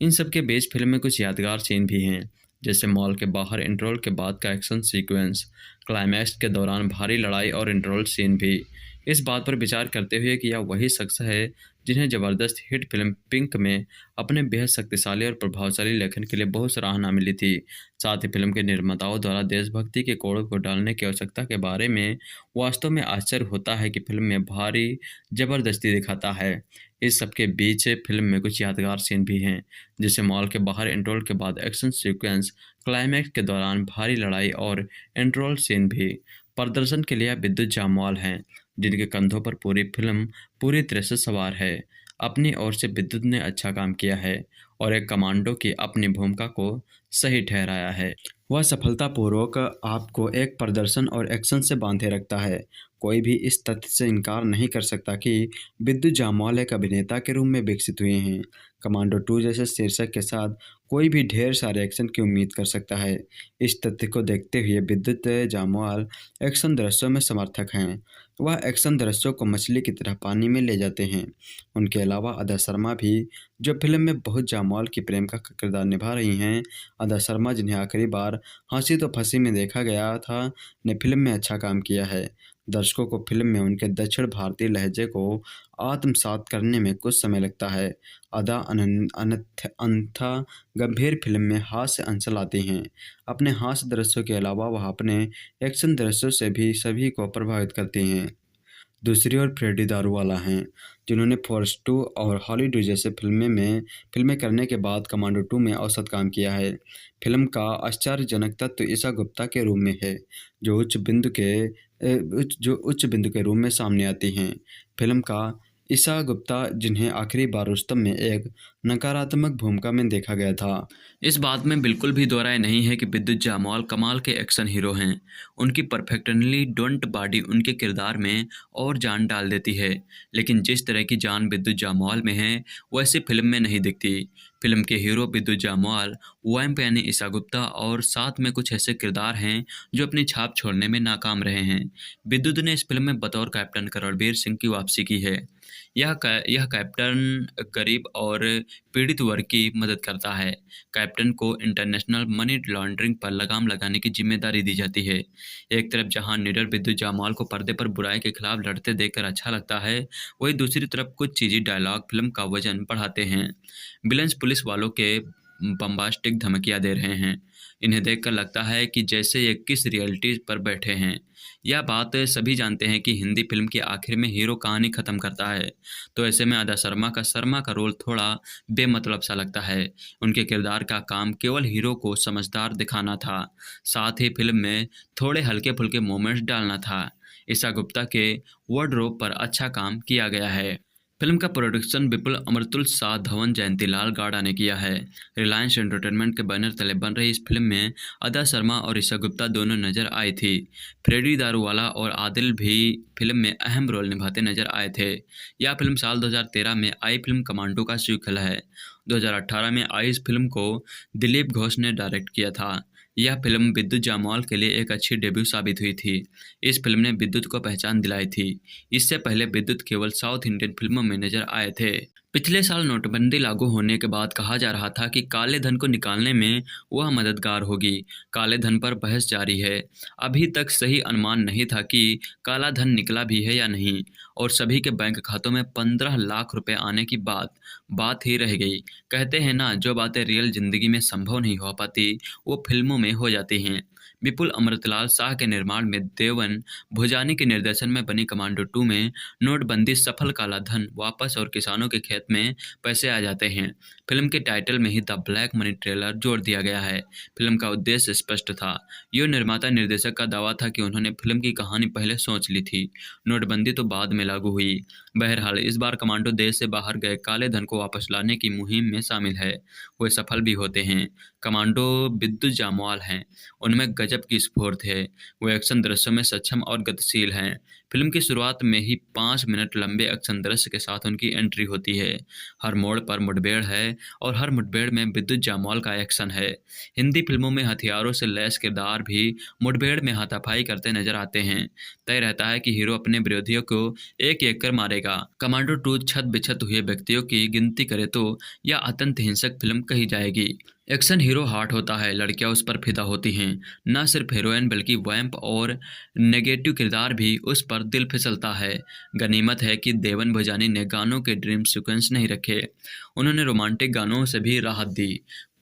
इन सब के बीच फिल्म में कुछ यादगार सीन भी हैं, जैसे मॉल के बाहर इंटरवल के बाद का एक्शन सीक्वेंस, क्लाइमैक्स के दौरान भारी लड़ाई और इंटरवल सीन भी इस बात पर विचार करते हुए कि यह वही शख्स है जिन्हें ज़बरदस्त हिट फिल्म पिंक में अपने बेहद शक्तिशाली और प्रभावशाली लेखन के लिए बहुत सराहना मिली थी। साथ ही फिल्म के निर्माताओं द्वारा देशभक्ति के कोड को डालने की आवश्यकता के बारे में वास्तव में आश्चर्य होता है कि फिल्म में भारी ज़बरदस्ती दिखाता है। इस सब के बीच फिल्म में कुछ यादगार सीन भी हैं, जैसे मॉल के बाहर इंटरवल के बाद एक्शन सीक्वेंस, क्लाइमैक्स के दौरान भारी लड़ाई और इंटरवल सीन भी। प्रदर्शन के लिए विद्युत जामवाल हैं, जिनके कंधों पर पूरी फिल्म पूरी तरह से सवार है। अपनी ओर से विद्युत ने अच्छा काम किया है और एक कमांडो की अपनी भूमिका को सही ठहराया है। वह सफलतापूर्वक आपको एक प्रदर्शन और एक्शन से बांधे रखता है। कोई भी इस तथ्य से इनकार नहीं कर सकता कि विद्युत जामवाल एक अभिनेता के रूप में विकसित हुए हैं। कमांडो 2 जैसे शीर्षक के साथ कोई भी ढेर सारे एक्शन की उम्मीद कर सकता है। इस तथ्य को देखते हुए विद्युत जामवाल एक्शन दृश्यों में समर्थक हैं। वह एक्शन दृश्यों को मछली की तरह पानी में ले जाते हैं। उनके अलावा अदा शर्मा भी, जो फिल्म में बहुत जामवाल की प्रेमिका का किरदार निभा रही हैं। अदा शर्मा, जिन्हें आखिरी बार हंसी तो फंसी में देखा गया था, ने फिल्म में अच्छा काम किया है। दर्शकों को फिल्म में उनके दक्षिण भारतीय लहजे को आत्मसात करने में कुछ समय लगता है। अदा अन्यथा गंभीर फिल्म में हास्य अंश लाती हैं। अपने हास्य दृश्यों के अलावा वह अपने एक्शन दृश्यों से भी सभी को प्रभावित करती हैं। दूसरी ओर फ्रेडी दारूवाला हैं, जिन्होंने फोर्स 2 और हॉलीडे जैसे फिल्में करने के बाद कमांडो 2 में औसत काम किया है। फिल्म का आश्चर्यजनक तत्व ईशा गुप्ता के रूप में है, जो उच्च बिंदु के रूप में सामने आती हैं। फिल्म का ईशा गुप्ता, जिन्हें आखिरी बार रुस्तम में एक नकारात्मक भूमिका में देखा गया था। इस बात में बिल्कुल भी दो राय नहीं है कि विद्युत जामवाल कमाल के एक्शन हीरो हैं। उनकी परफेक्टली डोंट बॉडी उनके किरदार में और जान डाल देती है, लेकिन जिस तरह की जान विद्युत जामवाल में है वैसे फिल्म में नहीं दिखती। फिल्म के हीरो विद्युत जामवाल, वैम्प यानी ईशा गुप्ता और साथ में कुछ ऐसे किरदार हैं जो अपनी छाप छोड़ने में नाकाम रहे हैं। विद्युत ने इस फिल्म में बतौर कैप्टन रणबीर सिंह की वापसी की है। यह कैप्टन गरीब और पीड़ित वर्ग की मदद करता है। कैप्टन को इंटरनेशनल मनी लॉन्ड्रिंग पर लगाम लगाने की जिम्मेदारी दी जाती है। एक तरफ जहां निडर विद्युत जामवाल को पर्दे पर बुराई के खिलाफ लड़ते देखकर अच्छा लगता है, वहीं दूसरी तरफ कुछ चीज़ी डायलॉग फिल्म का वजन बढ़ाते हैं। विलन्स पुलिस वालों के बम्बास्टिक धमकियां दे रहे हैं। इन्हें देखकर लगता है कि जैसे ये किस रियलिटी पर बैठे हैं। यह बात सभी जानते हैं कि हिंदी फिल्म के आखिर में हीरो कहानी खत्म करता है, तो ऐसे में अदा शर्मा का रोल थोड़ा बेमतलब सा लगता है। उनके किरदार का काम केवल हीरो को समझदार दिखाना था, साथ ही फिल्म में थोड़े हल्के फुल्के मोमेंट्स डालना था। ईशा गुप्ता के वार्डरोब पर अच्छा काम किया गया है। फिल्म का प्रोडक्शन विपुल अमृतुल शाह धवन जयंतीलाल गाड़ा ने किया है। रिलायंस एंटरटेनमेंट के बैनर तले बन रही इस फिल्म में अदा शर्मा और ईशा गुप्ता दोनों नजर आए थे। फ्रेडी दारूवाला और आदिल भी फिल्म में अहम रोल निभाते नजर आए थे। यह फिल्म साल 2013 में आई फिल्म कमांडो का सीक्वल है। 2018 में आई इस फिल्म को दिलीप घोष ने डायरेक्ट किया था। यह फिल्म विद्युत जामवाल के लिए एक अच्छी डेब्यू साबित हुई थी। इस फिल्म ने विद्युत को पहचान दिलाई थी। इससे पहले विद्युत केवल साउथ इंडियन फिल्मों में नजर आए थे। पिछले साल नोटबंदी लागू होने के बाद कहा जा रहा था कि काले धन को निकालने में वह मददगार होगी। काले धन पर बहस जारी है। अभी तक सही अनुमान नहीं था कि काला धन निकला भी है या नहीं, और सभी के बैंक खातों में 15 लाख रुपए आने की बात ही रह गई। कहते हैं ना, जो बातें रियल जिंदगी में संभव नहीं हो पाती वो फिल्मों में हो जाती हैं। विपुल अमृतलाल शाह के निर्माण में देवन भुजानी के निर्देशन में बनी कमांडो 2 में नोटबंदी सफल, काला धन वापस और किसानों के खेत में पैसे आ जाते हैं। फिल्म के टाइटल में ही द ब्लैक मनी ट्रेलर जोड़ दिया गया है। फिल्म का उद्देश्य स्पष्ट था। यो निर्माता निर्देशक का दावा था कि उन्होंने फिल्म की कहानी पहले सोच ली थी। नोटबंदी तो बाद में लागू हुई। बहरहाल इस बार कमांडो देश से बाहर गए काले धन को वापस लाने की मुहिम में शामिल है। वे सफल भी होते हैं। कमांडो विद्युत जामवाल हैं। उनमें गजब की स्फूर्त है। वो एक्शन दृश्यों में सक्षम और गतिशील हैं। फिल्म की शुरुआत में ही 5 मिनट लंबे एक्शन दृश्य के साथ उनकी एंट्री होती है। हर मोड़ पर मुठभेड़ है और हर मुठभेड़ में विद्युत जामवाल का एक्शन है। हिंदी फिल्मों में हथियारों से लैस किरदार भी मुठभेड़ में हाथापाई करते नजर आते हैं। तय रहता है कि हीरो अपने विरोधियों को एक-एक कर मारेगा। कमांडो 2 छत-बिछत हुए व्यक्तियों की गिनती करे तो यह अत्यंत हिंसक फिल्म कही जाएगी। एक्शन हीरो हॉट होता है, लड़कियां उस पर फिदा होती हैं। न सिर्फ हीरोइन बल्कि वैम्प और नेगेटिव किरदार भी उस पर दिल फिसलता है। गनीमत है कि देवन भोजानी ने गानों के ड्रीम सीक्वेंस नहीं रखे। उन्होंने रोमांटिक गानों से भी राहत दी।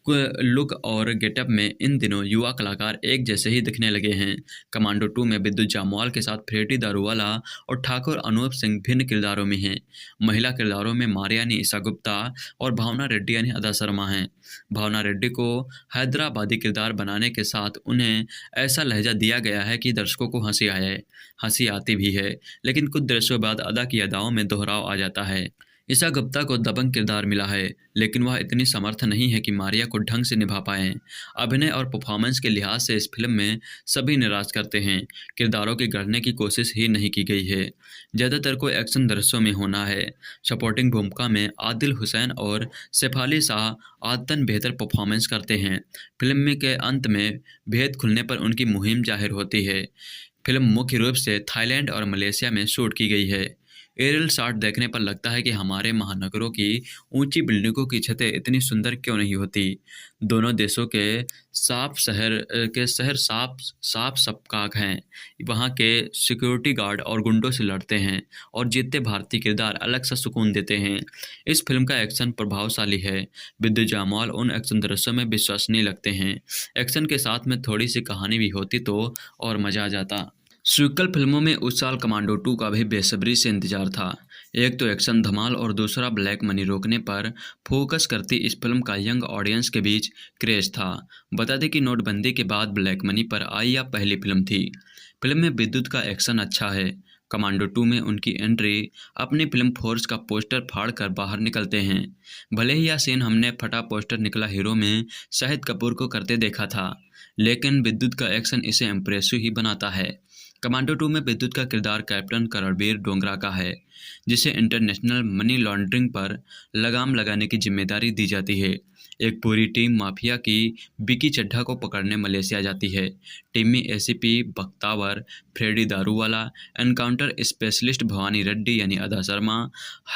लुक और गेटअप में इन दिनों युवा कलाकार एक जैसे ही दिखने लगे हैं। कमांडो 2 में विद्युत जामवाल के साथ फ्रेडी दारूवाला और ठाकुर अनूप सिंह भिन्न किरदारों में हैं। महिला किरदारों में मारिया यानी ईशा गुप्ता और भावना रेड्डी यानी अदा शर्मा हैं। भावना रेड्डी को हैदराबादी किरदार बनाने के साथ उन्हें ऐसा लहजा दिया गया है कि दर्शकों को हंसी आए। हंसी आती भी है, लेकिन कुछ दृश्यों बाद अदा की अदाओं में दोहराव आ जाता है। ईशा गुप्ता को दबंग किरदार मिला है, लेकिन वह इतनी समर्थ नहीं है कि मारिया को ढंग से निभा पाएं। अभिनय और परफॉर्मेंस के लिहाज से इस फिल्म में सभी निराश करते हैं। किरदारों की गढ़ने की कोशिश ही नहीं की गई है। ज़्यादातर को एक्शन दृश्यों में होना है। सपोर्टिंग भूमिका में आदिल हुसैन और सैफ शाह आदतन बेहतर परफॉर्मेंस करते हैं। फिल्म में के अंत में भेद खुलने पर उनकी मुहिम जाहिर होती है। फिल्म मुख्य रूप से थाईलैंड और मलेशिया में शूट की गई है। एरियल शॉट देखने पर लगता है कि हमारे महानगरों की ऊंची बिल्डिंगों की छतें इतनी सुंदर क्यों नहीं होती। दोनों देशों के शहर साफ सपकाक हैं। वहाँ के सिक्योरिटी गार्ड और गुंडों से लड़ते हैं और जीतते भारतीय किरदार अलग सा सुकून देते हैं। इस फिल्म का एक्शन प्रभावशाली है। विद्युत जामवाल उन एक्शन दृश्यों में विश्वसनीय लगते हैं। एक्शन के साथ में थोड़ी सी कहानी भी होती तो और मज़ा आ जाता। सीक्वल फिल्मों में उस साल कमांडो 2 का भी बेसब्री से इंतजार था। एक तो एक्शन धमाल और दूसरा ब्लैक मनी रोकने पर फोकस करती इस फिल्म का यंग ऑडियंस के बीच क्रेज था। बता दें कि नोटबंदी के बाद ब्लैक मनी पर आई यह पहली फिल्म थी। फिल्म में विद्युत का एक्शन अच्छा है। कमांडो 2 में उनकी एंट्री अपनी फिल्म फोर्स का पोस्टर फाड़ कर बाहर निकलते हैं। भले ही यह सीन हमने फटा पोस्टर निकला हीरो में शाहिद कपूर को करते देखा था, लेकिन विद्युत का एक्शन इसे इम्प्रेसिव ही बनाता है। कमांडो 2 में विद्युत का किरदार कैप्टन रणबीर डोगरा का है, जिसे इंटरनेशनल मनी लॉन्ड्रिंग पर लगाम लगाने की जिम्मेदारी दी जाती है। एक पूरी टीम माफिया की विकी चड्ढा को पकड़ने मलेशिया जाती है। टीम में ACP Bakhtawar, Freddy Daruwala, encounter specialist Bhavani Reddy यानी अदा शर्मा,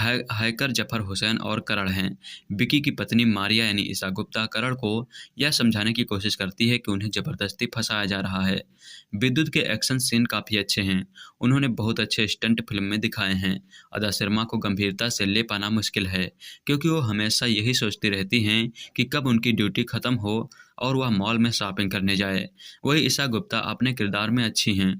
हैकर जफर हुसैन और करण हैं। विकी की पत्नी मारिया यानी ईशा गुप्ता करण को यह समझाने की कोशिश करती है कि उन्हें ज़बरदस्ती फंसाया जा रहा है। विद्युत के एक्शन सीन काफ़ी अच्छे हैं। उन्होंने बहुत अच्छे स्टंट फिल्म में दिखाए हैं। अदा शर्मा को गंभीरता से ले पाना मुश्किल है, क्योंकि वो हमेशा यही सोचती रहती हैं कि कब उनकी ड्यूटी ख़त्म हो और वह मॉल में शॉपिंग करने जाए। वही ईशा गुप्ता अपने किरदार में अच्छी हैं।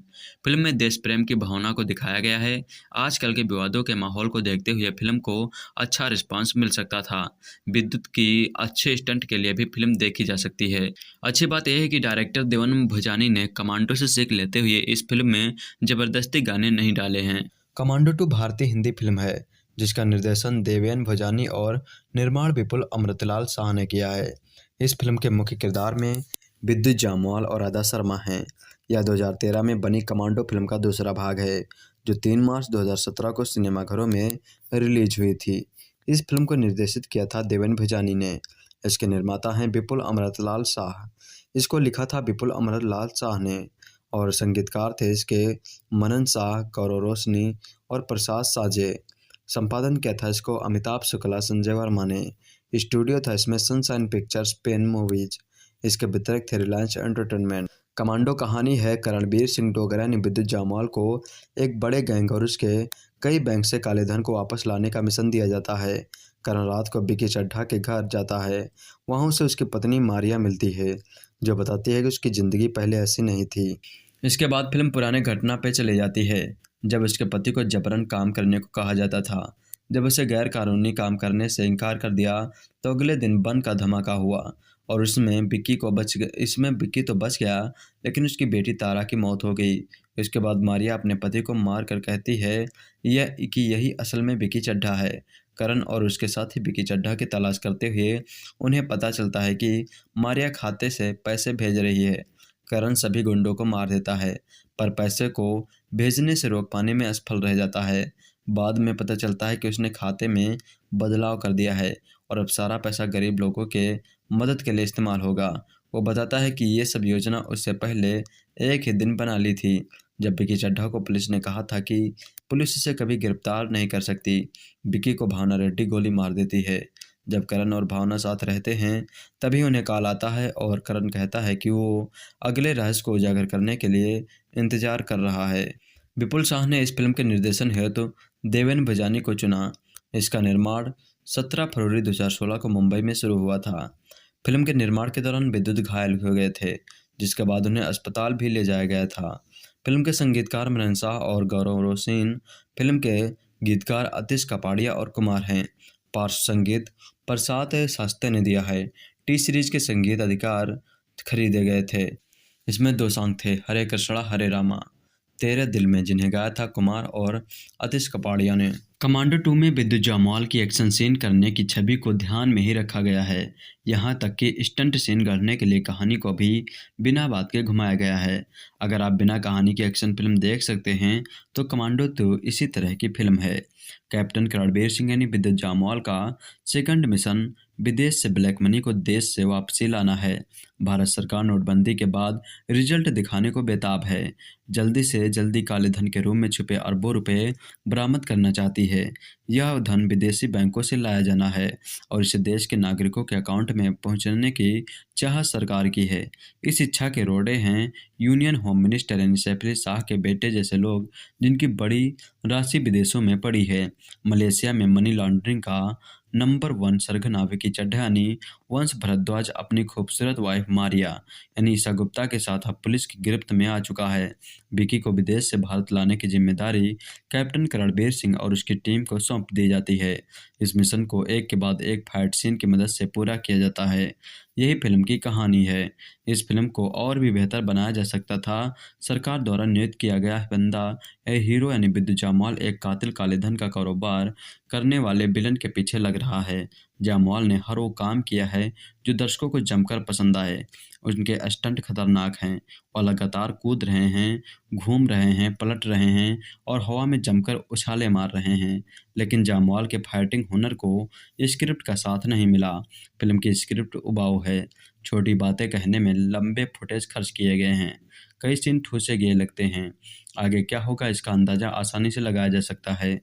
फिल्म में देश प्रेम की भावना को दिखाया गया है। आजकल के विवादों के माहौल को देखते हुए फिल्म को अच्छा रिस्पांस मिल सकता था। विद्युत की अच्छे स्टंट के लिए भी फिल्म देखी जा सकती है। अच्छी बात यह है कि डायरेक्टर देवन भोजानी ने कमांडो से सीख लेते हुए इस फिल्म में ज़बरदस्ती गाने नहीं डाले हैं। कमांडो 2 भारतीय हिंदी फिल्म है, जिसका निर्देशन देवेन भोजानी और निर्माण विपुल अमृतलाल शाह ने किया है। इस फिल्म के मुख्य किरदार में विद्युत जामवाल और अदा शर्मा हैं। यह 2013 में बनी कमांडो फिल्म का दूसरा भाग है, जो 3 मार्च 2017 को सिनेमाघरों में रिलीज हुई थी। इस फिल्म को निर्देशित किया था देवेन भोजानी ने। इसके निर्माता हैं विपुल अमृतलाल शाह। इसको लिखा था विपुल अमृतलाल शाह ने और संगीतकार थे इसके मनन शाह, गौरव रोशनी और प्रसाद साजे। संपादन किया था इसको अमिताभ शुक्ला, संजय वर्मा ने। स्टूडियो था इसमें सनशाइन पिक्चर्स, पेन मूवीज। इसके वितरक थे रिलायंस एंटरटेनमेंट। कमांडो कहानी है रणबीर सिंह डोगरा ने विद्युत जामवाल को एक बड़े गैंग और उसके कई बैंक से काले धन को वापस लाने का मिशन दिया जाता है। करण रात को विकी चड्ढा के घर जाता है। वहाँ उसे उसकी पत्नी मारिया मिलती है, जो बताती है कि उसकी ज़िंदगी पहले ऐसी नहीं थी। इसके बाद फिल्म पुराने घटना पे चली जाती है, जब उसके पति को जबरन काम करने को कहा जाता था। जब उसे गैर कानूनी काम करने से इनकार कर दिया तो अगले दिन बम का धमाका हुआ और इसमें विक्की तो बच गया, लेकिन उसकी बेटी तारा की मौत हो गई। इसके बाद मारिया अपने पति को मार कर कहती है कि यही असल में विक्की चड्ढा है। करण और उसके साथी विकी चड्ढा की तलाश करते हुए उन्हें पता चलता है कि मारिया खाते से पैसे भेज रही है। करण सभी गुंडों को मार देता है, पर पैसे को भेजने से रोक पाने में असफल रह जाता है। बाद में पता चलता है कि उसने खाते में बदलाव कर दिया है और अब सारा पैसा गरीब लोगों के मदद के लिए इस्तेमाल होगा। वो बताता है कि ये सब योजना उससे पहले एक ही दिन बना ली थी, जब विकी चड्ढा को पुलिस ने कहा था कि पुलिस इसे कभी गिरफ्तार नहीं कर सकती। विकी को भावना रेड्डी गोली मार देती है। जब करण और भावना साथ रहते हैं तभी उन्हें कॉल आता है और करण कहता है कि वो अगले रहस्य को उजागर करने के लिए इंतजार कर रहा है। विपुल शाह ने इस फिल्म के निर्देशन हेतु देवेन भजानी को चुना। इसका निर्माण 17 फरवरी 2016 को मुंबई में शुरू हुआ था। फिल्म के निर्माण के दौरान विद्युत घायल हो गए थे, जिसके बाद उन्हें अस्पताल भी ले जाया गया था। फिल्म के संगीतकार मिलन शाह और गौरव रोशन, फिल्म के गीतकार अतीश कपाड़िया और कुमार हैं। पार्श्व संगीत प्रसाद शास्त्री ने दिया है। टी सीरीज के संगीत अधिकार खरीदे गए थे। इसमें 2 सॉन्ग थे, हरे कृष्णा हरे रामा, तेरे दिल में, जिन्हें गाया था कुमार और अतीश कपाड़िया ने। कमांडो 2 में विद्युत जामवाल की एक्शन सीन करने की छवि को ध्यान में ही रखा गया है। यहाँ तक कि स्टंट सीन गढ़ने के लिए कहानी को भी बिना बात के घुमाया गया है। अगर आप बिना कहानी की एक्शन फिल्म देख सकते हैं तो कमांडो 2 इसी तरह की फिल्म है। कैप्टन रणबीर सिंह यानी विद्युत जामवाल का सेकंड मिशन विदेश से ब्लैक मनी को देश से वापसी लाना है। भारत सरकार नोटबंदी के बाद रिजल्ट दिखाने को बेताब है। जल्दी से जल्दी काले धन के रूप में छुपे अरबों रुपए बरामद करना चाहती है। यह धन विदेशी बैंकों से लाया जाना है और इसे देश के नागरिकों के अकाउंट में पहुंचाने की चाह सरकार की है। इस इच्छा के रोड़े हैं यूनियन होम मिनिस्टर यानी सैफी शाह के बेटे जैसे लोग, जिनकी बड़ी राशि विदेशों में पड़ी है। मलेशिया में मनी लॉन्ड्रिंग का नंबर 1 सरगना विकी चड्ढा यानी वंश भारद्वाज अपनी खूबसूरत वाइफ मारिया यानी ईशा गुप्ता के साथ अब पुलिस की गिरफ्त में आ चुका है। विकी को विदेश से भारत लाने की जिम्मेदारी कैप्टन रणबीर सिंह और उसकी टीम को सौंप दी जाती है। इस मिशन को एक के बाद एक फाइट सीन की मदद से पूरा किया जाता है। यही फिल्म की कहानी है। इस फिल्म को और भी बेहतर बनाया जा सकता था। सरकार द्वारा नियुक्त किया गया बंदा हीरो यानी विद्युत जामवाल एक कातिल काले धन का कारोबार करने वाले विलन के पीछे लग रहा है। जामवाल ने हर वो काम किया है जो दर्शकों को जमकर पसंद आए। उनके स्टंट खतरनाक हैं और लगातार कूद रहे हैं, घूम रहे हैं, पलट रहे हैं और हवा में जमकर उछाले मार रहे हैं। लेकिन जामवाल के फाइटिंग हुनर को स्क्रिप्ट का साथ नहीं मिला। फिल्म की स्क्रिप्ट उबाऊ है। छोटी बातें कहने में लंबे फुटेज खर्च किए गए हैं। कई सीन ठूसे गए लगते हैं। आगे क्या होगा इसका अंदाजा आसानी से लगाया जा सकता है।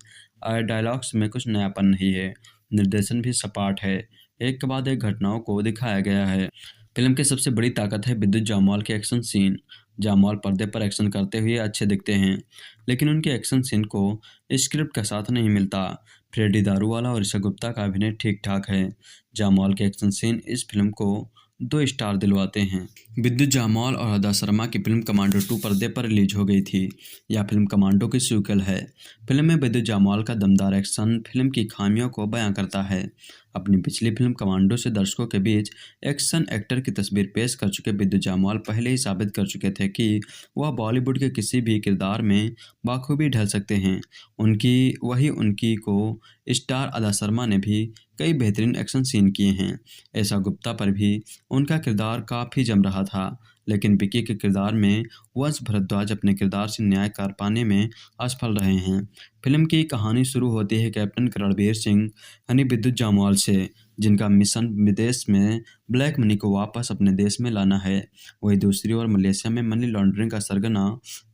डायलॉग्स में कुछ नयापन नहीं है। निर्देशन भी सपाट है। एक के बाद एक घटनाओं को दिखाया गया है। फिल्म की सबसे बड़ी ताकत है विद्युत जामवाल के एक्शन सीन। जामवाल पर्दे पर एक्शन करते हुए अच्छे दिखते हैं, लेकिन उनके एक्शन सीन को स्क्रिप्ट का साथ नहीं मिलता। फ्रेडी दारूवाला और ईशा गुप्ता का अभिनय ठीक ठाक है। जामवाल के एक्शन सीन इस फिल्म को 2 स्टार दिलवाते हैं। विद्युत जामवाल और अदा शर्मा की फिल्म कमांडो 2 पर्दे पर रिलीज हो गई थी। यह फिल्म कमांडो की सीक्वल है। फिल्म में विद्युत जामवाल का दमदार एक्शन फिल्म की खामियों को बयां करता है। अपनी पिछली फिल्म कमांडो से दर्शकों के बीच एक्शन एक्टर की तस्वीर पेश कर चुके विद्युत जामवाल पहले ही साबित कर चुके थे कि वह बॉलीवुड के किसी भी किरदार में बाखूबी ढल सकते हैं। उनकी को स्टार अदा शर्मा ने भी कई बेहतरीन एक्शन सीन किए हैं। ऐसा गुप्ता पर भी उनका किरदार काफ़ी जम रहा था, लेकिन विकी के किरदार में वंश भारद्वाज अपने किरदार से न्याय कर पाने में असफल रहे हैं। फिल्म की कहानी शुरू होती है कैप्टन रणबीर सिंह यानी विद्युत जामवाल से, जिनका मिशन विदेश में ब्लैक मनी को वापस अपने देश में लाना है। वहीं दूसरी ओर मलेशिया में मनी लॉन्ड्रिंग का सरगना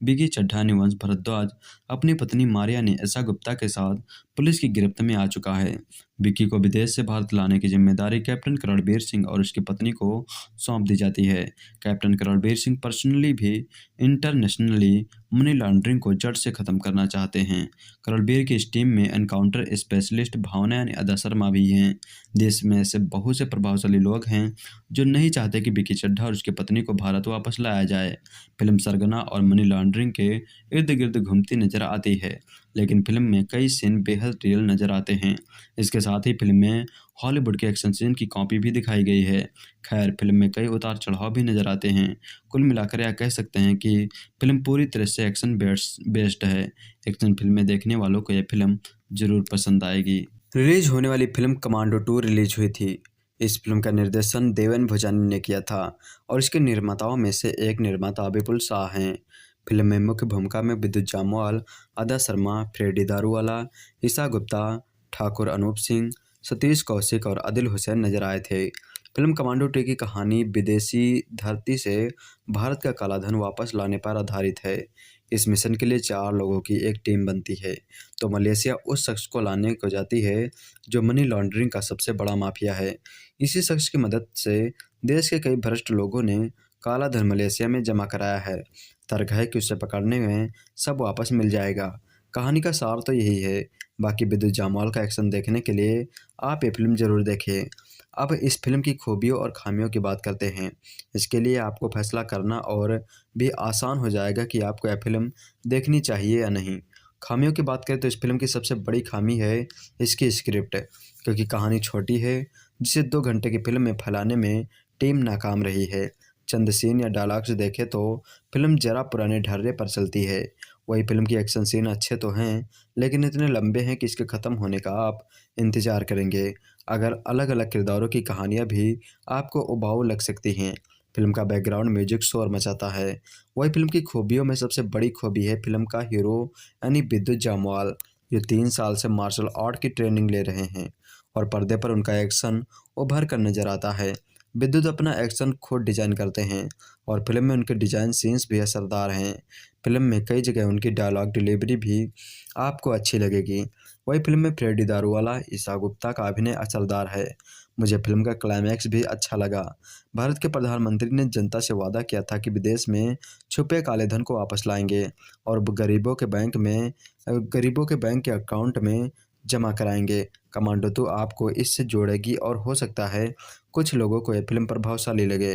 विकी चड्ढा यानी वंश भारद्वाज अपनी पत्नी मारिया ने ईशा गुप्ता के साथ पुलिस की गिरफ्त में आ चुका है। विकी को विदेश से भारत लाने की जिम्मेदारी कैप्टन रणबीर सिंह और उसकी पत्नी को सौंप दी जाती है। कैप्टन रणबीर सिंह पर्सनली भी इंटरनेशनली मनी लॉन्ड्रिंग को जड़ से खत्म करना चाहते हैं। रणबीर की इस टीम में एनकाउंटर स्पेशलिस्ट भावना यानी अदा शर्मा भी हैं। देश में ऐसे बहुत से प्रभावशाली लोग हैं जो नहीं चाहते कि विकी चड्ढा और उसकी पत्नी को भारत वापस लाया जाए। फिल्म सरगना और मनी लॉन्ड्रिंग के इर्द गिर्द घूमती नजर आती है, लेकिन फिल्म में कई सीन बेहद रियल नजर आते हैं। इसके साथ ही फिल्म में हॉलीवुड के एक्शन सीन की कॉपी भी दिखाई गई है। खैर, फिल्म में कई उतार चढ़ाव भी नजर आते हैं। कुल मिलाकर यह कह सकते हैं कि फिल्म पूरी तरह से एक्शन बेस्ड है। एक्शन फिल्में देखने वालों को यह फिल्म जरूर पसंद आएगी। रिलीज होने वाली फिल्म कमांडो 2 रिलीज हुई थी। इस फिल्म का निर्देशन देवेन भोजानी ने किया था और इसके निर्माताओं में से एक निर्माता विपुल शाह हैं। फिल्म में मुख्य भूमिका में विद्युत जामवाल, अदा शर्मा, फ्रेडी दारूवाला, ईशा गुप्ता, ठाकुर अनूप सिंह, सतीश कौशिक और आदिल हुसैन नजर आए थे। फिल्म कमांडो 2 की कहानी विदेशी धरती से भारत का काला धन वापस लाने पर आधारित है। इस मिशन के लिए 4 लोगों की एक टीम बनती है तो मलेशिया उस शख्स को लाने को जाती है जो मनी लॉन्ड्रिंग का सबसे बड़ा माफिया है। इसी शख्स की मदद से देश के कई भ्रष्ट लोगों ने काला धन मलेशिया में जमा कराया है। तर्क है कि उसे पकड़ने में सब वापस मिल जाएगा। कहानी का सार तो यही है। बाकी विद्युत जामवाल का एक्शन देखने के लिए आप ये फिल्म जरूर देखें। अब इस फिल्म की खूबियों और खामियों की बात करते हैं। इसके लिए आपको फैसला करना और भी आसान हो जाएगा कि आपको यह फिल्म देखनी चाहिए या नहीं। खामियों की बात करें तो इस फिल्म की सबसे बड़ी खामी है इसकी स्क्रिप्ट, क्योंकि कहानी छोटी है जिसे 2 घंटे की फिल्म में फैलाने में टीम नाकाम रही है। चंद सीन या डायलॉग्स देखें तो फिल्म जरा पुराने ढर्रे पर चलती है। वही फिल्म की एक्शन सीन अच्छे तो हैं, लेकिन इतने लंबे हैं कि इसके ख़त्म होने का आप इंतज़ार करेंगे। अगर अलग अलग किरदारों की कहानियाँ भी आपको उबाऊ लग सकती हैं। फिल्म का बैकग्राउंड म्यूजिक शोर मचाता है। वही फिल्म की खूबियों में सबसे बड़ी खूबी है फिल्म का हीरो यानी विद्युत जामवाल, जो 3 साल से मार्शल आर्ट की ट्रेनिंग ले रहे हैं और पर्दे पर उनका एक्शन उभर कर नजर आता है। विद्युत अपना एक्शन खुद डिजाइन करते हैं और फिल्म में उनके डिजाइन सीन्स भी असरदार हैं। फिल्म में कई जगह उनकी डायलॉग डिलीवरी भी आपको अच्छी लगेगी। वही फिल्म में फ्रेडी दारूवाला, ईशा गुप्ता का अभिनय असरदार है। मुझे फिल्म का क्लाइमैक्स भी अच्छा लगा। भारत के प्रधानमंत्री ने जनता से वादा किया था कि विदेश में छुपे काले धन को वापस लाएंगे और गरीबों के बैंक के अकाउंट में जमा कराएंगे। कमांडो 2 आपको इससे जोड़ेगी और हो सकता है कुछ लोगों को यह फिल्म प्रभावशाली लगे।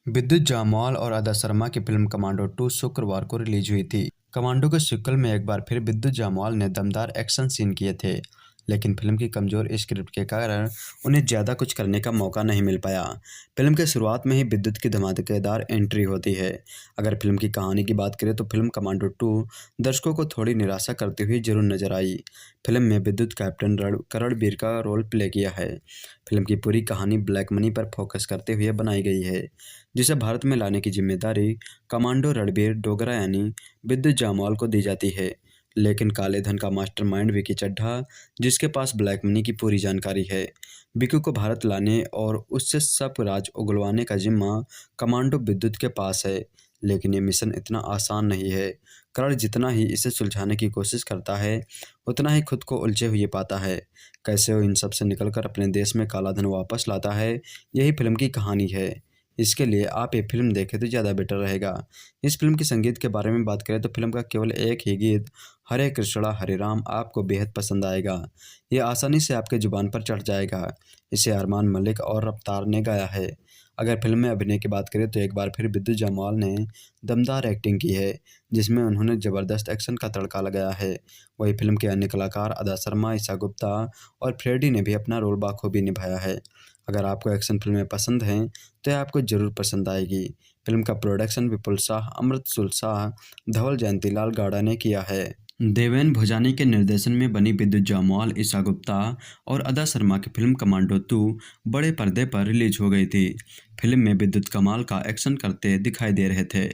विद्युत जामवाल और अदा शर्मा की फिल्म कमांडो 2 शुक्रवार को रिलीज हुई थी। कमांडो के सीक्वल में एक बार फिर विद्युत जामवाल ने दमदार एक्शन सीन किए थे, लेकिन फिल्म की कमजोर स्क्रिप्ट के कारण उन्हें ज़्यादा कुछ करने का मौका नहीं मिल पाया। फिल्म के शुरुआत में ही विद्युत की धमाकेदार एंट्री होती है। अगर फिल्म की कहानी की बात करें तो फिल्म कमांडो 2 दर्शकों को थोड़ी निराशा करती हुई जरूर नजर आई। फिल्म में विद्युत कैप्टन करणबीर का रोल प्ले किया है। फिल्म की पूरी कहानी ब्लैक मनी पर फोकस करते हुए बनाई गई है, जिसे भारत में लाने की जिम्मेदारी कमांडो रणबीर डोगरा यानी विद्युत जामवाल को दी जाती है। लेकिन काले धन का मास्टरमाइंड विकी चड्ढा, जिसके पास ब्लैक मनी की पूरी जानकारी है, विकी को भारत लाने और उससे सब राज उगलवाने का जिम्मा कमांडो विद्युत के पास है। लेकिन ये मिशन इतना आसान नहीं है। करण जितना ही इसे सुलझाने की कोशिश करता है, उतना ही खुद को उलझे हुए पाता है। कैसे वो इन सब से निकलकर अपने देश में काला धन वापस लाता है, यही फिल्म की कहानी है। इसके लिए आप ये फिल्म देखें तो ज़्यादा बेटर रहेगा। इस फिल्म के संगीत के बारे में बात करें तो फिल्म का केवल एक ही गीत हरे कृष्णा हरे राम आपको बेहद पसंद आएगा। ये आसानी से आपके जुबान पर चढ़ जाएगा। इसे अरमान मलिक और रफ्तार ने गाया है। अगर फिल्म में अभिनय की बात करें तो एक बार फिर विद्युत जामवाल ने दमदार एक्टिंग की है, जिसमें उन्होंने ज़बरदस्त एक्शन का तड़का लगाया है। वही फिल्म के अन्य कलाकार अदा शर्मा, ईशा गुप्ता और फ्रेडी ने भी अपना रोल बाखूबी निभाया है। अगर आपको एक्शन फिल्में पसंद हैं तो यह आपको ज़रूर पसंद आएगी। फिल्म का प्रोडक्शन विपुल शाह, अमृतसुल शाह, धवल जयंतीलाल गाड़ा ने किया है। देवेन भोजानी के निर्देशन में बनी विद्युत जामवाल, ईशा गुप्ता और अदा शर्मा की फिल्म कमांडो 2 बड़े पर्दे पर रिलीज हो गई थी। फिल्म में विद्युत कमाल का एक्शन करते दिखाई दे रहे थे।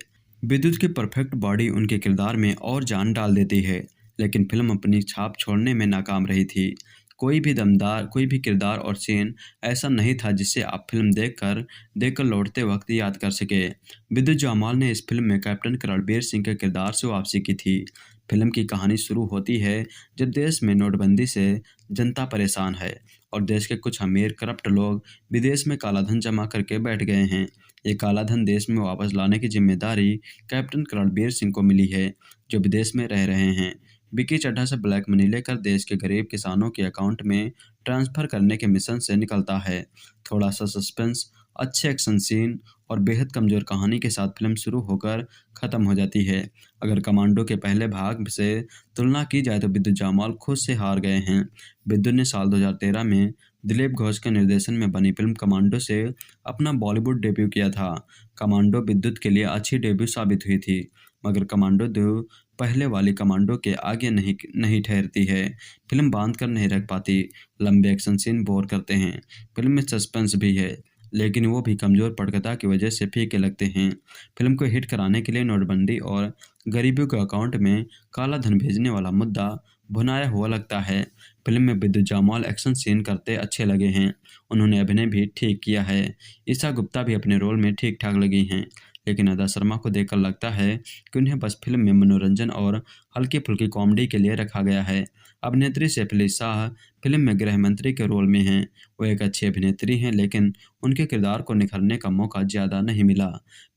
विद्युत की परफेक्ट बॉडी उनके किरदार में और जान डाल देती है, लेकिन फिल्म अपनी छाप छोड़ने में नाकाम रही थी। कोई भी किरदार और सीन ऐसा नहीं था जिसे आप फिल्म देखकर लौटते वक्त याद कर सके। विद्युत जामवाल ने इस फिल्म में कैप्टन रणबीर सिंह के किरदार से वापसी की थी। फिल्म की कहानी शुरू होती है जब देश में नोटबंदी से जनता परेशान है और देश के कुछ अमीर करप्ट लोग विदेश में काला धन जमा करके बैठ गए हैं। ये काला धन देश में वापस लाने की जिम्मेदारी कैप्टन रणबीर सिंह को मिली है, जो विदेश में रह रहे हैं। विकी चड्ढा से ब्लैक मनी लेकर देश के गरीब किसानों के अकाउंट में ट्रांसफर करने के मिशन से निकलता है। थोड़ा सा सस्पेंस, अच्छे एक्शन सीन और बेहद कमजोर कहानी के साथ फिल्म शुरू होकर ख़त्म हो जाती है। अगर कमांडो के पहले भाग से तुलना की जाए तो विद्युत जामवाल खुद से हार गए हैं। विद्युत ने साल 2013 में दिलीप घोष के निर्देशन में बनी फिल्म कमांडो से अपना बॉलीवुड डेब्यू किया था। कमांडो विद्युत के लिए अच्छी डेब्यू साबित हुई थी, मगर कमांडो 2 पहले वाली कमांडो के आगे नहीं ठहरती है। फिल्म बांध कर नहीं रख पाती, लंबे एक्शन सीन बोर करते हैं। फिल्म में सस्पेंस भी है, लेकिन वो भी कमज़ोर पटकथा की वजह से फीके लगते हैं। फिल्म को हिट कराने के लिए नोटबंदी और गरीबों के अकाउंट में काला धन भेजने वाला मुद्दा भुनाया हुआ लगता है। फिल्म में विद्युत जामवाल एक्शन सीन करते अच्छे लगे हैं। उन्होंने अभिनय भी ठीक किया है। ईशा गुप्ता भी अपने रोल में ठीक ठाक लगी हैं, लेकिन अदा शर्मा को देखकर लगता है कि उन्हें बस फिल्म में मनोरंजन और हल्की फुल्की कॉमेडी के लिए रखा गया है। अभिनेत्री सैफली शाह फिल्म में गृह मंत्री के रोल में हैं। वो एक अच्छी अभिनेत्री हैं, लेकिन उनके किरदार को निखरने का मौका ज़्यादा नहीं मिला।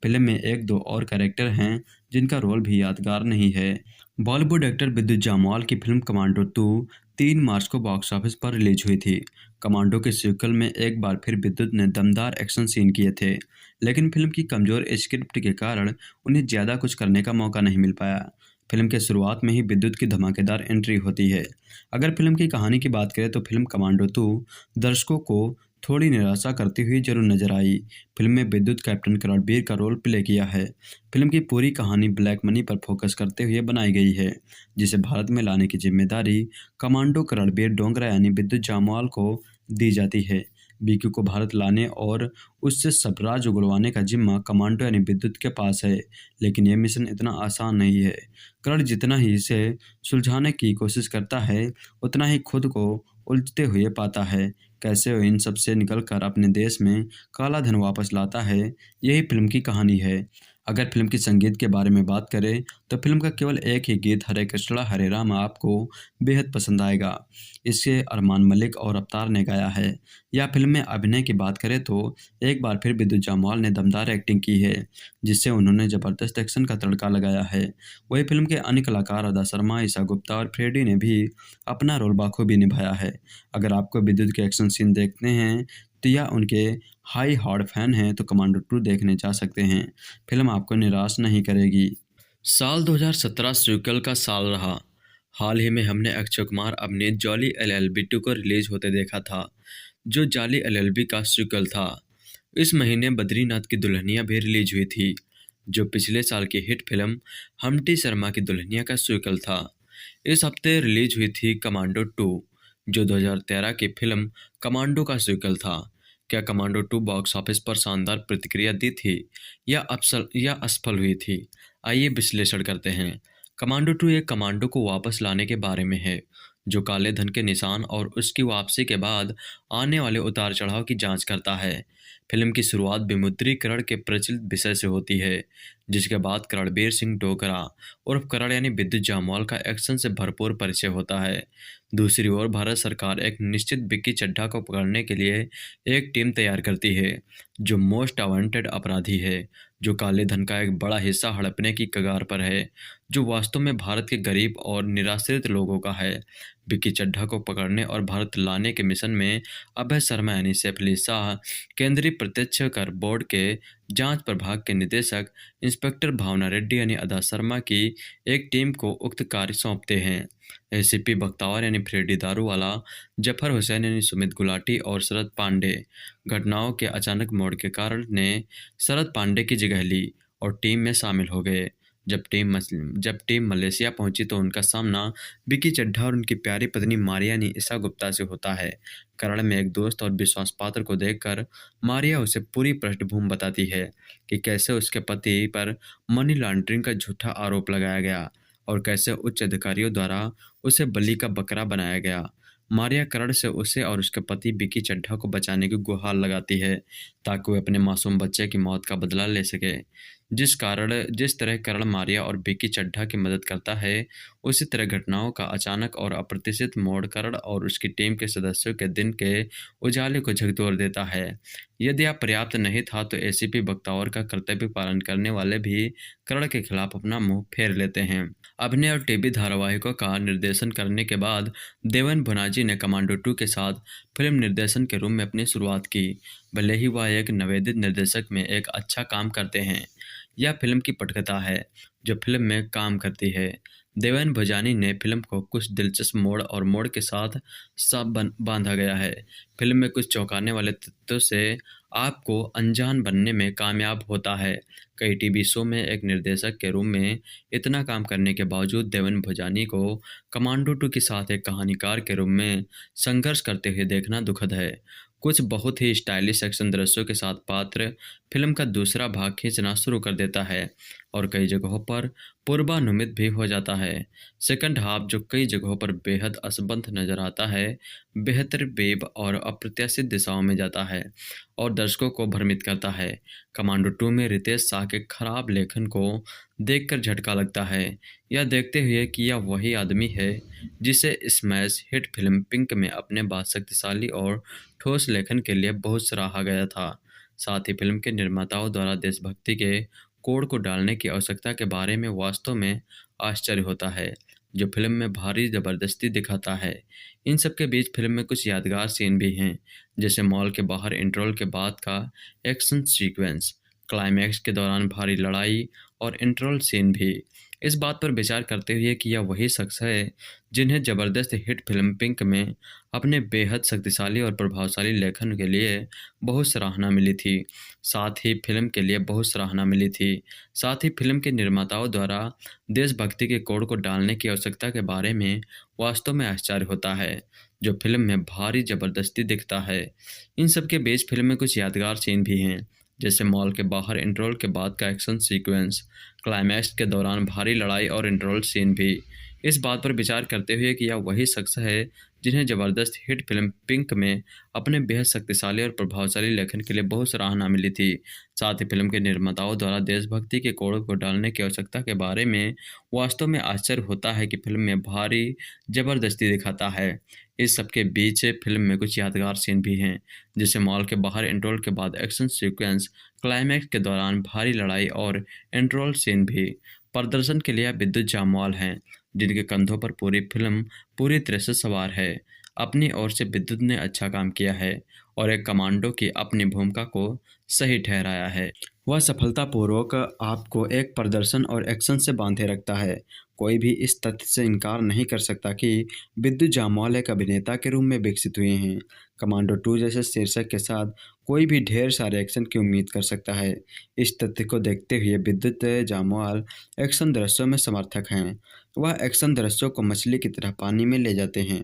फिल्म में एक दो और कैरेक्टर हैं जिनका रोल भी यादगार नहीं है। बॉलीवुड एक्टर विद्युत जामवाल की फिल्म कमांडो 2 3 मार्च को बॉक्स ऑफिस पर रिलीज हुई थी। कमांडो के सीक्वल में एक बार फिर विद्युत ने दमदार एक्शन सीन किए थे, लेकिन फिल्म की कमज़ोर स्क्रिप्ट के कारण उन्हें ज़्यादा कुछ करने का मौका नहीं मिल पाया। फिल्म के शुरुआत में ही विद्युत की धमाकेदार एंट्री होती है। अगर फिल्म की कहानी की बात करें तो फिल्म कमांडो 2 दर्शकों को थोड़ी निराशा करती हुई जरूर नजर आई। फिल्म में विद्युत कैप्टन रणबीर का रोल प्ले किया है। फिल्म की पूरी कहानी ब्लैक मनी पर फोकस करते हुए बनाई गई है, जिसे भारत में लाने की जिम्मेदारी कमांडो रणबीर डोंगरा यानी विद्युत जामवाल को दी जाती है। बीकू को भारत लाने और उससे सबराज उगलवाने का जिम्मा कमांडो यानी विद्युत के पास है, लेकिन यह मिशन इतना आसान नहीं है। करण जितना ही इसे सुलझाने की कोशिश करता है, उतना ही खुद को उलझते हुए पाता है। कैसे वो इन सब से निकलकर अपने देश में काला धन वापस लाता है, यही फिल्म की कहानी है। अगर फिल्म की संगीत के बारे में बात करें तो फिल्म का केवल एक ही गीत हरे कृष्णा हरे राम आपको बेहद पसंद आएगा। इसे अरमान मलिक और अवतार ने गाया है। या फिल्म में अभिनय की बात करें तो एक बार फिर विद्युत जामवाल ने दमदार एक्टिंग की है, जिससे उन्होंने जबरदस्त एक्शन का तड़का लगाया है। वही फिल्म के अन्य कलाकार अदा शर्मा, ईशा गुप्ता और फ्रेडी ने भी अपना रोल बाखूबी निभाया है। अगर आपको विद्युत के एक्शन सीन देखते हैं तो या उनके हाई हार्ड फैन हैं तो कमांडो 2 देखने जा सकते हैं। फिल्म आपको निराश नहीं करेगी। साल 2017 सीक्वल का साल रहा। हाल ही में हमने अक्षय कुमार अभिनीत जॉली एलएलबी 2 को रिलीज होते देखा था, जो जाली एलएलबी का सीक्वल था। इस महीने बद्रीनाथ की दुल्हनिया भी रिलीज हुई थी, जो पिछले साल की हिट फिल्म हम्टी शर्मा की दुल्हनिया का सीक्वल था। इस हफ्ते रिलीज हुई थी कमांडो 2, जो 2013 की फिल्म कमांडो का सीक्वल था। क्या कमांडो 2 बॉक्स ऑफिस पर शानदार प्रतिक्रिया दी थी या असफल हुई थी? आइए विश्लेषण करते हैं। कमांडो 2 एक कमांडो को वापस लाने के बारे में है, जो काले धन के निशान और उसकी वापसी के बाद आने वाले उतार चढ़ाव की जांच करता है। फिल्म की शुरुआत विमुद्रीकरण के प्रचलित विषय से होती है, जिसके बाद रणबीर सिंह डोगरा उर्फ करण यानी विद्युत जामवाल का एक्शन से भरपूर परिचय होता है। दूसरी ओर भारत सरकार एक निश्चित विक्की चड्ढा को पकड़ने के लिए एक टीम तैयार करती है, जो मोस्ट वांटेड अपराधी है, जो काले धन का एक बड़ा हिस्सा हड़पने की कगार पर है, जो वास्तव में भारत के गरीब और निराश्रित लोगों का है। विक्की चड्ढा को पकड़ने और भारत लाने के मिशन में अभय शर्मा यानी सैफली शाह, केंद्रीय प्रत्यक्ष कर बोर्ड के जांच प्रभाग के निदेशक इंस्पेक्टर भावना रेड्डी यानी अदा शर्मा की एक टीम को उक्त कार्य सौंपते हैं। एसीपी बख्तावर यानी फ्रेडी दारूवाला, जफर हुसैन यानी सुमित गुलाटी और शरद पांडे घटनाओं के अचानक मोड़ के कारण ने शरद पांडे की जगह ली और टीम में शामिल हो गए। जब टीम मलेशिया पहुंची तो उनका सामना विक्की चड्ढा और उनकी प्यारी पत्नी मारिया यानी ईशा गुप्ता से होता है। करण में एक दोस्त और विश्वास पात्र को देखकर मारिया उसे पूरी पृष्ठभूमि बताती है कि कैसे उसके पति पर मनी लॉन्ड्रिंग का झूठा आरोप लगाया गया और कैसे उच्च अधिकारियों द्वारा उसे बलि का बकरा बनाया गया। मारिया करण से उसे और उसके पति विक्की चड्ढा को बचाने की गुहार लगाती है, ताकि वे अपने मासूम बच्चे की मौत का बदला ले सके। जिस तरह करण मारिया और विक्की चड्ढा की मदद करता है, उसी तरह घटनाओं का अचानक और अप्रत्याशित मोड़ करण और उसकी टीम के सदस्यों के दिन के उजाले को झकझोर देता है। यदि आप पर्याप्त नहीं था तो एसीपी बख्तावर का कर्तव्य पालन करने वाले भी करण के खिलाफ अपना मुंह फेर लेते हैं। अभिनय और टीवी धारावाहिकों का निर्देशन करने के बाद देवन भुनाजी ने कमांडो 2 के साथ फिल्म निर्देशन के रूप में अपनी शुरुआत की। भले ही वह एक नवोदित निर्देशक में एक अच्छा काम करते हैं, यह फिल्म की पटकथा है जो फिल्म में काम करती है। देवन भोजानी ने फिल्म को कुछ दिलचस्प मोड़ और मोड़ के साथ बांधा गया है। फिल्म में कुछ चौंकाने वाले तथ्यों से आपको अनजान बनने में कामयाब होता है। कई टीवी शो में एक निर्देशक के रूप में इतना काम करने के बावजूद देवन भोजानी को कमांडो 2 के साथ एक कहानीकार के रूप में संघर्ष करते हुए देखना दुखद है। कुछ बहुत ही स्टाइलिश एक्शन दृश्यों के साथ पात्र फिल्म का दूसरा भाग खींचना शुरू कर देता है और कई जगहों पर पूर्वानुमित भी हो जाता है। सेकंड हाफ जो कई जगहों पर बेहद असंबद्ध नजर आता है, बेहतर वेब और अप्रत्याशित दिशाओं में जाता है और दर्शकों को भ्रमित करता है। कमांडो 2 में रितेश शाह के खराब लेखन को देखकर झटका लगता है। यह देखते हुए कि यह वही आदमी है जिसे स्मैश हिट फिल्म पिंक में अपने बाद शक्तिशाली और ठोस लेखन के लिए बहुत सराहा गया था। साथ ही फिल्म के निर्माताओं द्वारा देशभक्ति के कोड को डालने की आवश्यकता के बारे में वास्तव में आश्चर्य होता है, जो फिल्म में भारी जबरदस्ती दिखाता है। इन सब के बीच फिल्म में कुछ यादगार सीन भी हैं, जैसे मॉल के बाहर इंटरवल के बाद का एक्शन सीक्वेंस, क्लाइमैक्स के दौरान भारी लड़ाई और इंटरवल सीन भी। इस बात पर विचार करते हुए कि यह वही शख्स है जिन्हें जबरदस्त हिट फिल्म पिंक में अपने बेहद शक्तिशाली और प्रभावशाली लेखन के लिए बहुत सराहना मिली थी। साथ ही फिल्म के लिए बहुत सराहना मिली थी। साथ ही फिल्म के निर्माताओं द्वारा देशभक्ति के कोड को डालने की आवश्यकता के बारे में वास्तव में आश्चर्य होता है, जो फिल्म में भारी जबरदस्ती दिखता है। इन सब के बीच फिल्म में कुछ यादगार सीन भी हैं, जैसे मॉल के बाहर इंटरवल के बाद का एक्शन सीक्वेंस, क्लाइमैक्स के दौरान भारी लड़ाई और इंटरवल सीन भी। इस बात पर विचार करते हुए कि यह वही शख्स है जिन्हें जबरदस्त हिट फिल्म पिंक में अपने बेहद शक्तिशाली और प्रभावशाली लेखन के लिए बहुत सराहना मिली थी। साथ ही फिल्म के निर्माताओं द्वारा देशभक्ति के कोड को डालने की आवश्यकता के बारे में वास्तव में आश्चर्य होता है कि फिल्म में भारी जबरदस्ती दिखाता है। इस सब के बीच फिल्म में कुछ यादगार सीन भी हैं, जैसे मॉल के बाहर इंटरवल के बाद एक्शन सीक्वेंस, क्लाइमैक्स के दौरान भारी लड़ाई और इंटरवल सीन भी। प्रदर्शन के लिए विद्युत जामवाल हैं, जिनके कंधों पर पूरी फिल्म पूरी तरह से सवार है। अपनी ओर से विद्युत ने अच्छा काम किया है और एक कमांडो की अपनी भूमिका को सही ठहराया है। वह सफलतापूर्वक आपको एक प्रदर्शन और एक्शन से बांधे रखता है। कोई भी इस तथ्य से इनकार नहीं कर सकता कि विद्युत जामवाल एक अभिनेता के रूप में विकसित हुए हैं। कमांडो 2 जैसे शीर्षक के साथ कोई भी ढेर सारे एक्शन की उम्मीद कर सकता है। इस तथ्य को देखते हुए विद्युत जामवाल एक्शन दृश्यों में समर्थक हैं। वह एक्शन दृश्यों को मछली की तरह पानी में ले जाते हैं।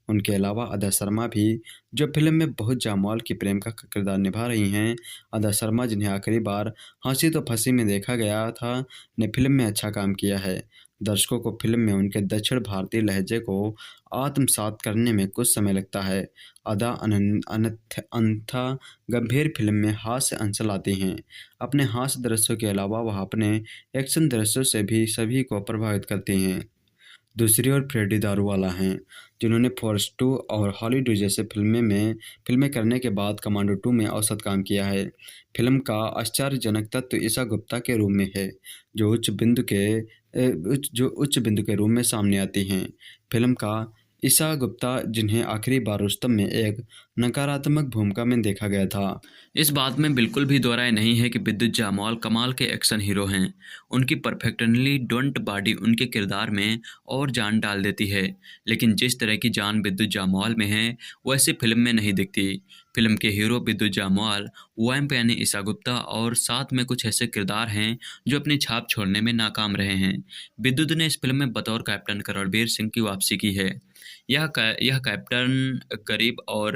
उनके अलावा अदा शर्मा भी, जो फिल्म में बहुत जामवाल की प्रेमिका का किरदार निभा रही हैं। अदा शर्मा, जिन्हें आखिरी बार हंसी तो फंसी में देखा गया था, ने फिल्म में अच्छा काम किया है। दर्शकों को फिल्म में उनके दक्षिण भारतीय लहजे को आत्मसात करने में कुछ समय लगता है। अदा अन्यथा गंभीर फिल्म में हास्य अंश लाती हैं। अपने हास्य दृश्यों के अलावा वह अपने एक्शन दृश्यों से भी सभी को प्रभावित करती हैं। दूसरी ओर फ्रेडी दारूवाला हैं, जिन्होंने फोर्स 2 और हॉलीडे जैसे फिल्में करने के बाद कमांडो 2 में औसत काम किया है। फिल्म का आश्चर्यजनक तत्व ईशा गुप्ता के रूप में है, जो उच्च बिंदु के रूप में सामने आती हैं। फिल्म का ईशा गुप्ता, जिन्हें आखिरी बार रुस्तम में एक नकारात्मक भूमिका में देखा गया था। इस बात में बिल्कुल भी दो राय नहीं है कि विद्युत जामवाल कमाल के एक्शन हीरो हैं। उनकी परफेक्टली डोंट बॉडी उनके किरदार में और जान डाल देती है, लेकिन जिस तरह की जान विद्युत जामवाल में है वैसे फिल्म में नहीं दिखती। फिल्म के हीरो विद्युत जामवाल, वैम्प यानी ईशा गुप्ता और साथ में कुछ ऐसे किरदार हैं जो अपनी छाप छोड़ने में नाकाम रहे हैं। विद्युत ने इस फिल्म में बतौर कैप्टन रणबीर सिंह की वापसी की है। यह कैप्टन गरीब और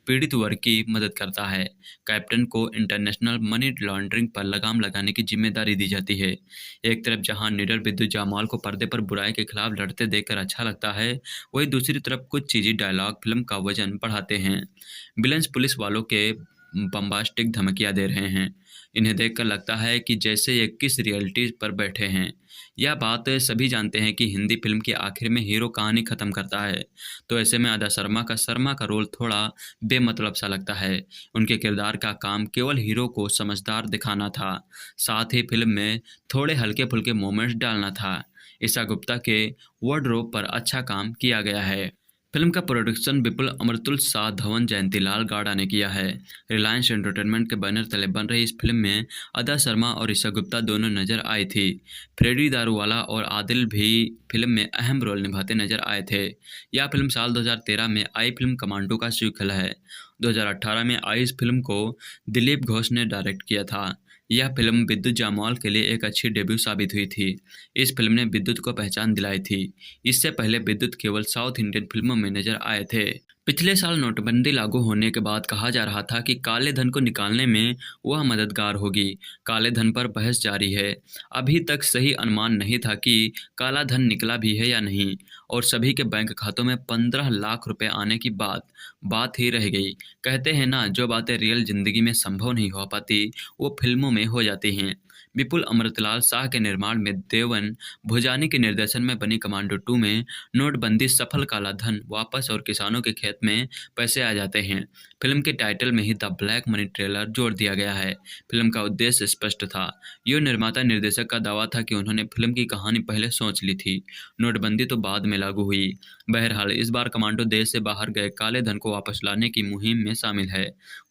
पीड़ित वर्ग की मदद करता है। कैप्टन को इंटरनेशनल मनी लॉन्ड्रिंग पर लगाम लगाने की जिम्मेदारी दी जाती है। एक तरफ जहां निडर विद्युत जामवाल को पर्दे पर बुराई के खिलाफ लड़ते देखकर अच्छा लगता है, वहीं दूसरी तरफ कुछ चीज़ी डायलॉग फिल्म का वजन बढ़ाते हैं। विलन्स पुलिस वालों के बम्बास्टिक धमकियां दे रहे हैं। इन्हें देखकर लगता है कि जैसे ये किस रियलिटी पर बैठे हैं। यह बात सभी जानते हैं कि हिंदी फिल्म के आखिर में हीरो कहानी ख़त्म करता है, तो ऐसे में अदा शर्मा का रोल थोड़ा बेमतलब सा लगता है। उनके किरदार का काम केवल हीरो को समझदार दिखाना था, साथ ही फिल्म में थोड़े हल्के फुल्के मोमेंट्स डालना था। ईशा गुप्ता के वार्डरोब पर अच्छा काम किया गया है। फिल्म का प्रोडक्शन विपुल अमृतुल शाह धवन जयंतीलाल गाड़ा ने किया है। रिलायंस एंटरटेनमेंट के बैनर तले बन रही इस फिल्म में अदा शर्मा और ईशा गुप्ता दोनों नजर आई थी। फ्रेडी दारूवाला और आदिल भी फिल्म में अहम रोल निभाते नजर आए थे। यह फिल्म साल 2013 में आई फिल्म कमांडो का सीक्वल है। 2018 में आई इस फिल्म को दिलीप घोष ने डायरेक्ट किया था। यह फिल्म विद्युत जामवाल के लिए एक अच्छी डेब्यू साबित हुई थी। इस फिल्म ने विद्युत को पहचान दिलाई थी। इससे पहले विद्युत केवल साउथ इंडियन फिल्मों में नजर आए थे। पिछले साल नोटबंदी लागू होने के बाद कहा जा रहा था कि काले धन को निकालने में वह मददगार होगी। काले धन पर बहस जारी है। अभी तक सही अनुमान नहीं था कि काला धन निकला भी है या नहीं, और सभी के बैंक खातों में 15 लाख रुपए आने की बात ही रह गई। कहते हैं ना, जो बातें रियल जिंदगी में संभव नहीं हो पाती वो फिल्मों में हो जाती हैं। विपुल अमृतलाल शाह के निर्माण में देवन भुजानी के निर्देशन में बनी कमांडो 2 में नोटबंदी सफल, काला धन वापस और किसानों के खेत में पैसे आ जाते हैं। फिल्म के टाइटल में ही द ब्लैक मनी ट्रेलर जोड़ दिया गया है। फिल्म का उद्देश्य स्पष्ट था। यो निर्माता निर्देशक का दावा था कि उन्होंने फिल्म की कहानी पहले सोच ली थी। नोटबंदी तो बाद में लागू हुई। बहरहाल इस बार कमांडो देश से बाहर गए काले धन को वापस लाने की मुहिम में शामिल है।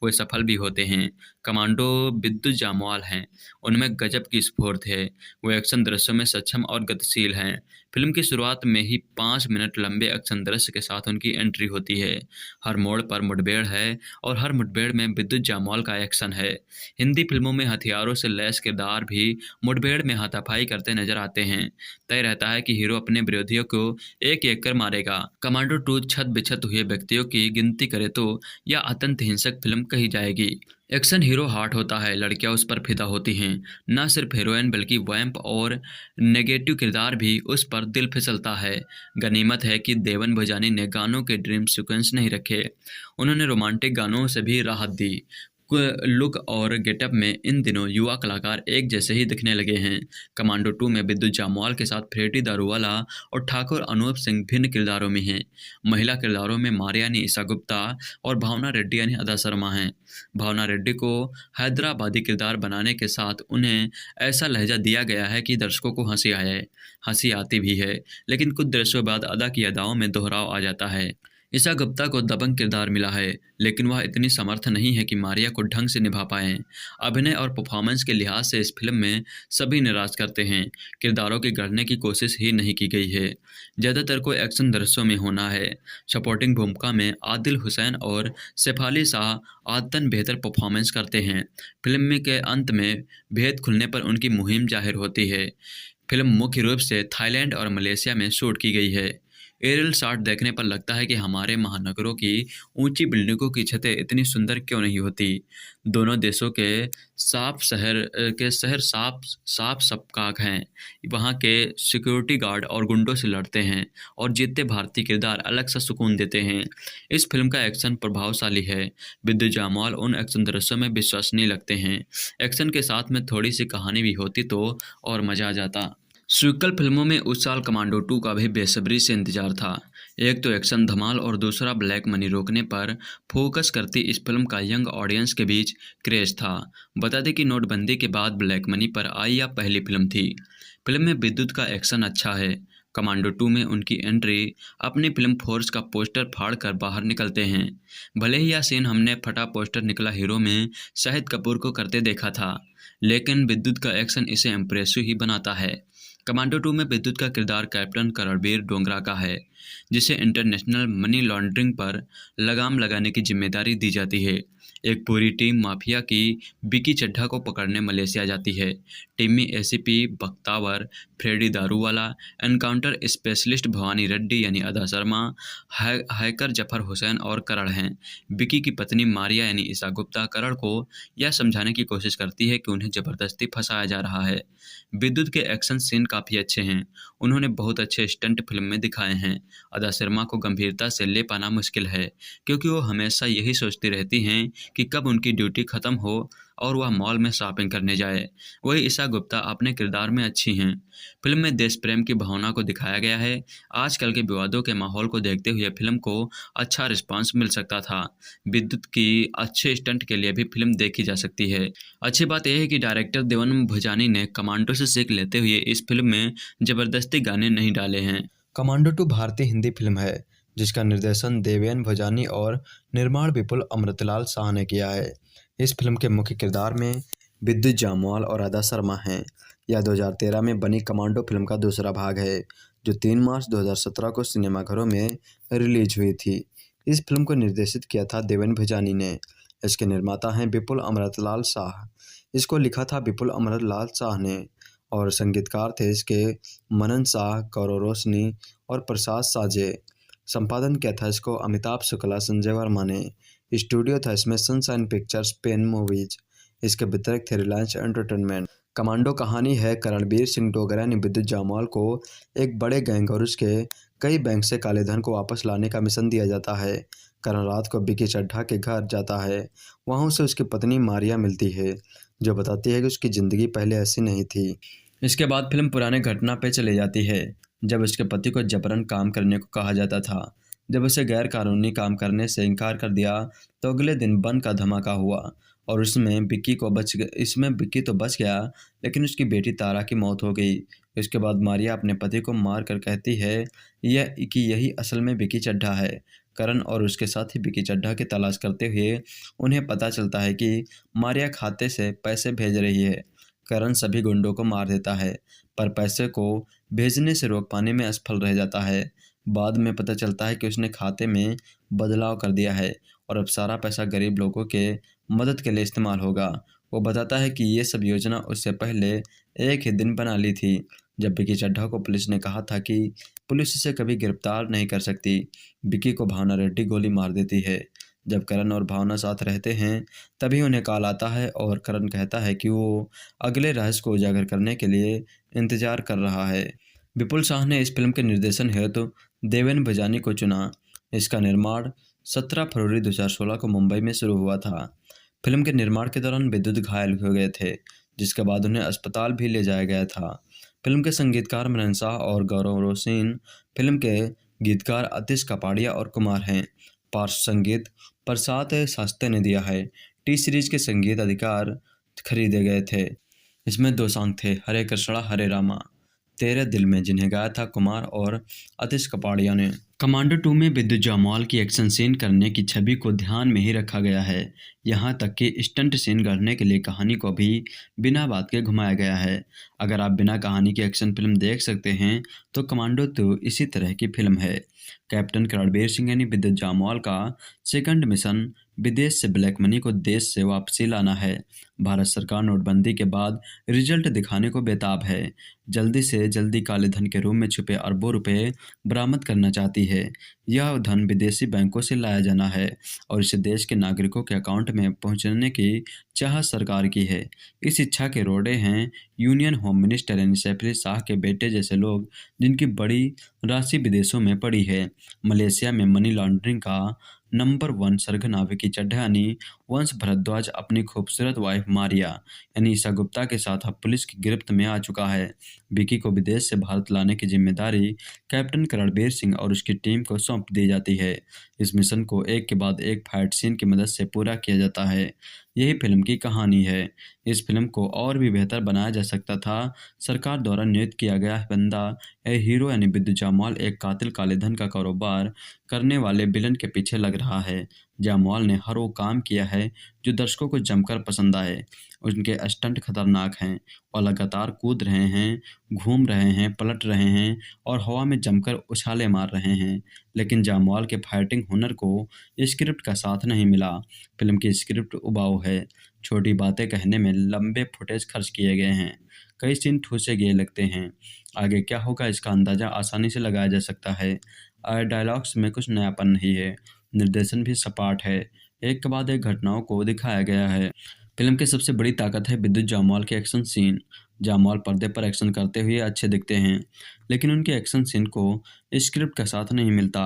वे सफल भी होते हैं। कमांडो विद्युत जामवाल हैं। उनमें गजब की स्फूर्त है। वो एक्शन दृश्यों में सक्षम और गतिशील हैं। फिल्म की शुरुआत में ही 5 मिनट लंबे एक्शन दृश्य के साथ उनकी एंट्री होती है। हर मोड़ पर मुठभेड़ है और हर मुठभेड़ में विद्युत जामवाल का एक्शन है। हिंदी फिल्मों में हथियारों से लैस किरदार भी मुठभेड़ में हाथापाई करते नजर आते हैं। तय रहता है कि हीरो अपने विरोधियों को एक एक कर मारेगा। कमांडो 2 छत बिछत हुए व्यक्तियों की गिनती करे तो यह अत्यंत हिंसक फिल्म कही जाएगी। एक्शन हीरो हार्ट होता है, लड़कियां उस पर फिदा होती हैं। न सिर्फ हीरोइन बल्कि वैम्प और नेगेटिव किरदार भी उस पर दिल फिसलता है। गनीमत है कि देवन भुजानी ने गानों के ड्रीम सीक्वेंस नहीं रखे। उन्होंने रोमांटिक गानों से भी राहत दी। लुक और गेटअप में इन दिनों युवा कलाकार एक जैसे ही दिखने लगे हैं। कमांडो 2 में विद्युत जामवाल के साथ फ्रेडी दारूवाला और ठाकुर अनूप सिंह भिन्न किरदारों में हैं। महिला किरदारों में मारिया यानी ईशा गुप्ता और भावना रेड्डी यानी अदा शर्मा हैं। भावना रेड्डी को हैदराबादी किरदार बनाने के साथ उन्हें ऐसा लहजा दिया गया है कि दर्शकों को हंसी आए। हंसी आती भी है, लेकिन कुछ दृश्यों बाद अदा की अदाओं में दोहराव आ जाता है। ईशा गुप्ता को दबंग किरदार मिला है, लेकिन वह इतनी समर्थ नहीं है कि मारिया को ढंग से निभा पाएं। अभिनय और परफॉर्मेंस के लिहाज से इस फिल्म में सभी निराश करते हैं। किरदारों के गढ़ने की कोशिश ही नहीं की गई है। ज़्यादातर को एक्शन दृश्यों में होना है। सपोर्टिंग भूमिका में आदिल हुसैन और सैफ शाह आदतन बेहतर परफॉर्मेंस करते हैं। फिल्म के अंत में भेद खुलने पर उनकी मुहिम जाहिर होती है। फिल्म मुख्य रूप से थाईलैंड और मलेशिया में शूट की गई है। एरियल शॉट देखने पर लगता है कि हमारे महानगरों की ऊंची बिल्डिंगों की छतें इतनी सुंदर क्यों नहीं होती। दोनों देशों के शहर साफ सपाक हैं। वहाँ के सिक्योरिटी गार्ड और गुंडों से लड़ते हैं और जीतते भारतीय किरदार अलग सा सुकून देते हैं। इस फिल्म का एक्शन प्रभावशाली है। विद्युत जामवाल उन एक्शन दृश्यों में विश्वसनीय लगते हैं। एक्शन के साथ में थोड़ी सी कहानी भी होती तो और मज़ा आ जाता। सीक्वल फिल्मों में उस साल कमांडो 2 का भी बेसब्री से इंतजार था। एक तो एक्शन धमाल और दूसरा ब्लैक मनी रोकने पर फोकस करती इस फिल्म का यंग ऑडियंस के बीच क्रेज था। बता दें कि नोटबंदी के बाद ब्लैक मनी पर आई यह पहली फिल्म थी। फिल्म में विद्युत का एक्शन अच्छा है। कमांडो 2 में उनकी एंट्री अपनी फिल्म फोर्स का पोस्टर फाड़ कर बाहर निकलते हैं। भले ही यह सीन हमने फटा पोस्टर निकला हीरो में शाहिद कपूर को करते देखा था, लेकिन विद्युत का एक्शन इसे इम्प्रेसिव ही बनाता है। कमांडो 2 में विद्युत का किरदार कैप्टन रणबीर डोगरा का है, जिसे इंटरनेशनल मनी लॉन्ड्रिंग पर लगाम लगाने की जिम्मेदारी दी जाती है। एक पूरी टीम माफिया की बिकी चड्ढा को पकड़ने मलेशिया जाती है। टीम में ACP Bakhtawar, Freddy Daruwala, encounter specialist Bhavani Reddy यानी अदा शर्मा, हैकर जफर हुसैन और करण हैं। बिकी की पत्नी मारिया यानी ईशा गुप्ता करण को यह समझाने की कोशिश करती है कि उन्हें ज़बरदस्ती फंसाया जा रहा है। विद्युत के एक्शन सीन काफ़ी अच्छे हैं। उन्होंने बहुत अच्छे स्टंट फिल्म में दिखाए हैं। अदा शर्मा को गंभीरता से ले पाना मुश्किल है, क्योंकि वो हमेशा यही सोचती रहती हैं कि कब उनकी ड्यूटी ख़त्म हो और वह मॉल में शॉपिंग करने जाए। वही ईशा गुप्ता अपने किरदार में अच्छी हैं। फिल्म में देश प्रेम की भावना को दिखाया गया है। आजकल के विवादों के माहौल को देखते हुए फिल्म को अच्छा रिस्पांस मिल सकता था। विद्युत की अच्छे स्टंट के लिए भी फिल्म देखी जा सकती है। अच्छी बात यह है कि डायरेक्टर देवन भुजानी ने कमांडो से सीख लेते हुए इस फिल्म में ज़बरदस्ती गाने नहीं डाले हैं। कमांडो 2 भारतीय हिंदी फिल्म है जिसका निर्देशन देवेन भोजानी और निर्माण विपुल अमृतलाल शाह ने किया है। इस फिल्म के मुख्य किरदार में विद्युत जामवाल और अदा शर्मा हैं। यह 2013 में बनी कमांडो फिल्म का दूसरा भाग है, जो 3 मार्च 2017 को सिनेमाघरों में रिलीज हुई थी। इस फिल्म को निर्देशित किया था देवेन भोजानी ने। इसके निर्माता हैं विपुल अमृतलाल शाह। इसको लिखा था विपुल अमृतलाल शाह ने और संगीतकार थे इसके मनन शाह, गौरव रोशनी और प्रसाद साजे। संपादन किया था इसको अमिताभ शुक्ला, संजय वर्मा ने। स्टूडियो था इसमें सनशाइन पिक्चर्स, पेन मूवीज। इसके वितरक थे रिलायंस एंटरटेनमेंट। कमांडो कहानी है करणबीर सिंह डोगरा ने विद्युत जामवाल को एक बड़े गैंग और उसके कई बैंक से काले धन को वापस लाने का मिशन दिया जाता है। करण रात को विकी चड्ढा के घर जाता है। वहाँ उसे उसकी पत्नी मारिया मिलती है, जो बताती है कि उसकी ज़िंदगी पहले ऐसी नहीं थी। इसके बाद फिल्म पुराने घटना पे चली जाती है, जब उसके पति को जबरन काम करने को कहा जाता था। जब उसे गैर कानूनी काम करने से इनकार कर दिया तो अगले दिन बम का धमाका हुआ और इसमें विक्की तो बच गया, लेकिन उसकी बेटी तारा की मौत हो गई। इसके बाद मारिया अपने पति को मार कर कहती है कि यही असल में विक्की चड्ढा है। करण और उसके साथी विक्की चड्ढा की तलाश करते हुए उन्हें पता चलता है कि मारिया खाते से पैसे भेज रही है। करण सभी गुंडों को मार देता है, पर पैसे को भेजने से रोक पाने में असफल रह जाता है। बाद में पता चलता है कि उसने खाते में बदलाव कर दिया है और अब सारा पैसा गरीब लोगों के मदद के लिए इस्तेमाल होगा। वो बताता है कि ये सब योजना उससे पहले एक ही दिन बना ली थी, जब विकी चड्ढा को पुलिस ने कहा था कि पुलिस इसे कभी गिरफ्तार नहीं कर सकती। विकी को भावना रेड्डी गोली मार देती है। जब करण और भावना साथ रहते हैं तभी उन्हें कॉल आता है और करण कहता है कि वो अगले रहस्य को उजागर करने के लिए इंतजार कर रहा है। विपुल शाह ने इस फिल्म के निर्देशन हेतु देवेन भोजानी को चुना। इसका निर्माण 17 फरवरी 2016 को मुंबई में शुरू हुआ था। फिल्म के निर्माण के दौरान विद्युत घायल हो गए थे, जिसके बाद उन्हें अस्पताल भी ले जाया गया था। फिल्म के संगीतकार मनन शाह और गौरव रोशनी, फिल्म के गीतकार अतीश कपाड़िया और कुमार हैं। पार्श्व संगीत प्रसाद शास्त्री ने दिया है। टी सीरीज के संगीत अधिकार खरीदे गए थे। इसमें 2 सॉन्ग थे, हरे कृष्णा हरे रामा, तेरे दिल में, जिन्हें गाया था कुमार और अतीश कपाड़िया ने। कमांडो 2 में विद्युत जामवाल की एक्शन सीन करने की छवि को ध्यान में ही रखा गया है। यहाँ तक कि स्टंट सीन करने के लिए कहानी को भी बिना बात के घुमाया गया है। अगर आप बिना कहानी की एक्शन फिल्म देख सकते हैं तो कमांडो 2 इसी तरह की फिल्म है। कैप्टन रणबीर सिंह यानी विद्युत जामवाल का सेकंड मिशन विदेश से ब्लैक मनी को देश से वापसी लाना है। भारत सरकार नोटबंदी के बाद रिजल्ट दिखाने को बेताब है। जल्दी से जल्दी काले धन के रूप में छुपे अरबों रुपए बरामद करना चाहती है। यह धन विदेशी बैंकों से लाया जाना है और इसे देश के नागरिकों के अकाउंट में पहुंचाने की चाह सरकार की है। इस इच्छा के रोड़े हैं यूनियन होम मिनिस्टर यानी सैफरी शाह के बेटे जैसे लोग, जिनकी बड़ी राशि विदेशों में पड़ी है। मलेशिया में मनी लॉन्ड्रिंग का नंबर 1 सरगना विकी चड्ढा यानी वंश भरद्वाज अपनी खूबसूरत वाइफ मारिया यानी ईशा गुप्ता के साथ अब पुलिस की गिरफ्त में आ चुका है। विकी को विदेश से भारत लाने की जिम्मेदारी कैप्टन रणबीर सिंह और उसकी टीम को सौंप दी जाती है। इस मिशन को एक के बाद एक फाइट सीन की मदद से पूरा किया जाता है। यही फिल्म की कहानी है। इस फिल्म को और भी बेहतर बनाया जा सकता था। सरकार द्वारा नियुक्त किया गया बंदा हीरो यानी विद्युत जामवाल एक कातिल काले धन का कारोबार करने वाले विलन के पीछे लग रहा है। जामवाल ने हर वो काम किया है जो दर्शकों को जमकर पसंद आए। उनके स्टंट खतरनाक हैं और लगातार कूद रहे हैं, घूम रहे हैं, पलट रहे हैं और हवा में जमकर उछाले मार रहे हैं। लेकिन जामवाल के फाइटिंग हुनर को स्क्रिप्ट का साथ नहीं मिला। फिल्म की स्क्रिप्ट उबाऊ है। छोटी बातें कहने में लंबे फुटेज खर्च किए गए हैं। कई सीन ठूसे गए लगते हैं। आगे क्या होगा इसका अंदाजा आसानी से लगाया जा सकता है। डायलॉग्स में कुछ नयापन नहीं है। निर्देशन भी सपाट है। एक के बाद एक घटनाओं को दिखाया गया है। फिल्म की सबसे बड़ी ताकत है विद्युत जामवाल के एक्शन सीन। जामवाल पर्दे पर एक्शन करते हुए अच्छे दिखते हैं, लेकिन उनके एक्शन सीन को स्क्रिप्ट का साथ नहीं मिलता।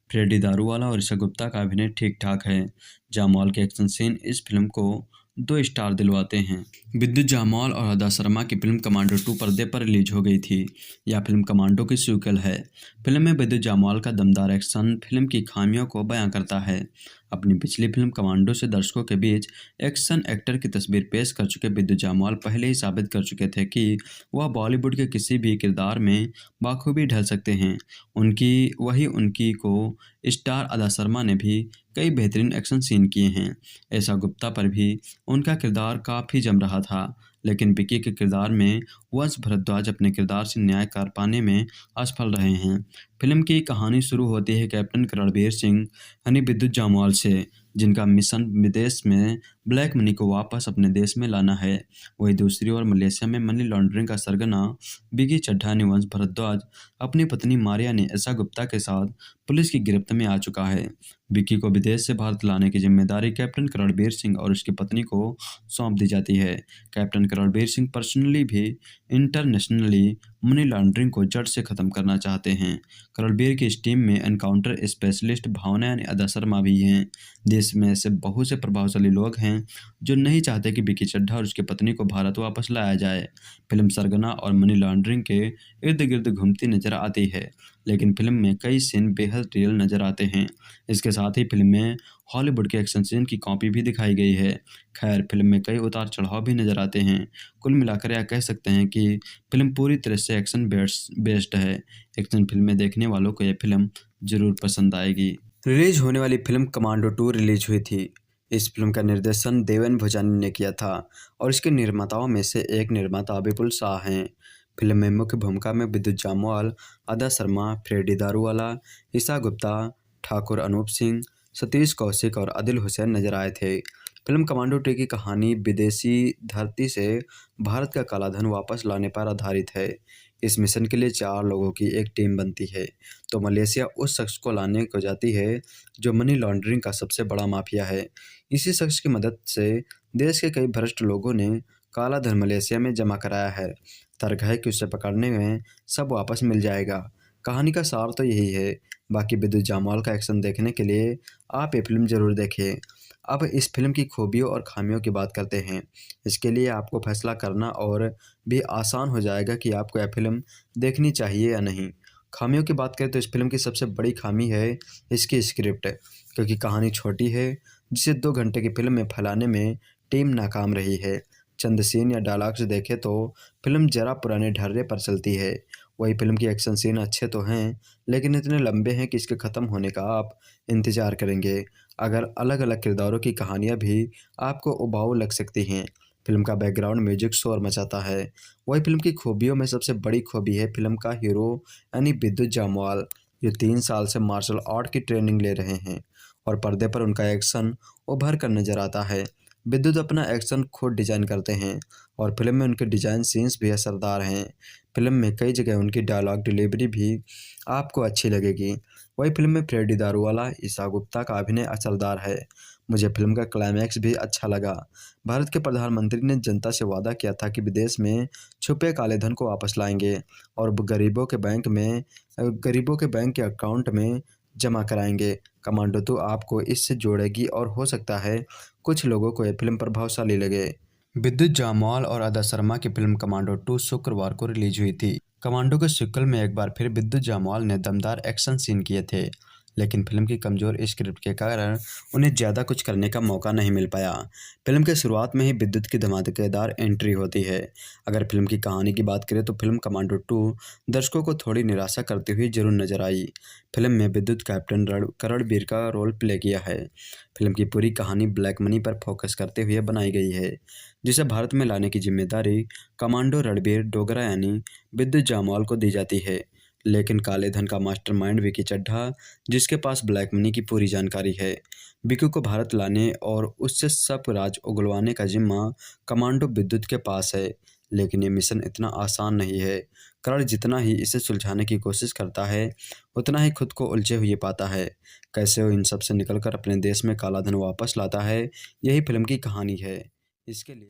फ्रेडी दारूवाला और ईशा गुप्ता का अभिनय ठीक ठाक है। जामवाल के एक्शन सीन इस फिल्म को 2 स्टार दिलवाते हैं। विद्युत जामवाल और अदा शर्मा की फिल्म कमांडो 2 पर्दे पर रिलीज हो गई थी। यह फिल्म कमांडो की सीक्वल है। फिल्म में विद्युत जामवाल का दमदार एक्शन फिल्म की खामियों को बयां करता है। अपनी पिछली फिल्म कमांडो से दर्शकों के बीच एक्शन एक्टर की तस्वीर पेश कर चुके विद्युत जामवाल पहले ही साबित कर चुके थे कि वह बॉलीवुड के किसी भी किरदार में बाखूबी ढल सकते हैं। उनकी को स्टार अदा शर्मा ने भी कई बेहतरीन एक्शन सीन किए हैं। ऐसा गुप्ता पर भी उनका किरदार काफ़ी जम रहा था, लेकिन विकी के किरदार में वंश भारद्वाज अपने किरदार से न्याय कर पाने में असफल रहे हैं। फिल्म की कहानी शुरू होती है कैप्टन रणबीर सिंह यानी विद्युत जामवाल से, जिनका मिशन विदेश में ब्लैक मनी को वापस अपने देश में लाना है। वहीं दूसरी ओर मलेशिया में मनी लॉन्ड्रिंग का सरगना विकी चड्ढा निवंश भारद्वाज अपनी पत्नी मारिया ने ऐसा गुप्ता के साथ पुलिस की गिरफ्त में आ चुका है। विकी को विदेश से भारत लाने की जिम्मेदारी कैप्टन रणबीर सिंह और उसकी पत्नी को सौंप दी जाती है। कैप्टन रणबीर सिंह पर्सनली भी इंटरनेशनली मनी लॉन्ड्रिंग को जड़ से खत्म करना चाहते हैं। रणबीर की इस टीम में एनकाउंटर स्पेशलिस्ट भावना यानी अदा शर्मा भी हैं। देश में ऐसे बहुत से प्रभावशाली लोग हैं जो नहीं चाहते कि विकी चड्ढा और उसकी पत्नी को भारत वापस लाया जाए। फिल्म सरगना और मनी लॉन्ड्रिंग के इर्द गिर्द घूमती नजर आती है, लेकिन फिल्म में कई सीन बेहद रियल नजर आते हैं। इसके साथ ही फिल्म में हॉलीवुड के एक्शन सीन की कॉपी भी दिखाई गई है। खैर, फिल्म में कई उतार चढ़ाव भी नजर आते हैं। कुल मिलाकर यह कह सकते हैं कि फिल्म पूरी तरह से एक्शन बेस्ड है। एक्शन फिल्में देखने वालों को यह फिल्म जरूर पसंद आएगी। रिलीज होने वाली फिल्म कमांडो 2 रिलीज हुई थी। इस फिल्म का निर्देशन देवेन भोजानी ने किया था और इसके निर्माताओं में से एक निर्माता विपुल शाह हैं। फिल्म में मुख्य भूमिका में विद्युत जामवाल, अदा शर्मा, फ्रेडी दारूवाला, ईशा गुप्ता, ठाकुर अनूप सिंह, सतीश कौशिक और आदिल हुसैन नजर आए थे। फिल्म कमांडो 2 की कहानी विदेशी धरती से भारत का काला धन वापस लाने पर आधारित है। इस मिशन के लिए 4 लोगों की एक टीम बनती है तो मलेशिया उस शख्स को लाने को जाती है जो मनी लॉन्ड्रिंग का सबसे बड़ा माफिया है। इसी शख्स की मदद से देश के कई भ्रष्ट लोगों ने काला धन मलेशिया में जमा कराया है। तर्क है कि उसे पकड़ने में सब वापस मिल जाएगा। कहानी का सार तो यही है। बाकी विद्युत जामवाल का एक्शन देखने के लिए आप ये फिल्म जरूर देखें। अब इस फिल्म की खूबियों और खामियों की बात करते हैं। इसके लिए आपको फैसला करना और भी आसान हो जाएगा कि आपको यह फिल्म देखनी चाहिए या नहीं। खामियों की बात करें तो इस फिल्म की सबसे बड़ी खामी है इसकी स्क्रिप्ट, क्योंकि कहानी छोटी है जिसे 2 घंटे की फिल्म में फैलाने में टीम नाकाम रही है। चंद सीन या डायलॉग्स देखें तो फिल्म जरा पुराने ढर्रे पर चलती है। वही फिल्म की एक्शन सीन अच्छे तो हैं, लेकिन इतने लंबे हैं कि इसके ख़त्म होने का आप इंतज़ार करेंगे। अगर अलग अलग किरदारों की कहानियाँ भी आपको उबाऊ लग सकती हैं। फिल्म का बैकग्राउंड म्यूजिक शोर मचाता है। वही फिल्म की खूबियों में सबसे बड़ी खूबी है फिल्म का हीरो यानी विद्युत जामवाल, जो 3 साल से मार्शल आर्ट की ट्रेनिंग ले रहे हैं और पर्दे पर उनका एक्शन उभर कर नजर आता है। विद्युत अपना एक्शन खुद डिजाइन करते हैं और फिल्म में उनके डिजाइन सीन्स भी असरदार हैं। फिल्म में कई जगह उनकी डायलॉग डिलीवरी भी आपको अच्छी लगेगी। वही फिल्म में फ्रेडी दारूवाला, ईशा गुप्ता का अभिनय असरदार है। मुझे फिल्म का क्लाइमैक्स भी अच्छा लगा। भारत के प्रधानमंत्री ने जनता से वादा किया था कि विदेश में छुपे काले धन को वापस लाएंगे और गरीबों के बैंक के अकाउंट में जमा कराएंगे। कमांडो 2 आपको इससे जोड़ेगी और हो सकता है कुछ लोगों को यह फिल्म प्रभावशाली लगे। विद्युत जामवाल और अदा शर्मा की फिल्म कमांडो 2 शुक्रवार को रिलीज हुई थी। कमांडो के सीक्वल में एक बार फिर विद्युत जामवाल ने दमदार एक्शन सीन किए थे, लेकिन फिल्म की कमजोर स्क्रिप्ट के कारण उन्हें ज़्यादा कुछ करने का मौका नहीं मिल पाया। फिल्म के शुरुआत में ही विद्युत की धमाकेदार एंट्री होती है। अगर फिल्म की कहानी की बात करें तो फिल्म कमांडो 2 दर्शकों को थोड़ी निराशा करती हुई जरूर नजर आई। फिल्म में विद्युत कैप्टन रणबीर का रोल प्ले किया है। फिल्म की पूरी कहानी ब्लैक मनी पर फोकस करते हुए बनाई गई है, जिसे भारत में लाने की जिम्मेदारी कमांडो रणबीर डोगरा यानी विद्युत जामवाल को दी जाती है। लेकिन काले धन का मास्टरमाइंड विकी चड्ढा, जिसके पास ब्लैक मनी की पूरी जानकारी है, विकी को भारत लाने और उससे सब राज उगलवाने का जिम्मा कमांडो विद्युत के पास है। लेकिन ये मिशन इतना आसान नहीं है। करण जितना ही इसे सुलझाने की कोशिश करता है, उतना ही खुद को उलझे हुए पाता है। कैसे वो इन सब से निकलकर अपने देश में काला धन वापस लाता है, यही फिल्म की कहानी है। इसके लिए